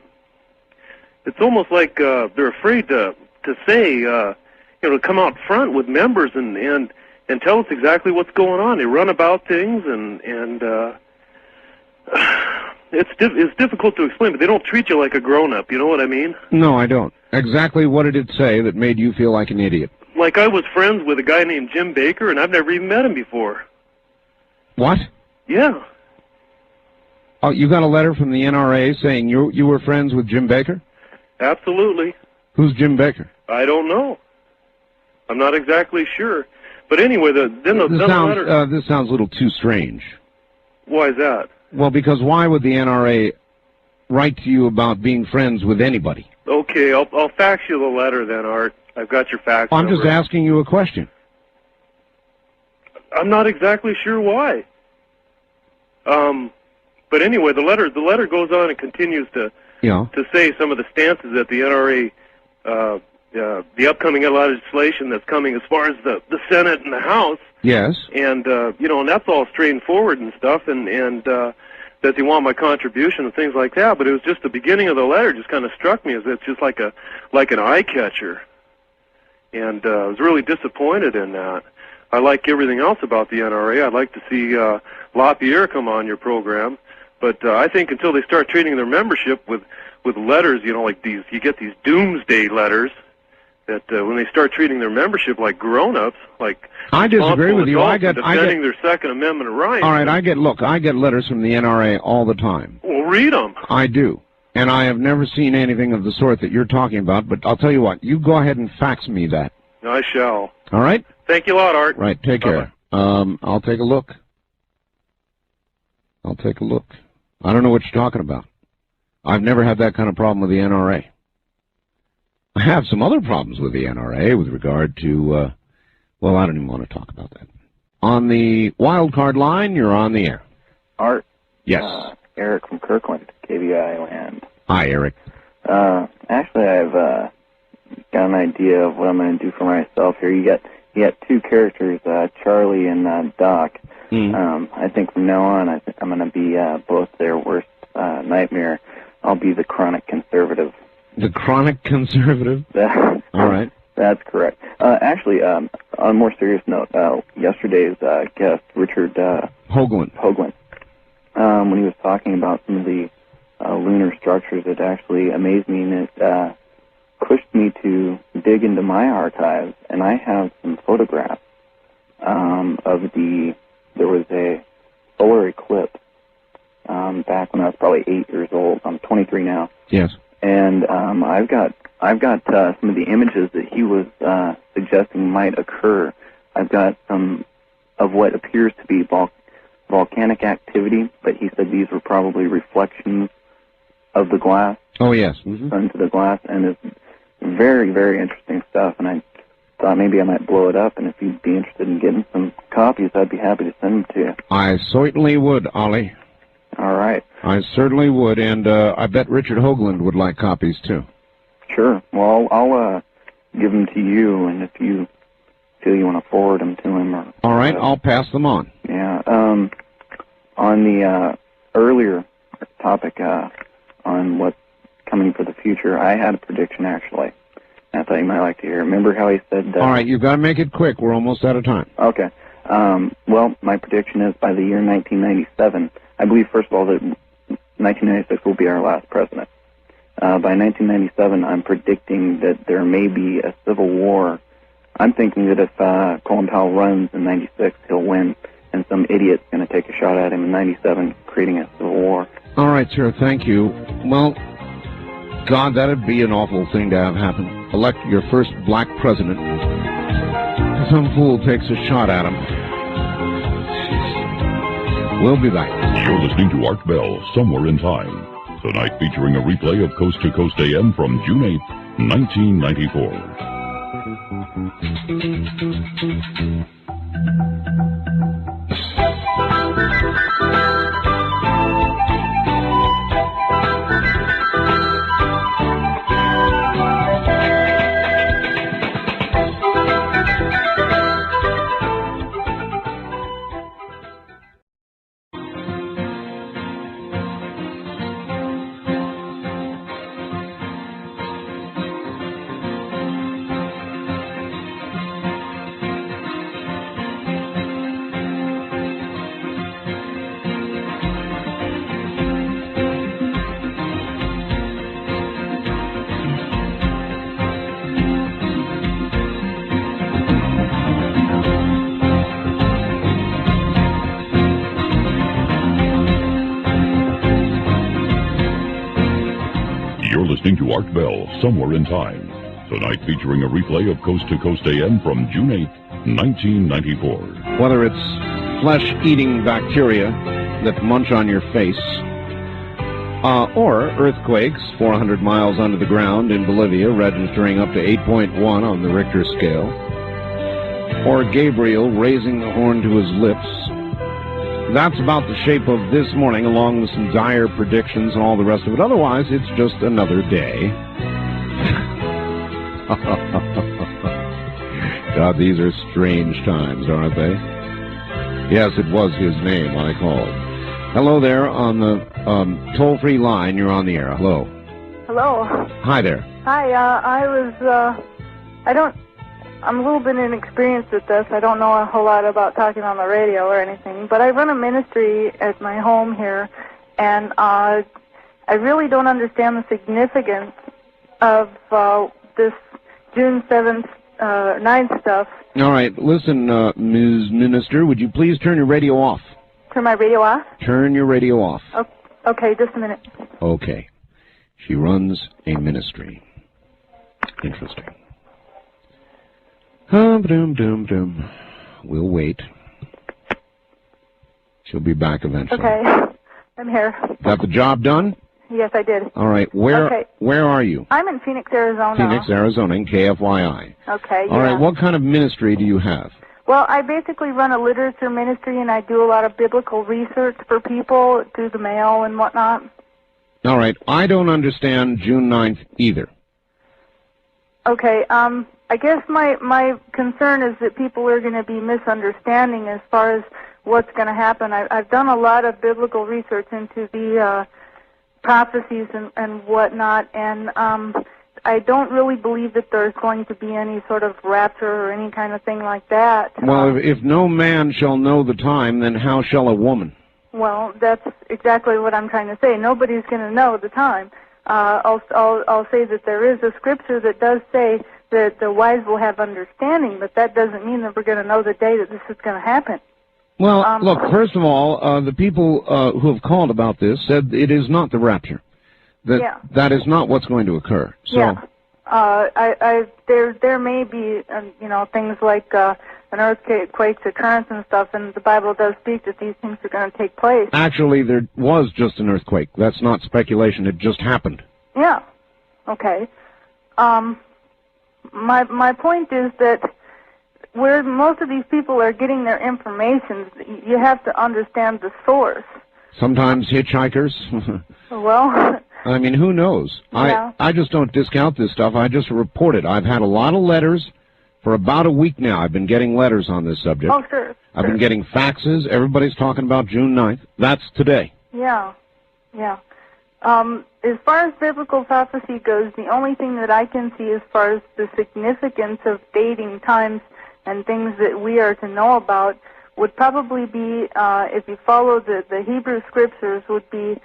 it's almost like they're afraid to to say, to come out front with members and tell us exactly what's going on. They run about things and it's difficult to explain, but they don't treat you like a grown-up. You know what I mean? No, I don't. Exactly what did it say that made you feel like an idiot? Like I was friends with a guy named Jim Baker, and I've never even met him before. What? Yeah. Oh, you got a letter from the NRA saying you were friends with Jim Baker? Absolutely. Who's Jim Baker? I don't know. I'm not exactly sure. But anyway, the letter... This sounds a little too strange. Why is that? Well, because why would the NRA write to you about being friends with anybody? Okay, I'll fax you the letter then, Art. I've got your fax I'm number. just asking you a question. I'm not exactly sure why. But anyway, the letter goes on and continues to say some of the stances that the NRA, the upcoming legislation that's coming as far as the Senate and the House. Yes. And and that's all straightforward and stuff, and that they want my contribution and things like that. But it was just the beginning of the letter just kind of struck me as it's just like an eye catcher, and I was really disappointed in that. I like everything else about the NRA. I'd like to see LaPierre come on your program, but I think until they start treating their membership with letters, like these, you get these doomsday letters. That when they start treating their membership like grown-ups, like I disagree with you. I get defending their Second Amendment rights. All right, I get letters from the NRA all the time. Well, read them. I do, and I have never seen anything of the sort that you're talking about. But I'll tell you what, you go ahead and fax me that. I shall. All right. Thank you a lot, Art. Right. Take care. I'll take a look. I don't know what you're talking about. I've never had that kind of problem with the NRA. I have some other problems with the NRA with regard to, well, I don't even want to talk about that. On the wild card line, you're on the air. Art? Yes. Eric from Kirkland, KBI land. Hi, Eric. Actually, I've got an idea of what I'm going to do for myself here. You got two characters, Charlie and Doc. I think from now on, I'm going to be both their worst nightmare. I'll be the chronic conservative. The chronic conservative? All right. That's correct. Actually, on a more serious note, yesterday's guest, Richard Hoagland, when he was talking about some of the lunar structures, it actually amazed me, and it pushed me to dig into my archives, and I have some photographs there was a solar eclipse back when I was probably 8 years old. I'm 23 now. Yes. And I've got some of the images that he was suggesting might occur. I've got some of what appears to be volcanic activity, but he said these were probably reflections of the glass. Oh, yes. Into the glass, and it's very, very interesting stuff. And I thought maybe I might blow it up, and if you'd be interested in getting some copies, I'd be happy to send them to you. I certainly would, Ollie. All right. I certainly would, and I bet Richard Hoagland would like copies, too. Sure. Well, I'll give them to you, and if you feel you want to forward them to him. All right, I'll pass them on. Yeah. On the earlier topic on what's coming for the future, I had a prediction, actually. I thought you might like to hear. Remember how he said... All right, you've got to make it quick. We're almost out of time. Okay. Well, my prediction is by the year 1997... I believe, first of all, that 1996 will be our last president. By 1997, I'm predicting that there may be a civil war. I'm thinking that if Colin Powell runs in 96, he'll win, and some idiot's going to take a shot at him in 97, creating a civil war. All right, sir, thank you. Well, God, that'd be an awful thing to have happen. Elect your first black president. Some fool takes a shot at him. We'll be back. You're listening to Art Bell, Somewhere in Time. Tonight featuring a replay of Coast to Coast AM from June 8th, 1994. You're listening to Art Bell, Somewhere in Time. Tonight featuring a replay of Coast to Coast AM from June 8th, 1994. Whether it's flesh-eating bacteria that munch on your face, or earthquakes 400 miles under the ground in Bolivia, registering up to 8.1 on the Richter scale, or Gabriel raising the horn to his lips. That's about the shape of this morning, along with some dire predictions and all the rest of it. Otherwise, it's just another day. God, these are strange times, aren't they? Yes, it was his name I called. Hello there on the toll-free line. You're on the air. Hello. Hello. Hi there. Hi, I'm a little bit inexperienced with this. I don't know a whole lot about talking on the radio or anything, but I run a ministry at my home here, and I really don't understand the significance of this June 7th, 9th stuff. All right, listen, Ms. Minister, would you please turn your radio off? Turn my radio off? Turn your radio off. Okay, just a minute. Okay. She runs a ministry. Interesting. We'll wait. She'll be back eventually. Okay, I'm here. Got the job done? Yes, I did. All right, where are you? I'm in Phoenix, Arizona. Phoenix, Arizona, in KFYI. Okay, All right, what kind of ministry do you have? Well, I basically run a literature ministry, and I do a lot of biblical research for people through the mail and whatnot. All right, I don't understand June 9th either. Okay, I guess my concern is that people are going to be misunderstanding as far as what's going to happen. I've done a lot of biblical research into the prophecies and whatnot, and I don't really believe that there's going to be any sort of rapture or any kind of thing like that. Well, if no man shall know the time, then how shall a woman? Well, that's exactly what I'm trying to say. Nobody's going to know the time. I'll say that there is a scripture that does say that the wise will have understanding, but that doesn't mean that we're going to know the day that this is going to happen. Well, look, first of all, the people who have called about this said it is not the rapture. That is not what's going to occur. So, yeah. There may be, things like an earthquake's occurrence and stuff, and the Bible does speak that these things are going to take place. Actually, there was just an earthquake. That's not speculation. It just happened. Yeah. Okay. My point is that where most of these people are getting their information, you have to understand the source. Sometimes hitchhikers. Well, I mean, who knows? Yeah. I just don't discount this stuff. I just report it. I've had a lot of letters for about a week now. I've been getting letters on this subject. Oh, sure. I've been getting faxes. Everybody's talking about June 9th. That's today. Yeah. Yeah. As far as biblical prophecy goes, the only thing that I can see as far as the significance of dating times and things that we are to know about would probably be, if you follow the Hebrew scriptures, would be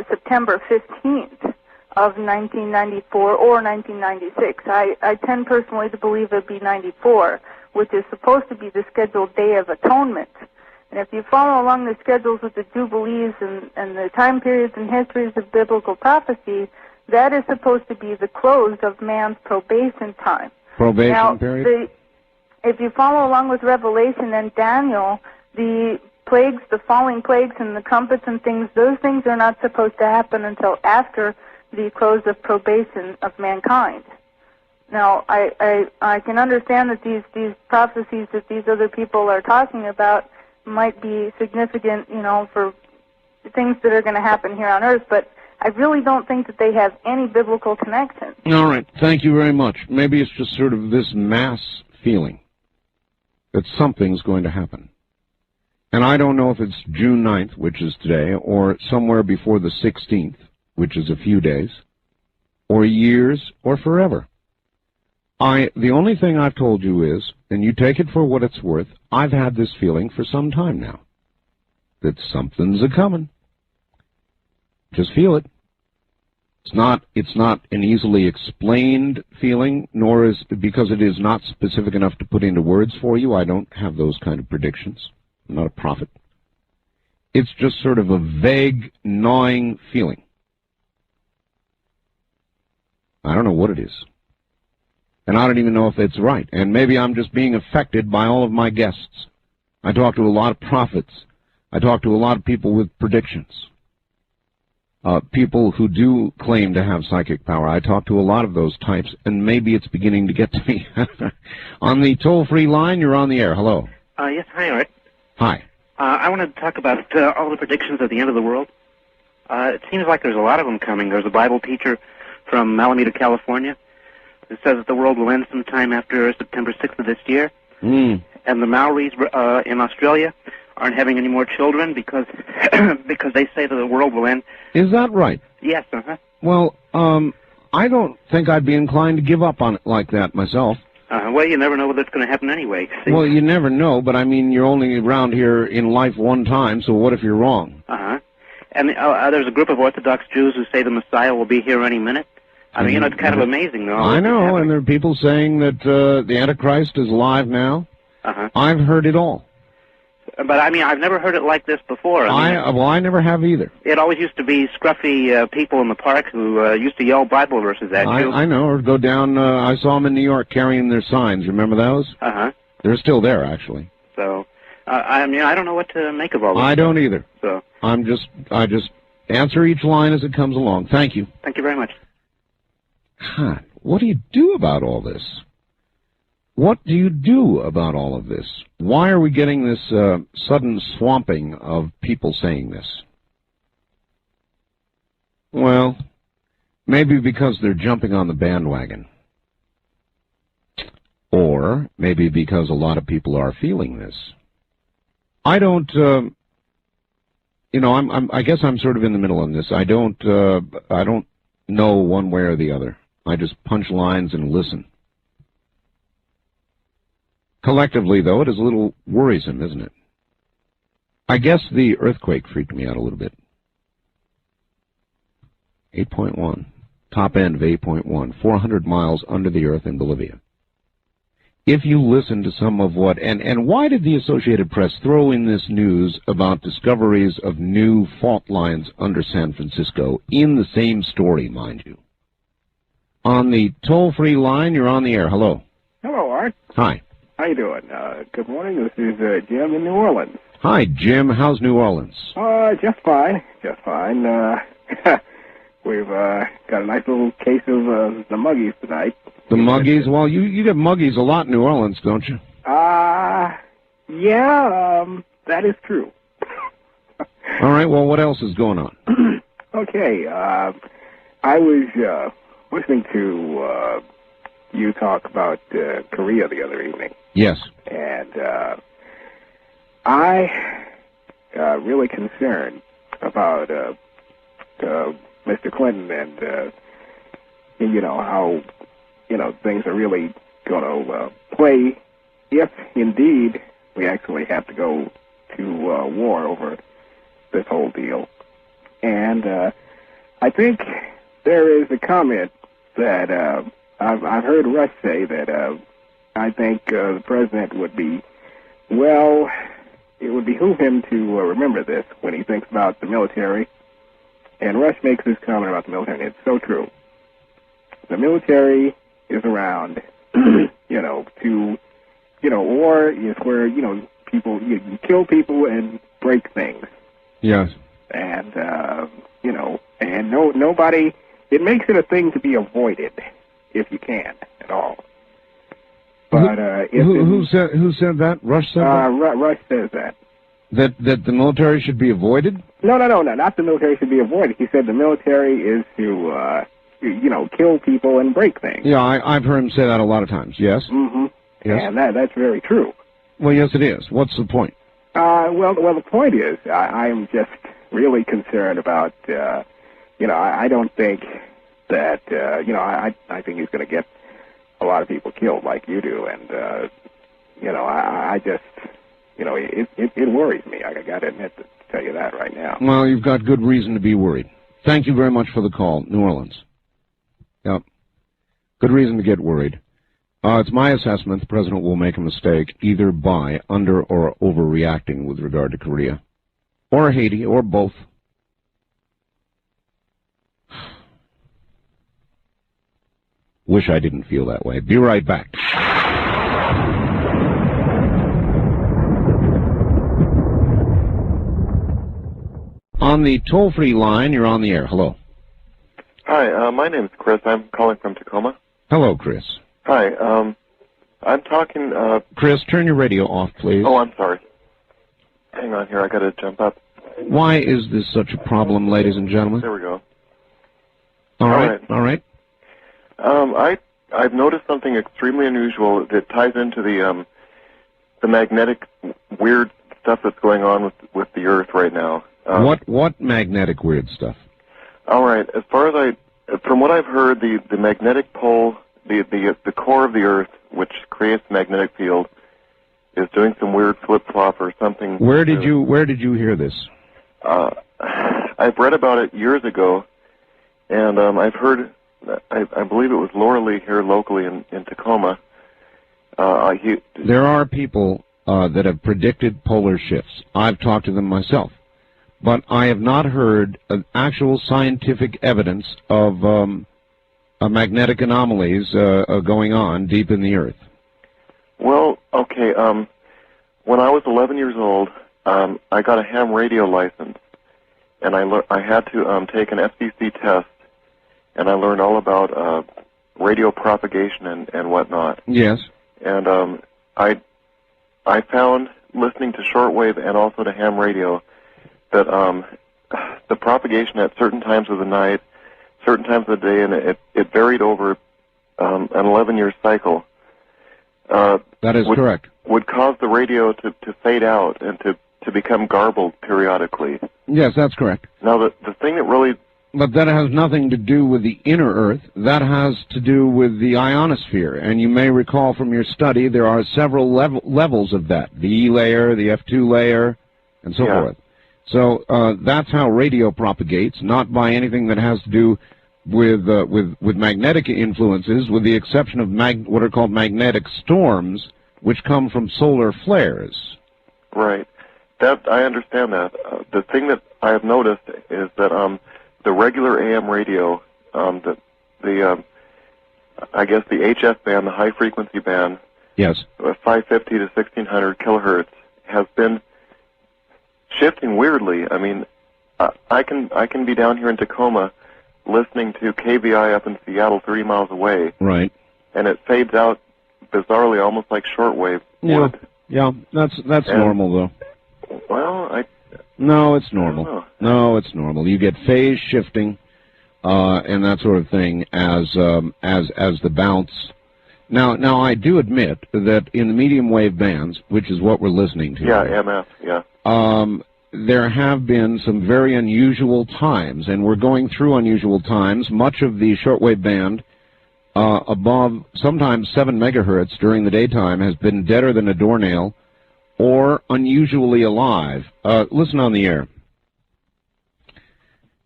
September 15th of 1994 or 1996. I tend personally to believe it would be 94, which is supposed to be the scheduled Day of Atonement. And if you follow along the schedules with the Jubilees and the time periods and histories of biblical prophecy, that is supposed to be the close of man's probation time. Probation period? If you follow along with Revelation and Daniel, the plagues, the falling plagues and the trumpets and things, those things are not supposed to happen until after the close of probation of mankind. Now, I can understand that these prophecies that these other people are talking about might be significant, for things that are going to happen here on Earth, but I really don't think that they have any biblical connection. All right. Thank you very much. Maybe it's just sort of this mass feeling that something's going to happen. And I don't know if it's June 9th, which is today, or somewhere before the 16th, which is a few days, or years, or forever. The only thing I've told you is, and you take it for what it's worth, I've had this feeling for some time now, that something's a-coming. Just feel it. It's not an easily explained feeling, nor is because it is not specific enough to put into words for you. I don't have those kind of predictions. I'm not a prophet. It's just sort of a vague, gnawing feeling. I don't know what it is. And I don't even know if it's right. And maybe I'm just being affected by all of my guests. I talk to a lot of prophets. I talk to a lot of people with predictions. People who do claim to have psychic power. I talk to a lot of those types, and maybe it's beginning to get to me. On the toll-free line, you're on the air. Hello. Yes, hi, Art. Hi. I wanted to talk about all the predictions of the end of the world. It seems like there's a lot of them coming. There's a Bible teacher from Alameda, California, who says that the world will end sometime after September 6th of this year. Mm. And the Maoris in Australia aren't having any more children because because they say that the world will end. Is that right? Yes, uh-huh. Well, I don't think I'd be inclined to give up on it like that myself. Well, you never know whether it's going to happen anyway. See? Well, you never know, but I mean, you're only around here in life one time, so what if you're wrong? Uh-huh. And there's a group of Orthodox Jews who say the Messiah will be here any minute. I mean, it's kind of amazing, though. I know, and there are people saying that the Antichrist is alive now. Uh-huh. I've heard it all. But, I mean, I've never heard it like this before. I never have either. It always used to be scruffy people in the park who used to yell Bible verses at you. I know, or go down, I saw them in New York carrying their signs. Remember those? Uh-huh. They're still there, actually. So, I mean, I don't know what to make of all this. I don't either. So, I just answer each line as it comes along. Thank you. Thank you very much. What do you do about all this? What do you do about all of this? Why are we getting this sudden swamping of people saying this? Well, maybe because they're jumping on the bandwagon. Or maybe because a lot of people are feeling this. I don't, I guess I'm sort of in the middle on this. I don't know one way or the other. I just punch lines and listen. Collectively, though, it is a little worrisome, isn't it? I guess the earthquake freaked me out a little bit. 8.1. Top end of 8.1. 400 miles under the earth in Bolivia. If you listen to some of what... And why did the Associated Press throw in this news about discoveries of new fault lines under San Francisco in the same story, mind you? On the toll-free line, you're on the air. Hello. Hello, Art. Hi. How you doing? Good morning. This is Jim in New Orleans. Hi, Jim. How's New Orleans? Just fine. Just fine. We've got a nice little case of the muggies tonight. The muggies? Well, you get muggies a lot in New Orleans, don't you? Yeah, that is true. All right, well, what else is going on? Okay, I was listening to you talk about Korea the other evening. Yes. And I really concerned about Mr. Clinton and how things are really going to play if indeed we actually have to go to war over this whole deal. And I think there is a comment that I've heard Rush say that I think the president would be, well, it would behoove him to remember this when he thinks about the military. And Rush makes this comment about the military, and it's so true. The military is around, war is where, people, you kill people and break things. Yes. And, and nobody, it makes it a thing to be avoided if you can at all. But, who said that? Rush said that? Rush says that. That the military should be avoided? No, not the military should be avoided. He said the military is to, kill people and break things. Yeah, I've heard him say that a lot of times, yes? Mm-hmm. Yes. And that's very true. Well, yes, it is. What's the point? Well, the point is, I am just really concerned about, I don't think that, I think he's going to get a lot of people killed like you do, and, I just, it worries me. I got to admit to tell you that right now. Well, you've got good reason to be worried. Thank you very much for the call, New Orleans. Yep. Good reason to get worried. It's my assessment the president will make a mistake either by under or overreacting with regard to Korea, or Haiti, or both. Wish I didn't feel that way. Be right back. On the toll-free line, you're on the air. Hello. Hi, my name's Chris. I'm calling from Tacoma. Hello, Chris. Hi, I'm talking, Chris, turn your radio off, please. Oh, I'm sorry. Hang on here, I gotta jump up. Why is this such a problem, ladies and gentlemen? There we go. All right. I've noticed something extremely unusual that ties into the magnetic weird stuff that's going on with the Earth right now. What magnetic weird stuff? All right. As far as from what I've heard, the magnetic pole, the core of the Earth, which creates the magnetic field, is doing some weird flip-flop or something. Where did you hear this? I've read about it years ago, and I've heard. I believe it was Laura Lee here locally in Tacoma. There are people that have predicted polar shifts. I've talked to them myself. But I have not heard of actual scientific evidence of magnetic anomalies going on deep in the Earth. Well, okay. When I was 11 years old, I got a ham radio license, and I had to take an FCC test, and I learned all about radio propagation and whatnot. Yes. And I found, listening to shortwave and also to ham radio, that the propagation at certain times of the night, certain times of the day, and it varied over an 11-year cycle. That is correct. Would cause the radio to fade out and to become garbled periodically. Yes, that's correct. Now, the thing that really... But that has nothing to do with the inner Earth. That has to do with the ionosphere. And you may recall from your study there are several levels of that. The E layer, the F2 layer, and so forth. So that's how radio propagates, not by anything that has to do with magnetic influences, with the exception of what are called magnetic storms, which come from solar flares. Right. That I understand that. The thing that I have noticed is that the regular AM radio, I guess the HF band, the high frequency band, yes, 550 to 1600 kilohertz, has been shifting weirdly. I mean, I can be down here in Tacoma listening to KVI up in Seattle 30 miles away. Right. And it fades out bizarrely, almost like shortwave would. Yeah, that's normal, though. Well, No, it's normal. No, it's normal. You get phase shifting and that sort of thing as the bounce. Now, I do admit that in the medium wave bands, which is what we're listening to. Yeah, MF, yeah. There have been some very unusual times, and we're going through unusual times. Much of the shortwave band above sometimes 7 megahertz during the daytime has been deader than a doornail or unusually alive. Listen on the air.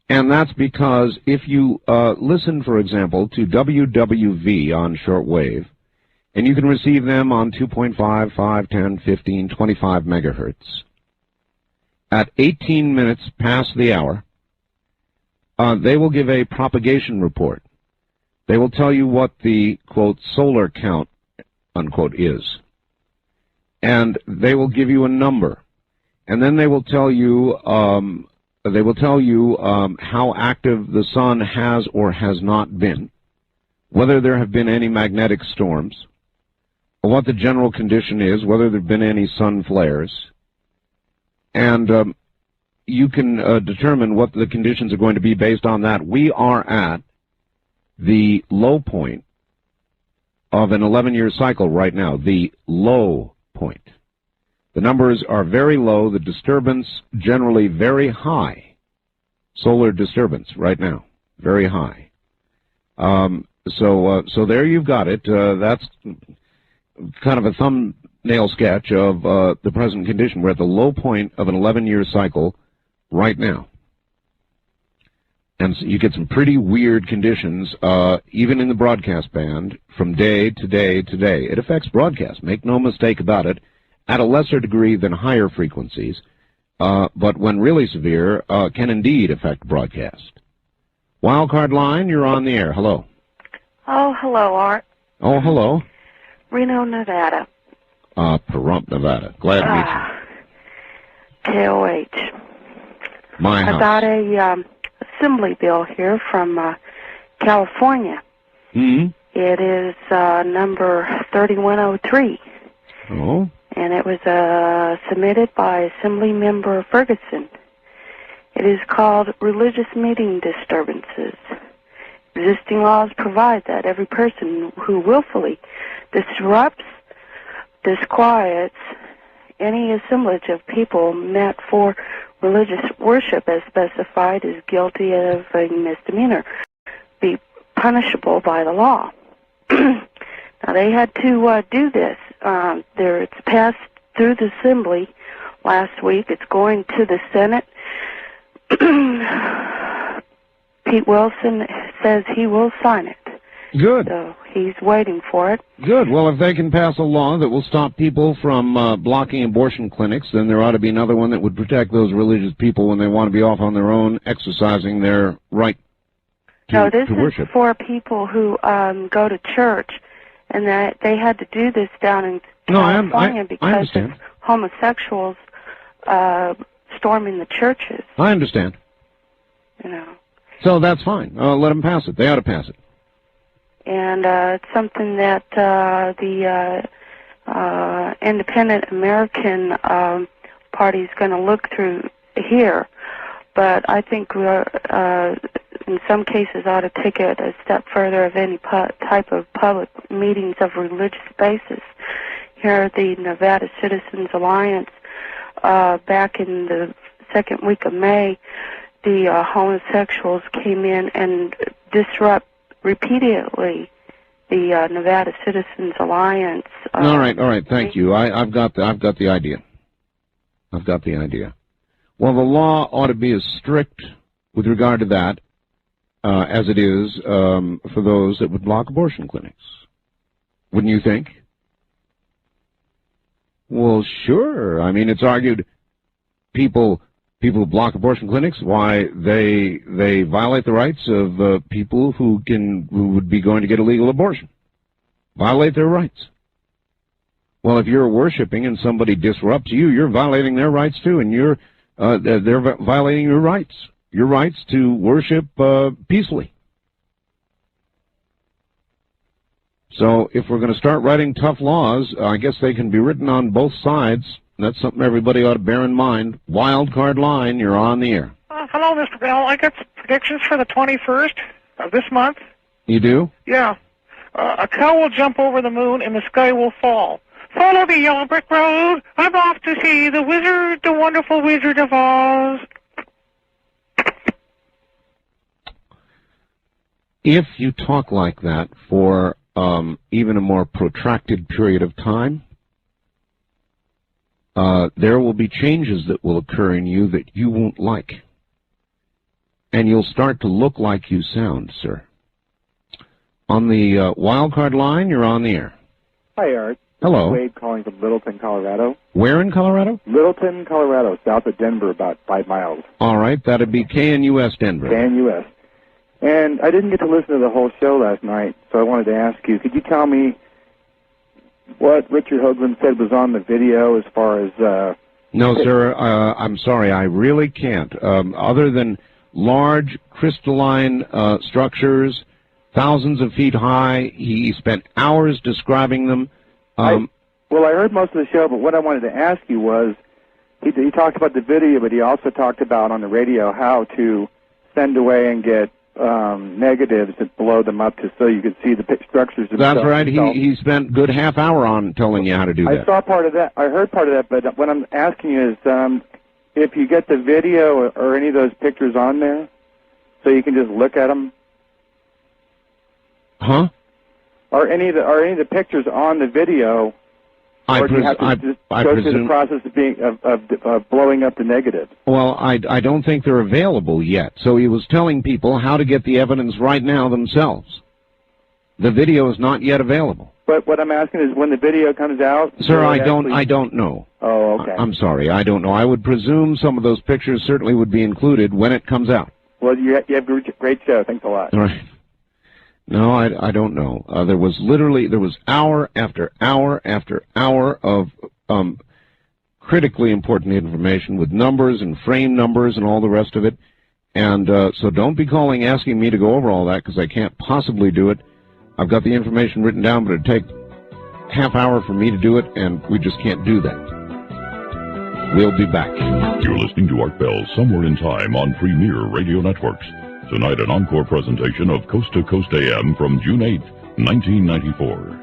And that's because if you listen, for example, to WWV on shortwave, and you can receive them on 2.5, 5, 10, 15, 25 megahertz, at 18 minutes past the hour, they will give a propagation report. They will tell you what the, quote, solar count, unquote, is. And they will give you a number. And then they will tell you, how active the sun has or has not been, whether there have been any magnetic storms, or what the general condition is, whether there have been any sun flares. And you can determine what the conditions are going to be based on that. We are at the low point of an 11-year cycle right now, the low point. The numbers are very low, the disturbance generally very high. Solar disturbance right now, very high. So there you've got it. That's kind of a thumbnail sketch of the present condition. We're at the low point of an 11-year cycle right now. And so you get some pretty weird conditions, even in the broadcast band, from day to day to day. It affects broadcast, make no mistake about it, at a lesser degree than higher frequencies, but when really severe, can indeed affect broadcast. Wildcard line, you're on the air. Hello. Oh, hello, Art. Oh, hello. Reno, Nevada. Pahrump, Nevada. Glad to meet you. KOH. My house. I got a assembly bill here from California. Hmm? It is number 3103. Oh? And it was submitted by Assembly Member Ferguson. It is called Religious Meeting Disturbances. Existing laws provide that every person who willfully disrupts, disquiets any assemblage of people met for religious worship as specified is guilty of a misdemeanor, be punishable by the law. Now, they had to do this. It's passed through the Assembly last week. It's going to the Senate. Pete Wilson says he will sign it. Good. So he's waiting for it. Good. Well, if they can pass a law that will stop people from blocking abortion clinics, then there ought to be another one that would protect those religious people when they want to be off on their own, exercising their right No, this to worship. is for people who go to church, and that they had to do this down in California because of homosexuals storming the churches. I understand. You know, So that's fine. Let them pass it. They ought to pass it. and it's something that the Independent American Party is going to look through here. But I think we're, in some cases, ought to take it a step further of any type of public meetings of religious basis. Here, the Nevada Citizens Alliance, back in the second week of May, the homosexuals came in and disrupt repeatedly the Nevada Citizens Alliance. All right. Thank you. I've got the idea. I've got the idea. Well, the law ought to be as strict with regard to that as it is for those that would block abortion clinics. Wouldn't you think? Well, sure. I mean, it's argued people who block abortion clinics, why they violate the rights of people who would be going to get a legal abortion. Violate their rights. Well, if you're worshiping and somebody disrupts you, you're violating their rights too, and they're violating your rights to worship peacefully. So if we're going to start writing tough laws, I guess they can be written on both sides. That's something everybody ought to bear in mind. Wild card line, you're on the air. Hello, Mr. Bell. I got some predictions for the 21st of this month. You do? Yeah. A cow will jump over the moon and the sky will fall. Follow the yellow brick road. I'm off to see the wizard, the wonderful Wizard of Oz. If you talk like that for even a more protracted period of time, there will be changes that will occur in you that you won't like. And you'll start to look like you sound, sir. On the wild card line, you're on the air. Hi, Art. Hello. This is Wade calling from Littleton, Colorado. Where in Colorado? Littleton, Colorado, south of Denver, about 5 miles. All right, that'd be KNUS Denver. KNUS. And I didn't get to listen to the whole show last night, so I wanted to ask you, could you tell me what Richard Hoagland said was on the video as far as... No, sir, I'm sorry, I really can't. Other than large crystalline structures, thousands of feet high, he spent hours describing them. Well, I heard most of the show, but what I wanted to ask you was, he talked about the video, but he also talked about on the radio how to send away and get negatives and blow them up so you could see the structures themselves. That's right. He spent a good half hour on telling you how to do that. I saw part of that. I heard part of that, but what I'm asking you is if you get the video or any of those pictures on there so you can just look at them. Huh? Are any of the pictures on the video, or do you have to just go through the process of blowing up the negative? Well, I don't think they're available yet. So he was telling people how to get the evidence right now themselves. The video is not yet available. But what I'm asking is, when the video comes out, sir, I don't know. Oh, okay. I'm sorry, I don't know. I would presume some of those pictures certainly would be included when it comes out. Well, you have a great show. Thanks a lot. All right. No, I don't know. There was hour after hour after hour of critically important information with numbers and frame numbers and all the rest of it. And so don't be calling asking me to go over all that, because I can't possibly do it. I've got the information written down, but it'd take half hour for me to do it, and we just can't do that. We'll be back. You're listening to Art Bell Somewhere in Time on Premier Radio Networks. Tonight, an encore presentation of Coast to Coast AM from June 8, 1994.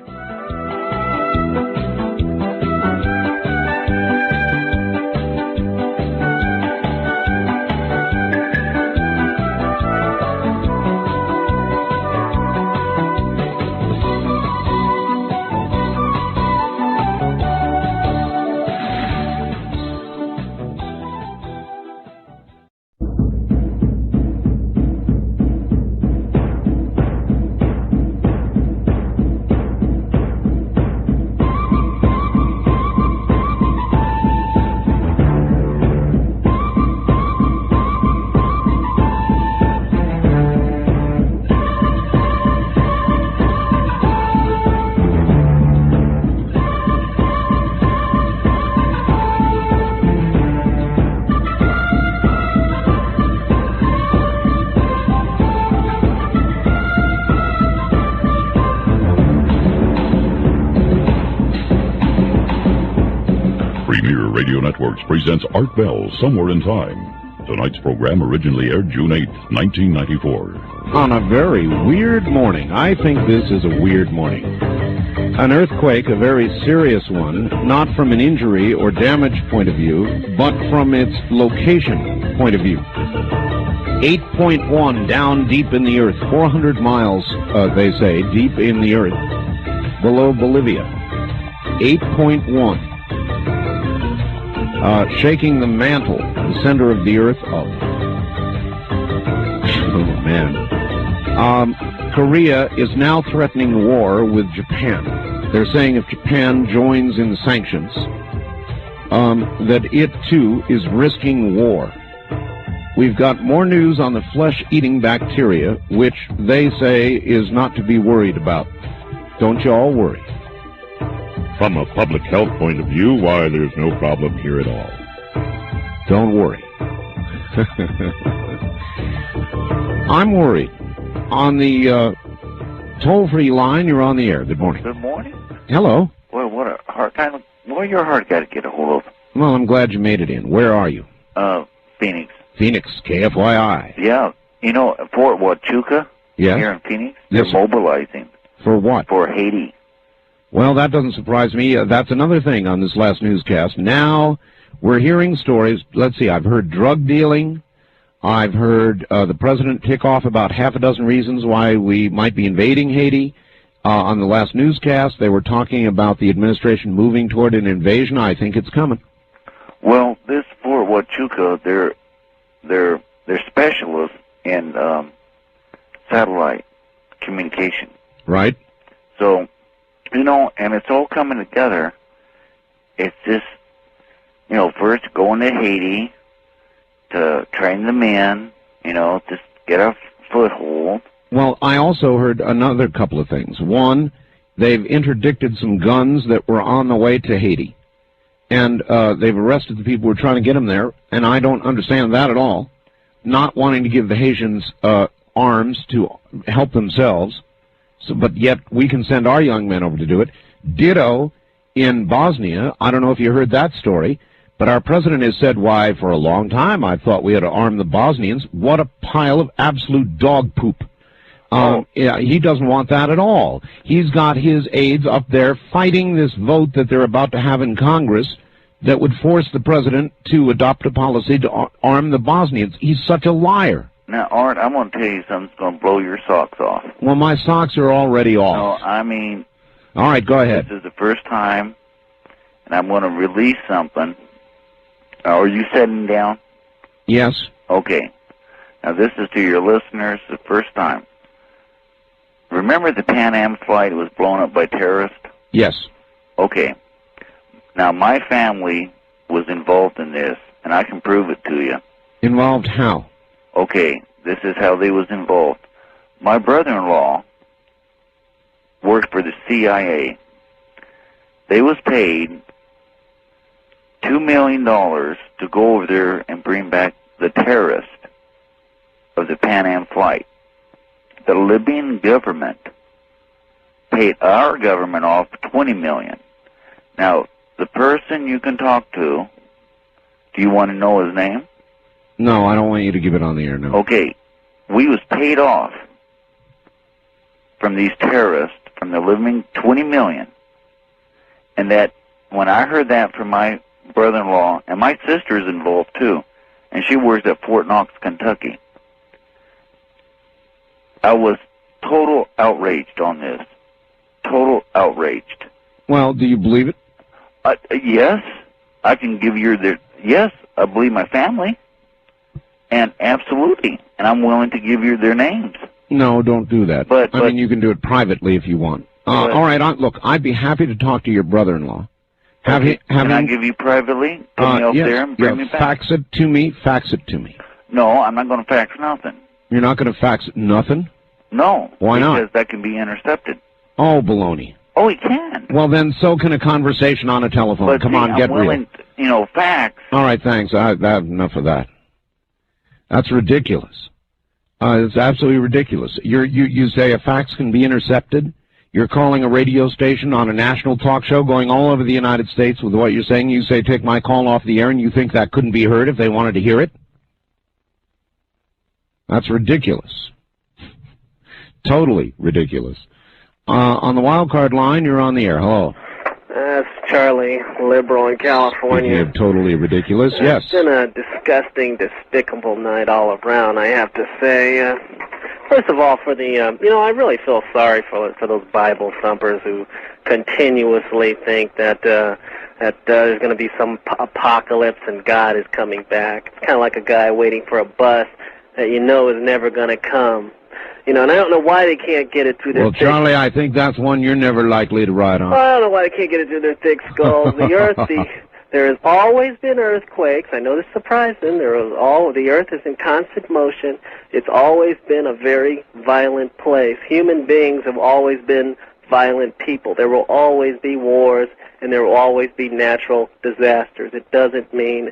Networks presents Art Bell Somewhere in Time. Tonight's program originally aired June 8, 1994. On a very weird morning. I think this is a weird morning. An earthquake, a very serious one, not from an injury or damage point of view, but from its location point of view. 8.1 down deep in the earth, 400 miles, they say, deep in the earth, below Bolivia. 8.1. Shaking the mantle, the center of the earth up. Oh, man. Korea is now threatening war with Japan. They're saying if Japan joins in the sanctions, that it, too, is risking war. We've got more news on the flesh-eating bacteria, which they say is not to be worried about. Don't you all worry. From a public health point of view, why, there's no problem here at all. Don't worry. I'm worried. On the toll-free line, you're on the air. Good morning. Good morning. Hello. Well, what a hard time. Well, your heart got to get a hold of. Well, I'm glad you made it in. Where are you? Phoenix. Phoenix, KFYI. Yeah. You know, Fort Huachuca Yes? here in Phoenix, Yes, they're sir. mobilizing. For what? For Haiti. Well, that doesn't surprise me. That's another thing on this last newscast. Now, we're hearing stories. Let's see, I've heard drug dealing. I've heard the president tick off about half a dozen reasons why we might be invading Haiti. On the last newscast, they were talking about the administration moving toward an invasion. I think it's coming. Well, this Fort Huachuca, they're specialists in satellite communication. Right. So, you know, and it's all coming together. It's just, you know, first going to Haiti to train the men, you know, just get a foothold. Well, I also heard another couple of things. One, they've interdicted some guns that were on the way to Haiti. And they've arrested the people who were trying to get them there, and I don't understand that at all. Not wanting to give the Haitians arms to help themselves, but yet we can send our young men over to do it. Ditto in Bosnia. I don't know if you heard that story, but our president has said, why, for a long time I thought we had to arm the Bosnians. What a pile of absolute dog poop. Yeah, he doesn't want that at all. He's got his aides up there fighting this vote that they're about to have in Congress that would force the president to adopt a policy to arm the Bosnians. He's such a liar. Now, Art, I'm going to tell you something that's going to blow your socks off. Well, my socks are already off. No, I mean... All right, go ahead. This is the first time, and I'm going to release something. Are you sitting down? Yes. Okay. Now, this is to your listeners the first time. Remember the Pan Am flight was blown up by terrorists? Yes. Okay. Now, my family was involved in this, and I can prove it to you. Involved how? Okay, this is how they was involved. My brother-in-law worked for the CIA. They was paid $2 million to go over there and bring back the terrorist of the Pan Am flight. The Libyan government paid our government off $20 million. Now, the person you can talk to, do you want to know his name? No, I don't want you to give it on the air, no. Okay, we was paid off from these terrorists, from the Libyan, $20 million. And that, when I heard that from my brother-in-law, and my sister's involved too, and she works at Fort Knox, Kentucky, I was total outraged on this. Total outraged. Well, do you believe it? Yes, I can give you yes, I believe my family. And absolutely. And I'm willing to give you their names. No, don't do that. But I mean, you can do it privately if you want. All right, look, I'd be happy to talk to your brother-in-law. Can I give you privately? Put me up there and bring me back? Fax it to me. Fax it to me. No, I'm not going to fax nothing. You're not going to fax nothing? No. Why not? Because that can be intercepted. Oh, baloney. Oh, it can. Well, then so can a conversation on a telephone. But Come see, on, get I'm willing real. To, fax. All right, thanks. I have enough of that. That's ridiculous. It's absolutely ridiculous. You say a fax can be intercepted? You're calling a radio station on a national talk show going all over the United States with what you're saying. You say, take my call off the air, and you think that couldn't be heard if they wanted to hear it? That's ridiculous. Totally ridiculous. On the wild card line, you're on the air. Hello. That's Charlie, liberal in California. Speaking of totally ridiculous, yes. It's been a disgusting, despicable night all around, I have to say. First of all, for the, I really feel sorry for those Bible thumpers who continuously think that there's going to be some apocalypse and God is coming back. It's kind of like a guy waiting for a bus that you know is never going to come. And I don't know why they can't get it through their thick... Well, Charlie, I think that's one you're never likely to ride on. Well, I don't know why they can't get it through their thick skulls. The earth, there has always been earthquakes. I know this surprised them. The earth is in constant motion. It's always been a very violent place. Human beings have always been violent people. There will always be wars, and there will always be natural disasters. It doesn't mean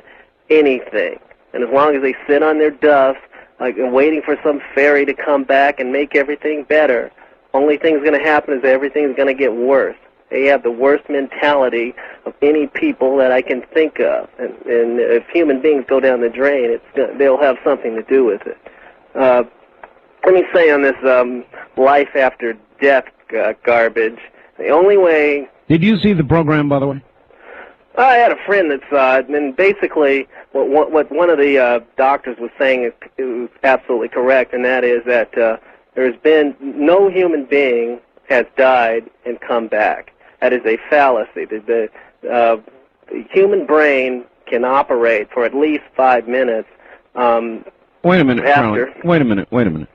anything. And as long as they sit on their duff, like waiting for some fairy to come back and make everything better, only thing's going to happen is everything's going to get worse. They have the worst mentality of any people that I can think of. And if human beings go down the drain, they'll have something to do with it. Let me say on this life after death garbage, the only way... Did you see the program, by the way? I had a friend that saw it, and basically what one of the doctors was saying is absolutely correct, and that is that there's been no human being has died and come back. That is a fallacy. The human brain can operate for at least 5 minutes. Wait a minute, Charlie. Wait a minute.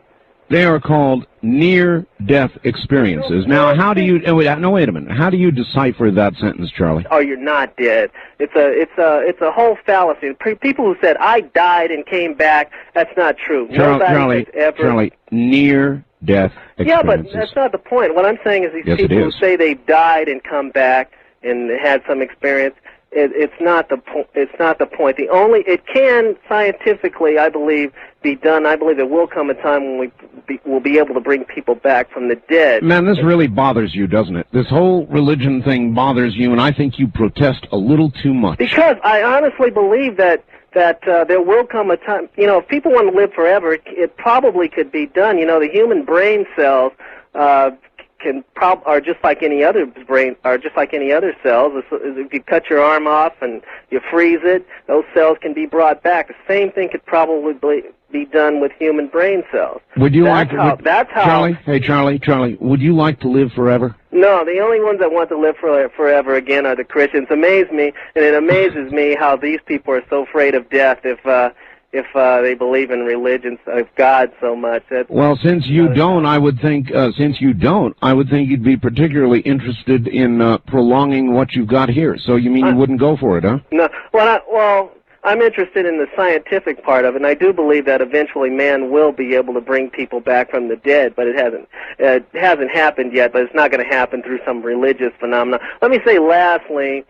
They are called near-death experiences. Now, how do you... No, wait a minute. How do you decipher that sentence, Charlie? Oh, you're not dead. It's a whole fallacy. People who said, I died and came back, that's not true. Charlie, near-death experiences. Yeah, but that's not the point. What I'm saying is these people who say they died and come back and had some experience, it's not the point. It can scientifically, I believe, be done. I believe there will come a time when we'll be able to bring people back from the dead. Man, this really bothers you, doesn't it? This whole religion thing bothers you, and I think you protest a little too much. Because I honestly believe that there will come a time, if people want to live forever, it probably could be done. The human brain cells are just like any other cells. If you cut your arm off and you freeze it, those cells can be brought back. The same thing could probably be done with human brain cells. Would you Charlie, would you like to live forever? No, the only ones that want to live forever again are the Christians. Amaze me, and it amazes me how these people are so afraid of death if they believe in religions of God so much. Well, since you don't, I would think you'd be particularly interested in prolonging what you've got here. So you mean you wouldn't go for it, huh? No. Well, I'm interested in the scientific part of it, and I do believe that eventually man will be able to bring people back from the dead, but it hasn't happened yet, but it's not going to happen through some religious phenomenon. Let me say lastly.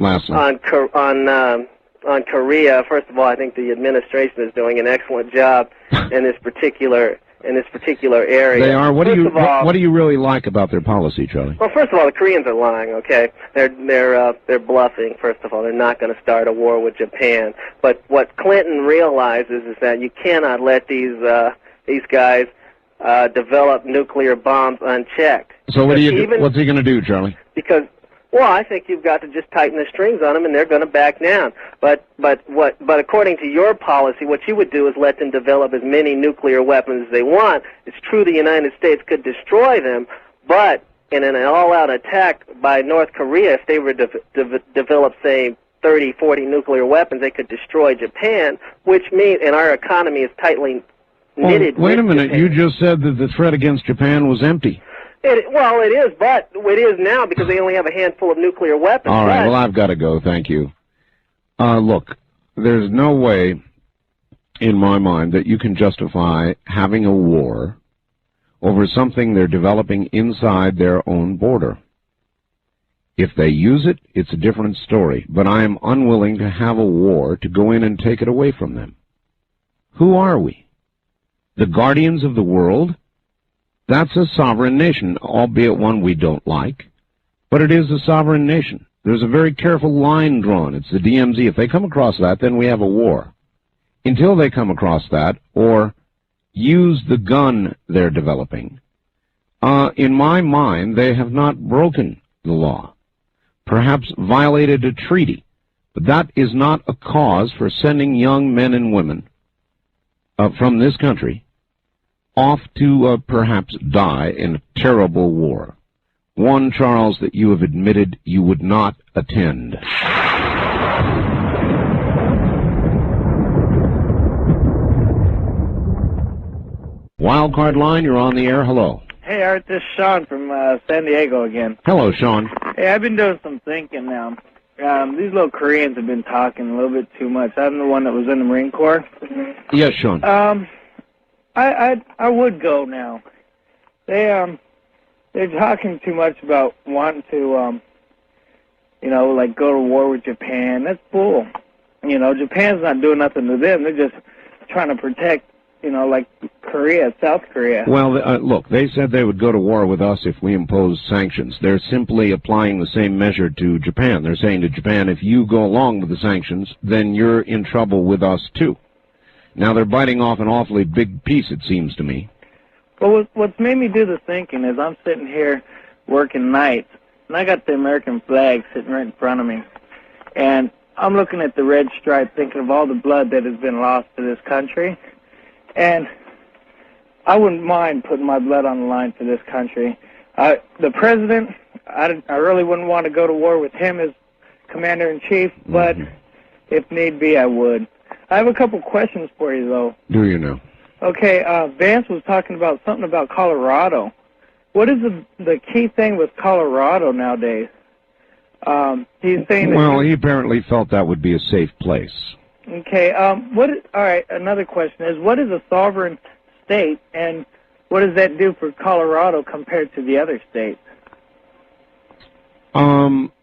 on Korea, first of all, I think the administration is doing an excellent job in this particular area. They are. What do you really like about their policy, Charlie? Well, first of all, the Koreans are lying. Okay, they're bluffing. First of all, they're not going to start a war with Japan. But what Clinton realizes is that you cannot let these guys develop nuclear bombs unchecked. So what's he going to do, Charlie? Because, well, I think you've got to just tighten the strings on them, and they're going to back down. But according to your policy, what you would do is let them develop as many nuclear weapons as they want. It's true the United States could destroy them, but in an all-out attack by North Korea, if they were to develop, say, 30, 40 nuclear weapons, they could destroy Japan, which means, and our economy is tightly knitted. Wait a minute, Japan. you just said that the threat against Japan was empty. Well, it is, but it is now because they only have a handful of nuclear weapons. All right, well, I've got to go. Thank you. Look, there's no way in my mind that you can justify having a war over something they're developing inside their own border. If they use it, it's a different story, but I am unwilling to have a war to go in and take it away from them. Who are we? The guardians of the world? That's a sovereign nation, albeit one we don't like, but it is a sovereign nation. There's a very careful line drawn. It's the DMZ. If they come across that, then we have a war. Until they come across that, or use the gun they're developing, in my mind, they have not broken the law, perhaps violated a treaty, but that is not a cause for sending young men and women from this country off to perhaps die in a terrible war. One, Charles, that you have admitted you would not attend. Wildcard line, you're on the air. Hello. Hey, Art, this is Sean from San Diego again. Hello, Sean. Hey, I've been doing some thinking now. These little Koreans have been talking a little bit too much. I'm the one that was in the Marine Corps. Yes, Sean. I would go now. They're talking too much about wanting to, like go to war with Japan. That's bull. Japan's not doing nothing to them. They're just trying to protect, like Korea, South Korea. Well, look, they said they would go to war with us if we imposed sanctions. They're simply applying the same measure to Japan. They're saying to Japan, if you go along with the sanctions, then you're in trouble with us too. Now, they're biting off an awfully big piece, it seems to me. Well, what's made me do the thinking is I'm sitting here working nights, and I got the American flag sitting right in front of me. And I'm looking at the red stripe, thinking of all the blood that has been lost to this country. And I wouldn't mind putting my blood on the line for this country. The president, I really wouldn't want to go to war with him as commander-in-chief, but if need be, I would. I have a couple questions for you, though. Do you know? Okay, Vance was talking about something about Colorado. What is the key thing with Colorado nowadays? He's saying that... Well, he apparently felt that would be a safe place. Okay, all right, another question is, what is a sovereign state, and what does that do for Colorado compared to the other states?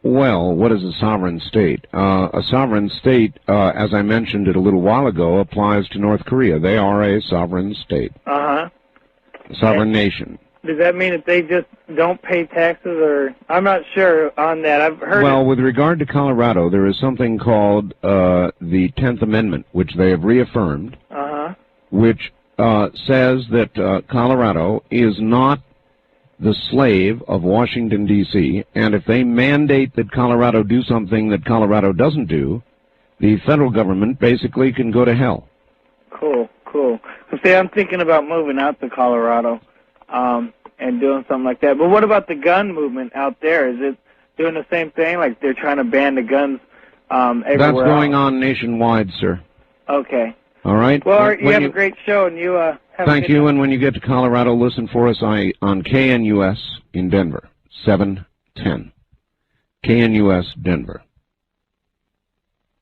Well, what is a sovereign state? A sovereign state, as I mentioned it a little while ago, applies to North Korea. They are a sovereign state. Uh-huh. A sovereign nation. Does that mean that they just don't pay taxes, or... I'm not sure on that. I've heard... Well, with regard to Colorado, there is something called the 10th Amendment, which they have reaffirmed, which says that Colorado is not the slave of Washington, D.C., and if they mandate that Colorado do something that Colorado doesn't do, the federal government basically can go to hell. Cool. See, I'm thinking about moving out to Colorado and doing something like that. But what about the gun movement out there? Is it doing the same thing? Like they're trying to ban the guns everywhere That's going else? on nationwide, sir. Okay. All right? Well, you have a great show, and you have Thank you, and when you get to Colorado, listen for us on KNUS in Denver, 710. KNUS Denver.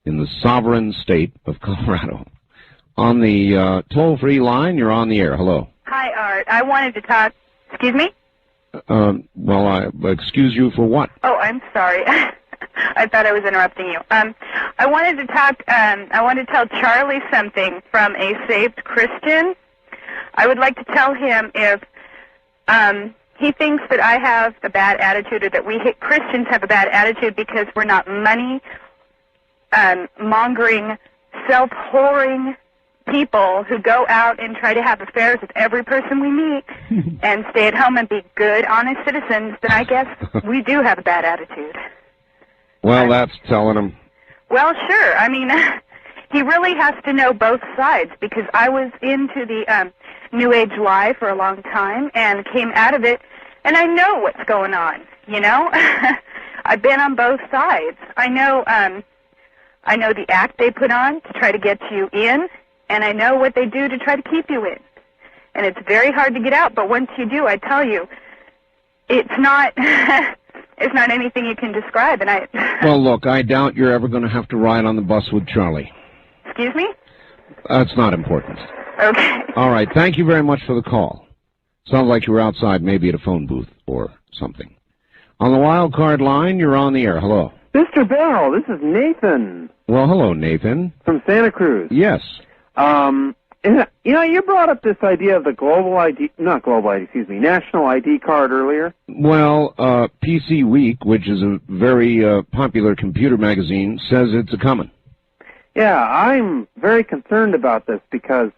in the sovereign state of Colorado. On the toll-free line, you're on the air. Hello. Hi, Art. I wanted to talk. Excuse me? Well, I excuse you for what? Oh, I'm sorry. I thought I was interrupting you. I wanted to talk. I wanted to tell Charlie something from a saved Christian. I would like to tell him if he thinks that I have a bad attitude, or that we Christians have a bad attitude because we're not money mongering, self-whoring people who go out and try to have affairs with every person we meet and stay at home and be good, honest citizens, then I guess we do have a bad attitude. Well, that's telling him. Well, sure. I mean, he really has to know both sides, because I was into the New Age lie for a long time and came out of it, and I know what's going on, you know? I've been on both sides. I know the act they put on to try to get you in, and I know what they do to try to keep you in. And it's very hard to get out, but once you do, I tell you, it's not it's not anything you can describe. And Well, look, I doubt you're ever going to have to ride on the bus with Charlie. Excuse me? That's not important. Okay. All right, thank you very much for the call. Sounds like you were outside, maybe at a phone booth or something. On the wild card line, you're on the air. Hello. Mr. Bell, this is Nathan. Well, hello, Nathan. From Santa Cruz. Yes. You know, you brought up this idea of the national ID card earlier. Well, PC Week, which is a very popular computer magazine, says it's a-coming. Yeah, I'm very concerned about this because,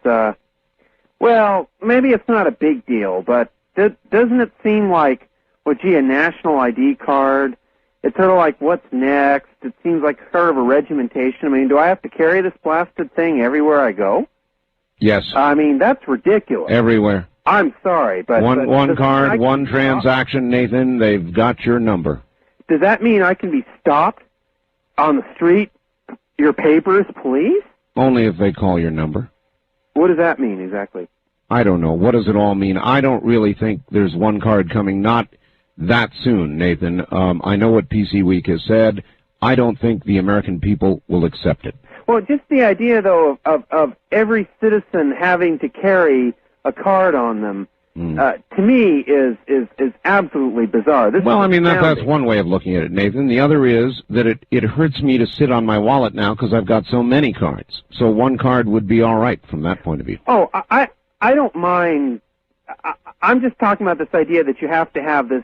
well, maybe it's not a big deal, but doesn't it seem like, well, gee, a national ID card, it's sort of like, what's next? It seems like sort of a regimentation. I mean, do I have to carry this blasted thing everywhere I go? Yes. I mean, that's ridiculous. Everywhere. I'm sorry, but... One card, one transaction, Nathan, they've got your number. Does that mean I can be stopped on the street, your papers, please? Only if they call your number. What does that mean exactly? I don't know. What does it all mean? I don't really think there's one card coming, not that soon, Nathan. I know what PC Week has said. I don't think the American people will accept it. Well, just the idea, though, of every citizen having to carry a card on them, to me, is absolutely bizarre. Well, I mean, that's one way of looking at it, Nathan. The other is that it hurts me to sit on my wallet now because I've got so many cards. So one card would be all right from that point of view. Oh, I don't mind. I'm just talking about this idea that you have to have this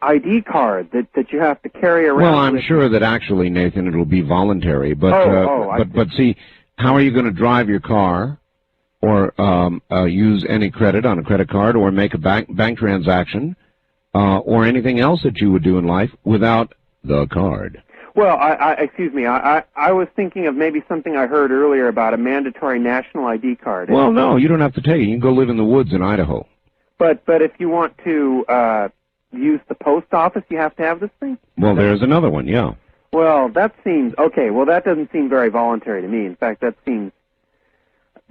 ID card that you have to carry around. Well, I'm sure that actually, Nathan, it'll be voluntary. But but see, how are you going to drive your car, or use any credit on a credit card, or make a bank transaction, or anything else that you would do in life without the card? Well, excuse me. I was thinking of maybe something I heard earlier about a mandatory national ID card. Well, no, you don't have to take it. You can go live in the woods in Idaho. But if you want to use the post office, you have to have this thing? Well, there's another one, yeah. Well, that seems okay. Well, that doesn't seem very voluntary to me. In fact, this seems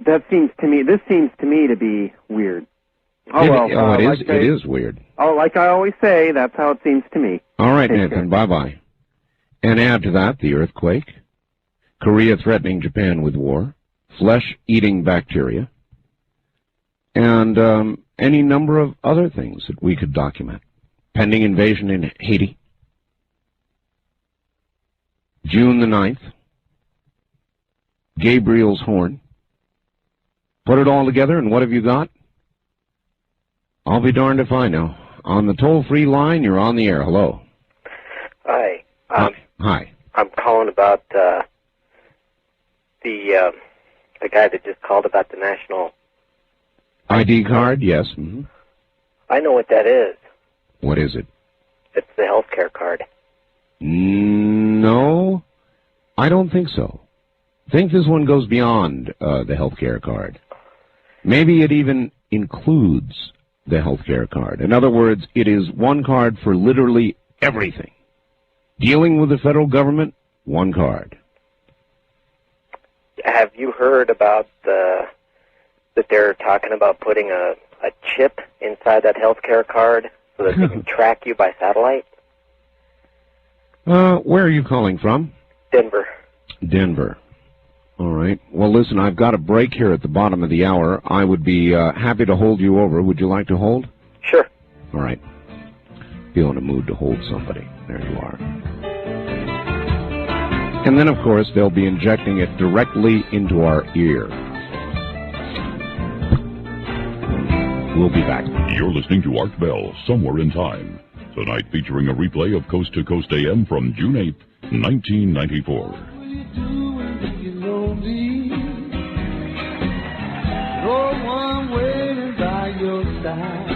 to me to be weird. It is weird. Oh, like I always say, that's how it seems to me. All right, Take Nathan, care. bye-bye. And add to that the earthquake, Korea threatening Japan with war, flesh-eating bacteria, and any number of other things that we could document. Pending invasion in Haiti, June the 9th, Gabriel's horn. Put it all together, and what have you got? I'll be darned if I know. On the toll-free line, you're on the air. Hello. Hi. Hi. I'm calling about the guy that just called about the national ID card, yes. Mm-hmm. I know what that is. What is it? It's the health care card. No, I don't think so. I think this one goes beyond the health care card. Maybe it even includes the health care card. In other words, it is one card for literally everything. Dealing with the federal government, one card. Have you heard about that they're talking about putting a chip inside that health care card so that they can track you by satellite? Where are you calling from? Denver. Denver. All right. Well, listen, I've got a break here at the bottom of the hour. I would be happy to hold you over. Would you like to hold? Sure. All right. Feel in a mood to hold somebody. There you are. And then, of course, they'll be injecting it directly into our ear. We'll be back. You're listening to Art Bell, Somewhere in Time. Tonight featuring a replay of Coast to Coast AM from June 8th, 1994. No one waiting by your side.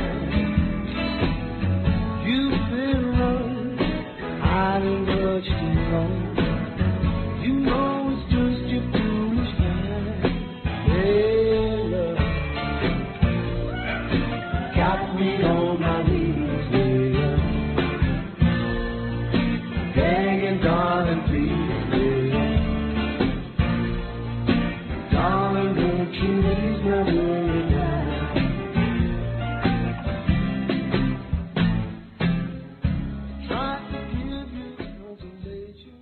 You've been running, hiding much too long. You know it's just your foolish mind. Hey, love, got me on my knees, yeah. Begging, darling, please, yeah. Darling, won't you ease my worry now? Try to give you consolation.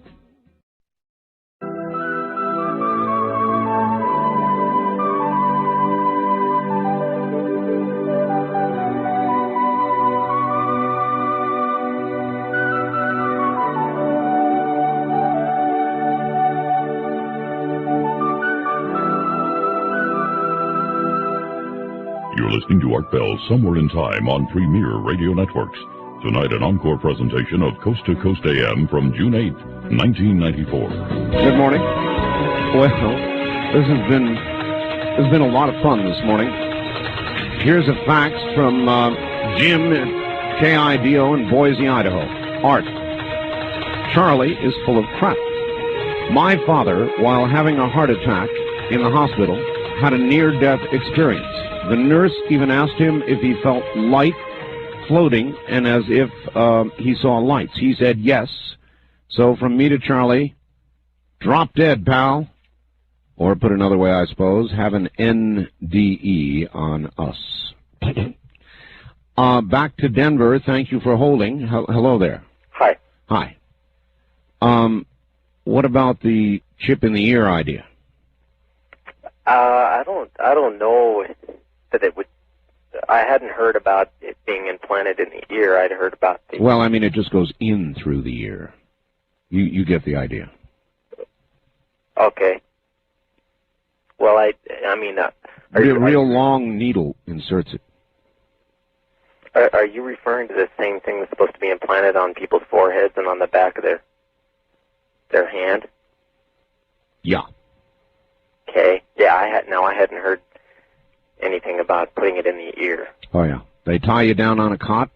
You're listening to Art Bell, Somewhere in Time on Premier Radio Networks. Tonight, an encore presentation of Coast to Coast AM from June 8th, 1994. Good morning. Well, this has been a lot of fun this morning. Here's a fax from Jim at KIDO in Boise, Idaho. Art. Charlie is full of crap. My father, while having a heart attack in the hospital, had a near-death experience. The nurse even asked him if he felt light, floating, and as if he saw lights. He said yes. So from me to Charlie, drop dead, pal. Or put another way, I suppose, have an NDE on us. Back to Denver. Thank you for holding. Hello there. Hi. Hi. What about the chip in the ear idea? I don't know that it would. I hadn't heard about it being implanted in the ear. I'd heard about the. Well, I mean, it just goes in through the ear. You get the idea. Okay. Well, I mean, real long needle inserts it. Are you referring to the same thing that's supposed to be implanted on people's foreheads and on the back of their hand? Yeah. Okay. Yeah, I hadn't heard anything about putting it in the ear. Oh, yeah. They tie you down on a cot.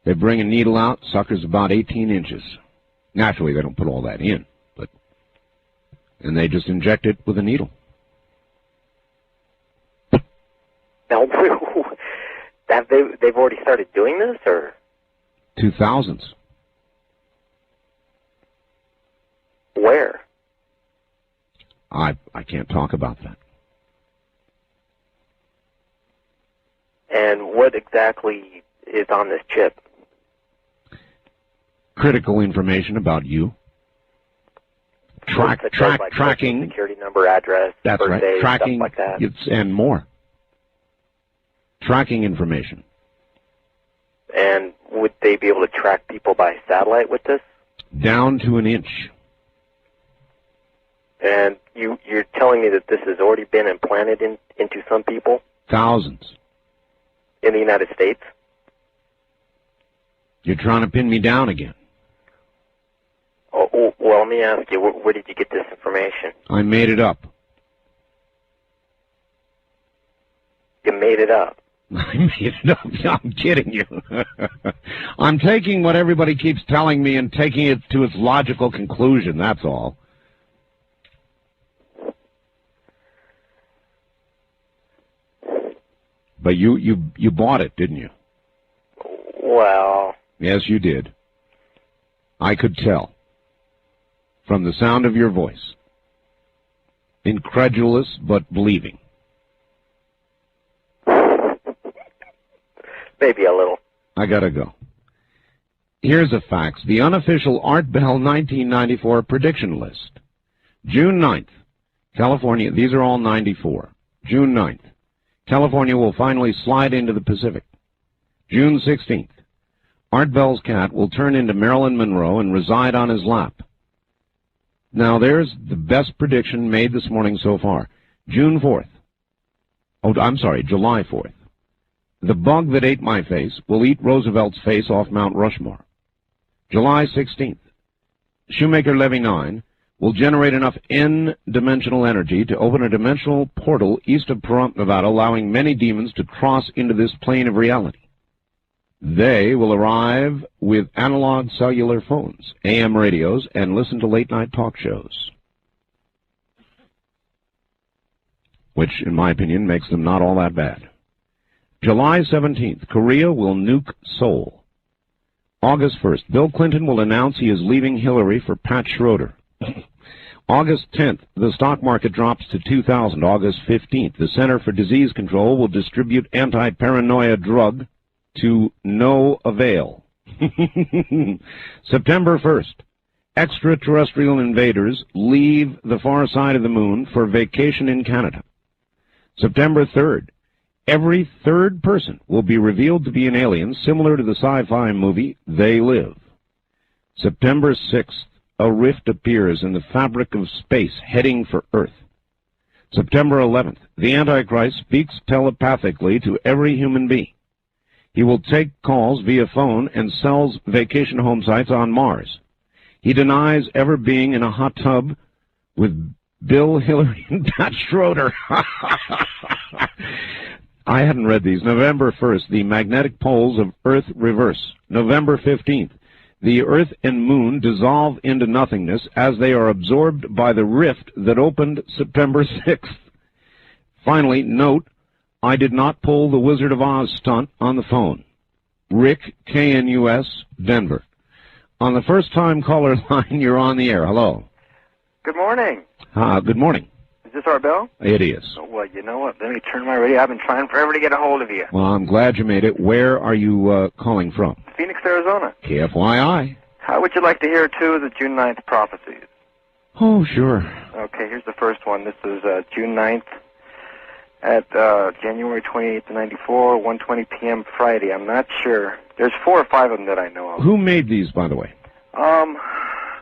They bring a needle out. Sucker's about 18 inches. Naturally, they don't put all that in, but... And they just inject it with a needle. Now, they've already started doing this, or? 2000s. Where? I can't talk about that. And what exactly is on this chip? Critical information about you. Tracking. Security number, address, that's birthday, right. Tracking, stuff like that. And more. Tracking information. And would they be able to track people by satellite with this? Down to an inch. And you're telling me that this has already been implanted into some people? Thousands. In the United States? You're trying to pin me down again. Oh, well, let me ask you, where did you get this information? I made it up. You made it up? I made it up. I'm kidding you. I'm taking what everybody keeps telling me and taking it to its logical conclusion, that's all. But you bought it, didn't you? Well... Yes, you did. I could tell. From the sound of your voice. Incredulous, but believing. Maybe a little. I gotta go. Here's a fax. The unofficial Art Bell 1994 prediction list. June 9th, California. These are all 94. June 9th, California will finally slide into the Pacific. June 16th, Art Bell's cat will turn into Marilyn Monroe and reside on his lap. Now, there's the best prediction made this morning so far. June 4th. Oh, I'm sorry, July 4th. The bug that ate my face will eat Roosevelt's face off Mount Rushmore. July 16th. Shoemaker Levy 9 will generate enough N-dimensional energy to open a dimensional portal east of Pahrump, Nevada, allowing many demons to cross into this plane of reality. They will arrive with analog cellular phones, AM radios, and listen to late-night talk shows, which, in my opinion, makes them not all that bad. July 17th, Korea will nuke Seoul. August 1st, Bill Clinton will announce he is leaving Hillary for Pat Schroeder. August 10th, the stock market drops to 2,000. August 15th, the Center for Disease Control will distribute anti-paranoia drug to no avail. September 1st, extraterrestrial invaders leave the far side of the moon for vacation in Canada. September 3rd, every third person will be revealed to be an alien, similar to the sci-fi movie They Live. September 6th, a rift appears in the fabric of space heading for Earth. September 11th, the Antichrist speaks telepathically to every human being. He will take calls via phone and sells vacation home sites on Mars. He denies ever being in a hot tub with Bill, Hillary, and Pat Schroeder. I hadn't read these. November 1st, the magnetic poles of Earth reverse. November 15th, the Earth and Moon dissolve into nothingness as they are absorbed by the rift that opened September 6th. Finally, note, I did not pull the Wizard of Oz stunt on the phone. Rick, KNUS, Denver. On the first-time caller line, you're on the air. Hello. Good morning. Good morning. Is this Art Bell? It is. Oh, well, you know what? Let me turn my radio. I've been trying forever to get a hold of you. Well, I'm glad you made it. Where are you calling from? Phoenix, Arizona. KFYI. How would you like to hear two of the June 9th prophecies? Oh, sure. Okay, here's the first one. This is June 9th at January 28th, 94, 1:20 p.m. Friday. I'm not sure. There's 4 or 5 of them that I know of. Who made these, by the way?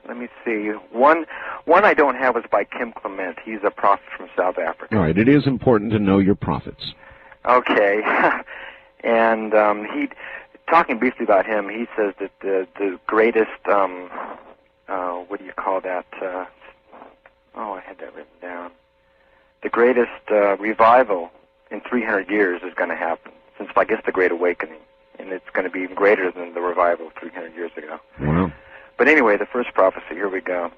Let me see. One I don't have is by Kim Clement. He's a prophet from South Africa. All right, it is important to know your prophets. Okay. And he, talking briefly about him, he says that the greatest, what do you call that? I had that written down. The greatest revival in 300 years is going to happen, since, I guess, the Great Awakening. And it's going to be even greater than the revival 300 years ago. Wow. But anyway, the first prophecy, here we go.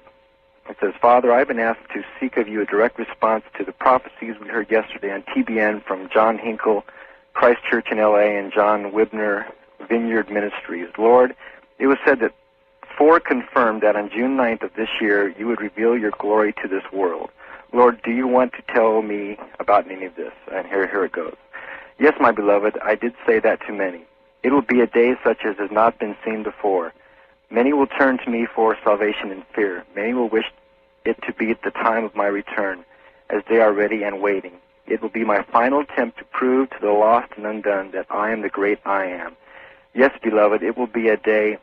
It says, Father, I've been asked to seek of you a direct response to the prophecies we heard yesterday on TBN from John Hinkle, Christ Church in L.A., and John Wibner, Vineyard Ministries. Lord, it was said that 4 confirmed that on June 9th of this year you would reveal your glory to this world. Lord, do you want to tell me about any of this? And here it goes. Yes, my beloved, I did say that to many. It will be a day such as has not been seen before. Many will turn to me for salvation in fear. Many will wish it to be at the time of my return, as they are ready and waiting. It will be my final attempt to prove to the lost and undone that I am the great I am. Yes, beloved, it will be a day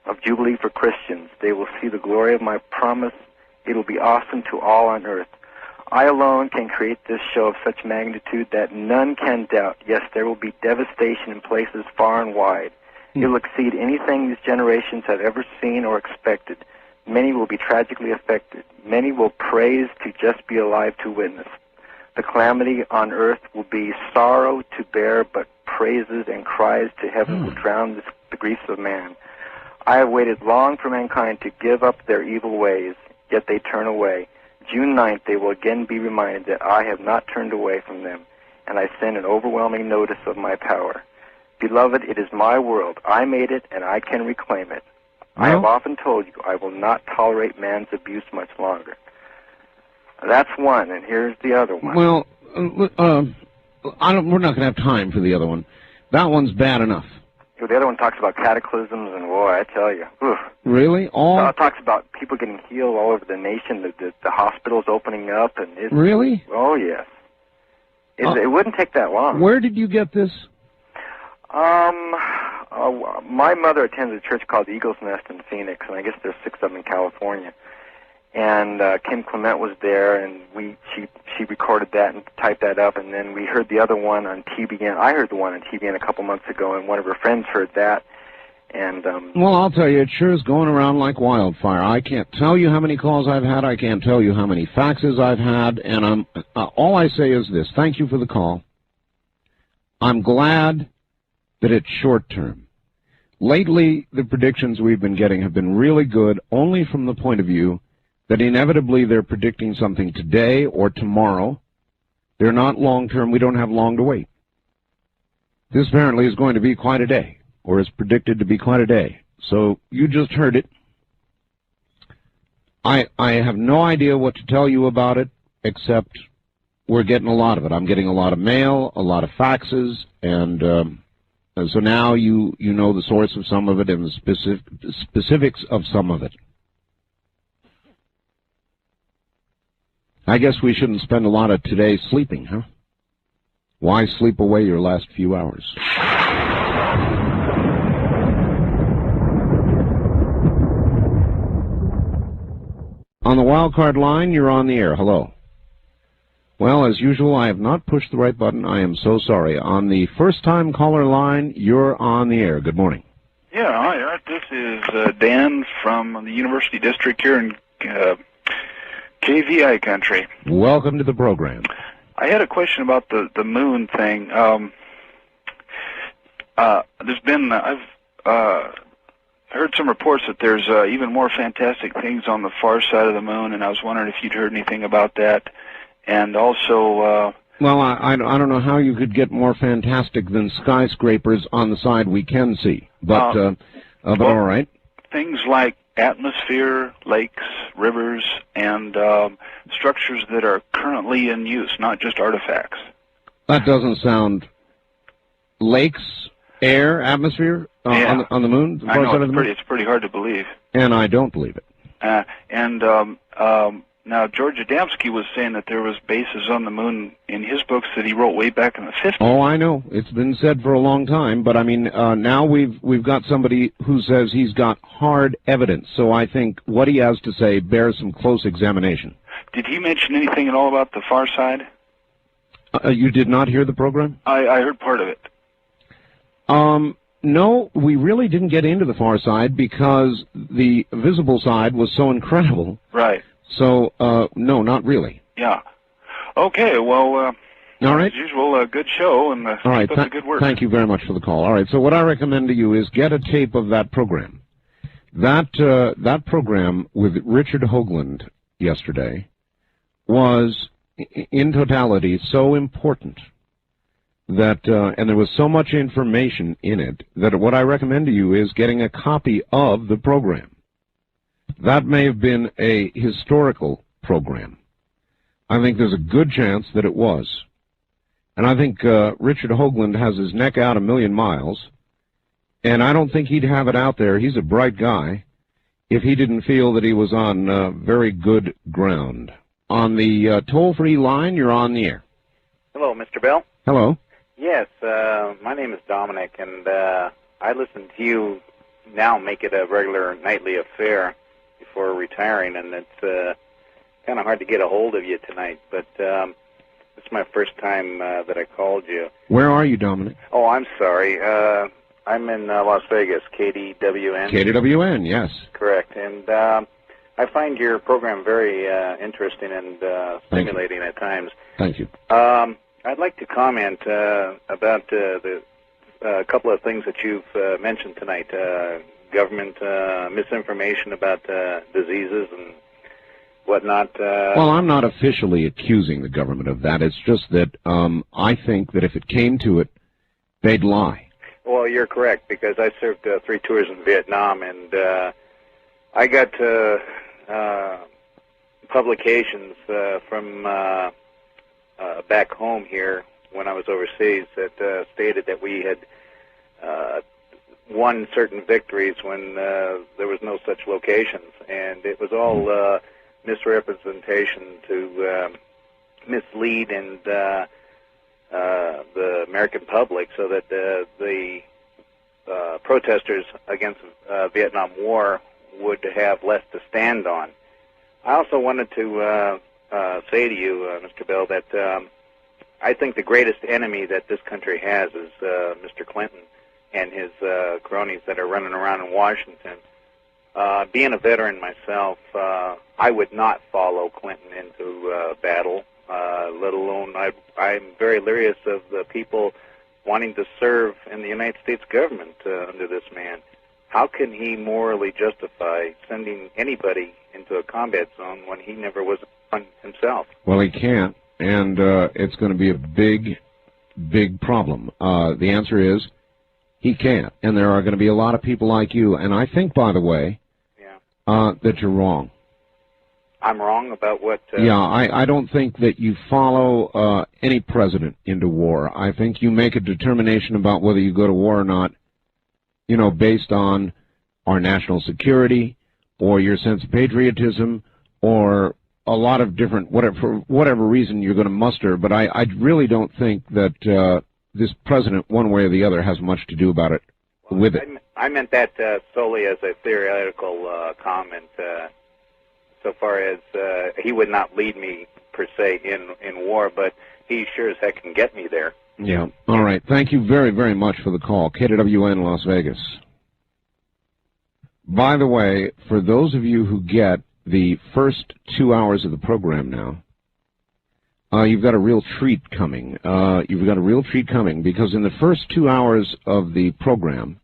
of jubilee for Christians. They will see the glory of my promise. It will be awesome to all on earth. I alone can create this show of such magnitude that none can doubt. Yes, there will be devastation in places far and wide. It will exceed anything these generations have ever seen or expected. Many will be tragically affected. Many will praise to just be alive to witness. The calamity on earth will be sorrow to bear, but praises and cries to heaven will drown the griefs of man. I have waited long for mankind to give up their evil ways, yet they turn away. June 9th, they will again be reminded that I have not turned away from them, and I send an overwhelming notice of my power. Beloved, it is my world. I made it, and I can reclaim it. I have often told you I will not tolerate man's abuse much longer. That's one, and here's the other one. Well, we're not going to have time for the other one. That one's bad enough. The other one talks about cataclysms, and boy, I tell you. Oof. Really? All? It talks about people getting healed all over the nation, the hospitals opening up. And Really? Oh, yes. It wouldn't take that long. Where did you get this? My mother attends a church called the Eagle's Nest in Phoenix, and I guess there's 6 of them in California. And Kim Clement was there, and she recorded that and typed that up, and then we heard the other one on TBN. I heard the one on TBN a couple months ago, and one of her friends heard that. And well, I'll tell you, it sure is going around like wildfire. I can't tell you how many calls I've had. I can't tell you how many faxes I've had, and all I say is this: thank you for the call. I'm glad that it's short term. Lately, the predictions we've been getting have been really good, only from the point of view that inevitably they're predicting something today or tomorrow. They're not long-term. We don't have long to wait. This apparently is going to be quite a day, or is predicted to be quite a day. So you just heard it. I have no idea what to tell you about it, except we're getting a lot of it. I'm getting a lot of mail, a lot of faxes, and so now you know the source of some of it and the specifics of some of it. I guess we shouldn't spend a lot of today sleeping, huh? Why sleep away your last few hours? On the wildcard line, you're on the air. Hello. Well, as usual, I have not pushed the right button. I am so sorry. On the first-time caller line, you're on the air. Good morning. Yeah, hi, Art. This is Dan from the University District here in KVI country. Welcome to the program. I had a question about the moon thing. There's been, I've heard some reports that there's even more fantastic things on the far side of the moon, and I was wondering if you'd heard anything about that. And also... well, I don't know how you could get more fantastic than skyscrapers on the side we can see, but all right. Things like atmosphere, lakes, rivers, and structures that are currently in use, not just artifacts. That doesn't sound... Lakes, air, atmosphere yeah. on the moon? The I far know, side of the moon? It's pretty hard to believe. And I don't believe it. Now, George Adamski was saying that there was bases on the moon in his books that he wrote way back in the 50s. Oh, I know. It's been said for a long time, but I mean, now we've got somebody who says he's got hard evidence, so I think what he has to say bears some close examination. Did he mention anything at all about the far side? You did not hear the program? I heard part of it. No, we really didn't get into the far side because the visible side was so incredible. Right. So, no, not really. Yeah. Okay, well, all right. As usual, good show, and all right, keep up the good work. Thank you very much for the call. All right, so what I recommend to you is get a tape of that program. That program with Richard Hoagland yesterday was, in totality, so important that, and there was so much information in it, that what I recommend to you is getting a copy of the program. That may have been a historical program. I think there's a good chance that it was. And I think Richard Hoagland has his neck out a million miles, and I don't think he'd have it out there. He's a bright guy if he didn't feel that he was on very good ground. On the toll-free line, you're on the air. Hello, Mr. Bell. Hello. Yes, my name is Dominic, and I listen to you now make it a regular nightly affair before retiring, and it's kind of hard to get a hold of you tonight, but it's my first time that I called you. Where are you, Dominic? Oh, I'm sorry. I'm in Las Vegas, KDWN. KDWN, yes. Correct, and I find your program very interesting and stimulating at times. Thank you. I'd like to comment about the couple of things that you've mentioned tonight. Government misinformation about diseases and whatnot. Well, I'm not officially accusing the government of that. It's just that I think that if it came to it, they'd lie. Well, you're correct, because I served 3 tours in Vietnam, and I got publications from back home here when I was overseas that stated that we had won certain victories when there was no such locations, and it was all misrepresentation to mislead and the American public, so that the protesters against Vietnam War would have less to stand on. I also wanted to say to you, Mr. Bell, that I think the greatest enemy that this country has is Mr. Clinton and his cronies that are running around in Washington. Being a veteran myself, I would not follow Clinton into battle, let alone I'm very leery of the people wanting to serve in the United States government under this man. How can he morally justify sending anybody into a combat zone when he never was one himself? Well, he can't, and it's going to be a big, big problem. The answer is he can't, and there are going to be a lot of people like you. And I think, by the way, that you're wrong. I'm wrong about what? Yeah, I don't think that you follow any president into war. I think you make a determination about whether you go to war or not, you know, based on our national security or your sense of patriotism or a lot of different, for whatever reason you're going to muster. But I really don't think that this president, one way or the other, has much to do about it. With it. I meant that solely as a theoretical comment. So far as he would not lead me per se in war, but he sure as heck can get me there. Yeah. All right. Thank you very, very much for the call. KWN Las Vegas. By the way, for those of you who get the first 2 hours of the program now, you've got a real treat coming. You've got a real treat coming because in the first 2 hours of the program,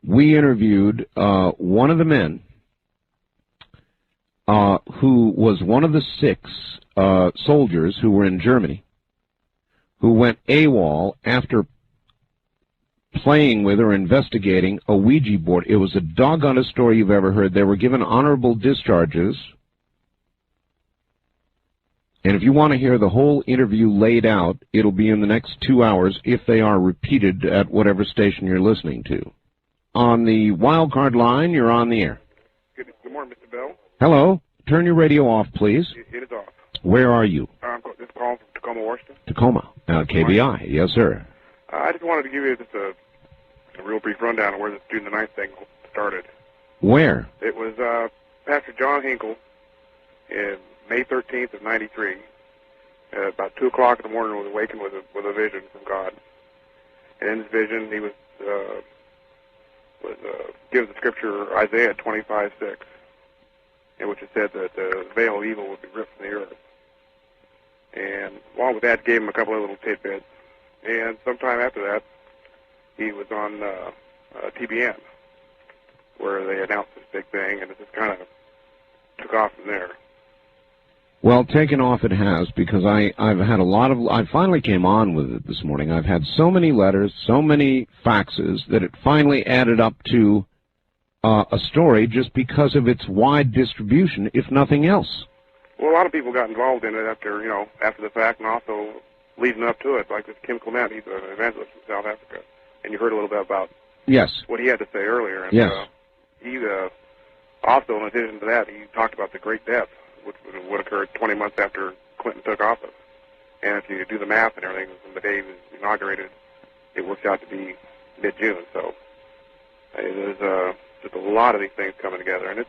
we interviewed one of the men who was one of the 6 soldiers who were in Germany who went AWOL after playing with or investigating a Ouija board. It was the doggonest story you've ever heard. They were given honorable discharges. And if you want to hear the whole interview laid out, it'll be in the next 2 hours if they are repeated at whatever station you're listening to. On the wild card line, you're on the air. Good morning, Mr. Bell. Hello. Turn your radio off, please. It is off. Where are you? I'm just calling from Tacoma, Washington. Tacoma. KBI. Yes, sir. I just wanted to give you just a real brief rundown of where the June the 9th thing started. Where? It was Pastor John Hinkle in May 13th of 93. About 2 o'clock in the morning, was awakened with a vision from God. And in this vision, he was given the scripture Isaiah 25:6, in which it said that the veil of evil would be ripped from the earth. And along with that, gave him a couple of little tidbits. And sometime after that, he was on TBN, where they announced this big thing, and it just kind of took off from there. Well, taken off it has, because I've had a lot of... I finally came on with it this morning. I've had so many letters, so many faxes, that it finally added up to a story just because of its wide distribution, if nothing else. Well, a lot of people got involved in it after the fact, and also leading up to it, like this Kim Clement. He's an evangelist from South Africa, and you heard a little bit about what he had to say earlier. And, yes. He also, in addition to that, he talked about the Great Death, which would occur 20 months after Clinton took office. And if you do the math and everything, from the day he was inaugurated, it works out to be mid-June. So there's just a lot of these things coming together. And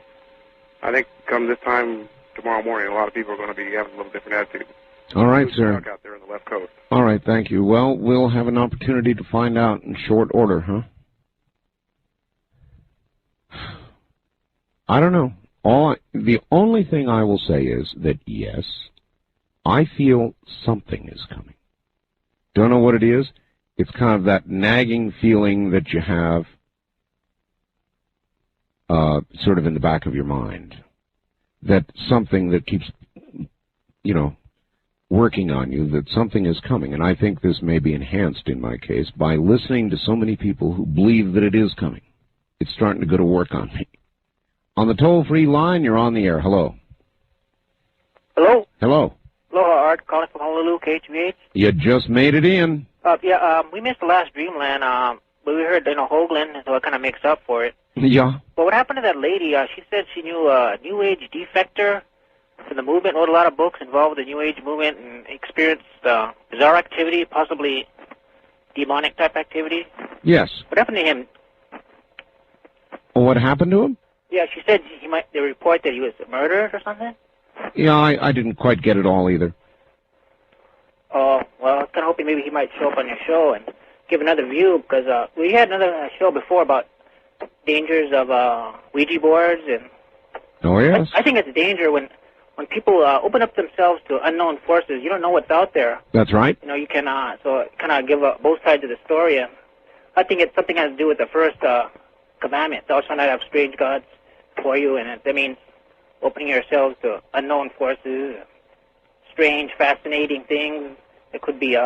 I think come this time tomorrow morning, a lot of people are going to be having a little different attitude. All right, sir. Out there on the left coast. All right, thank you. Well, we'll have an opportunity to find out in short order, huh? I don't know. The only thing I will say is that, yes, I feel something is coming. Don't know what it is. It's kind of that nagging feeling that you have sort of in the back of your mind. That something that keeps, working on you, that something is coming. And I think this may be enhanced in my case by listening to so many people who believe that it is coming. It's starting to go to work on me. On the toll-free line, you're on the air. Hello. Hello? Hello. Hello, Art, calling from Honolulu, KHVH. You just made it in. We missed the last Dreamland. but we heard, Hoagland, so it kind of makes up for it. Yeah. But what happened to that lady? She said she knew a New Age defector in the movement, wrote a lot of books involved with the New Age movement, and experienced bizarre activity, possibly demonic type activity. Yes. What happened to him? What happened to him? Yeah, she said they report that he was murdered or something. Yeah, I didn't quite get it all either. Oh, well, I was kind of hoping maybe he might show up on your show and give another view, because we had another show before about dangers of Ouija boards, and oh yes, I think it's a danger when people open up themselves to unknown forces. You don't know what's out there. That's right. You can so kind of give both sides of the story, and I think it's something has to do with the first commandment. Thou shalt not have strange gods for you, and that means opening yourselves to unknown forces, strange, fascinating things that could be,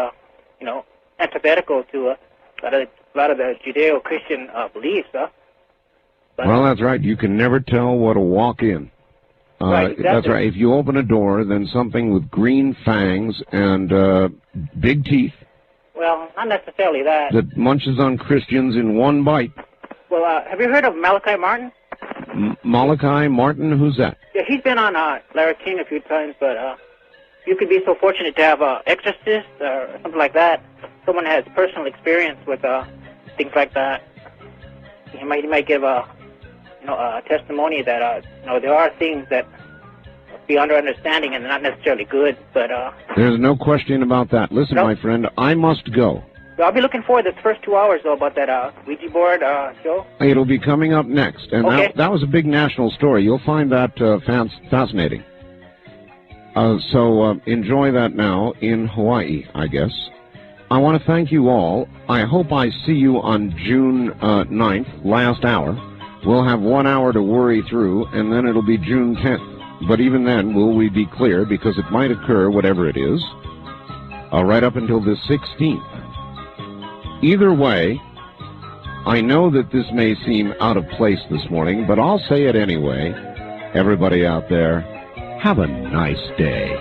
antithetical to a lot of the Judeo-Christian beliefs. Well, that's right. You can never tell what to walk in. Right, exactly. That's right. If you open a door, then something with green fangs and big teeth Well, not necessarily that. that munches on Christians in one bite. Well, have you heard of Malachi Martin? Malachi Martin? Who's that? Yeah, he's been on Larry King a few times, but you could be so fortunate to have an exorcist or something like that. Someone has personal experience with things like that. He might give a testimony that there are things that beyond our understanding and not necessarily good, but There's no question about that. Listen, my friend, I must go. I'll be looking forward to this first 2 hours though about that Ouija board show. It'll be coming up next, and Okay. that was a big national story. You'll find that fascinating. So enjoy that now in Hawaii, I guess. I want to thank you all. I hope I see you on June 9th, last hour. We'll have 1 hour to worry through, and then it'll be June 10th. But even then, will we be clear, because it might occur, whatever it is, right up until the 16th. Either way, I know that this may seem out of place this morning, but I'll say it anyway. Everybody out there, have a nice day.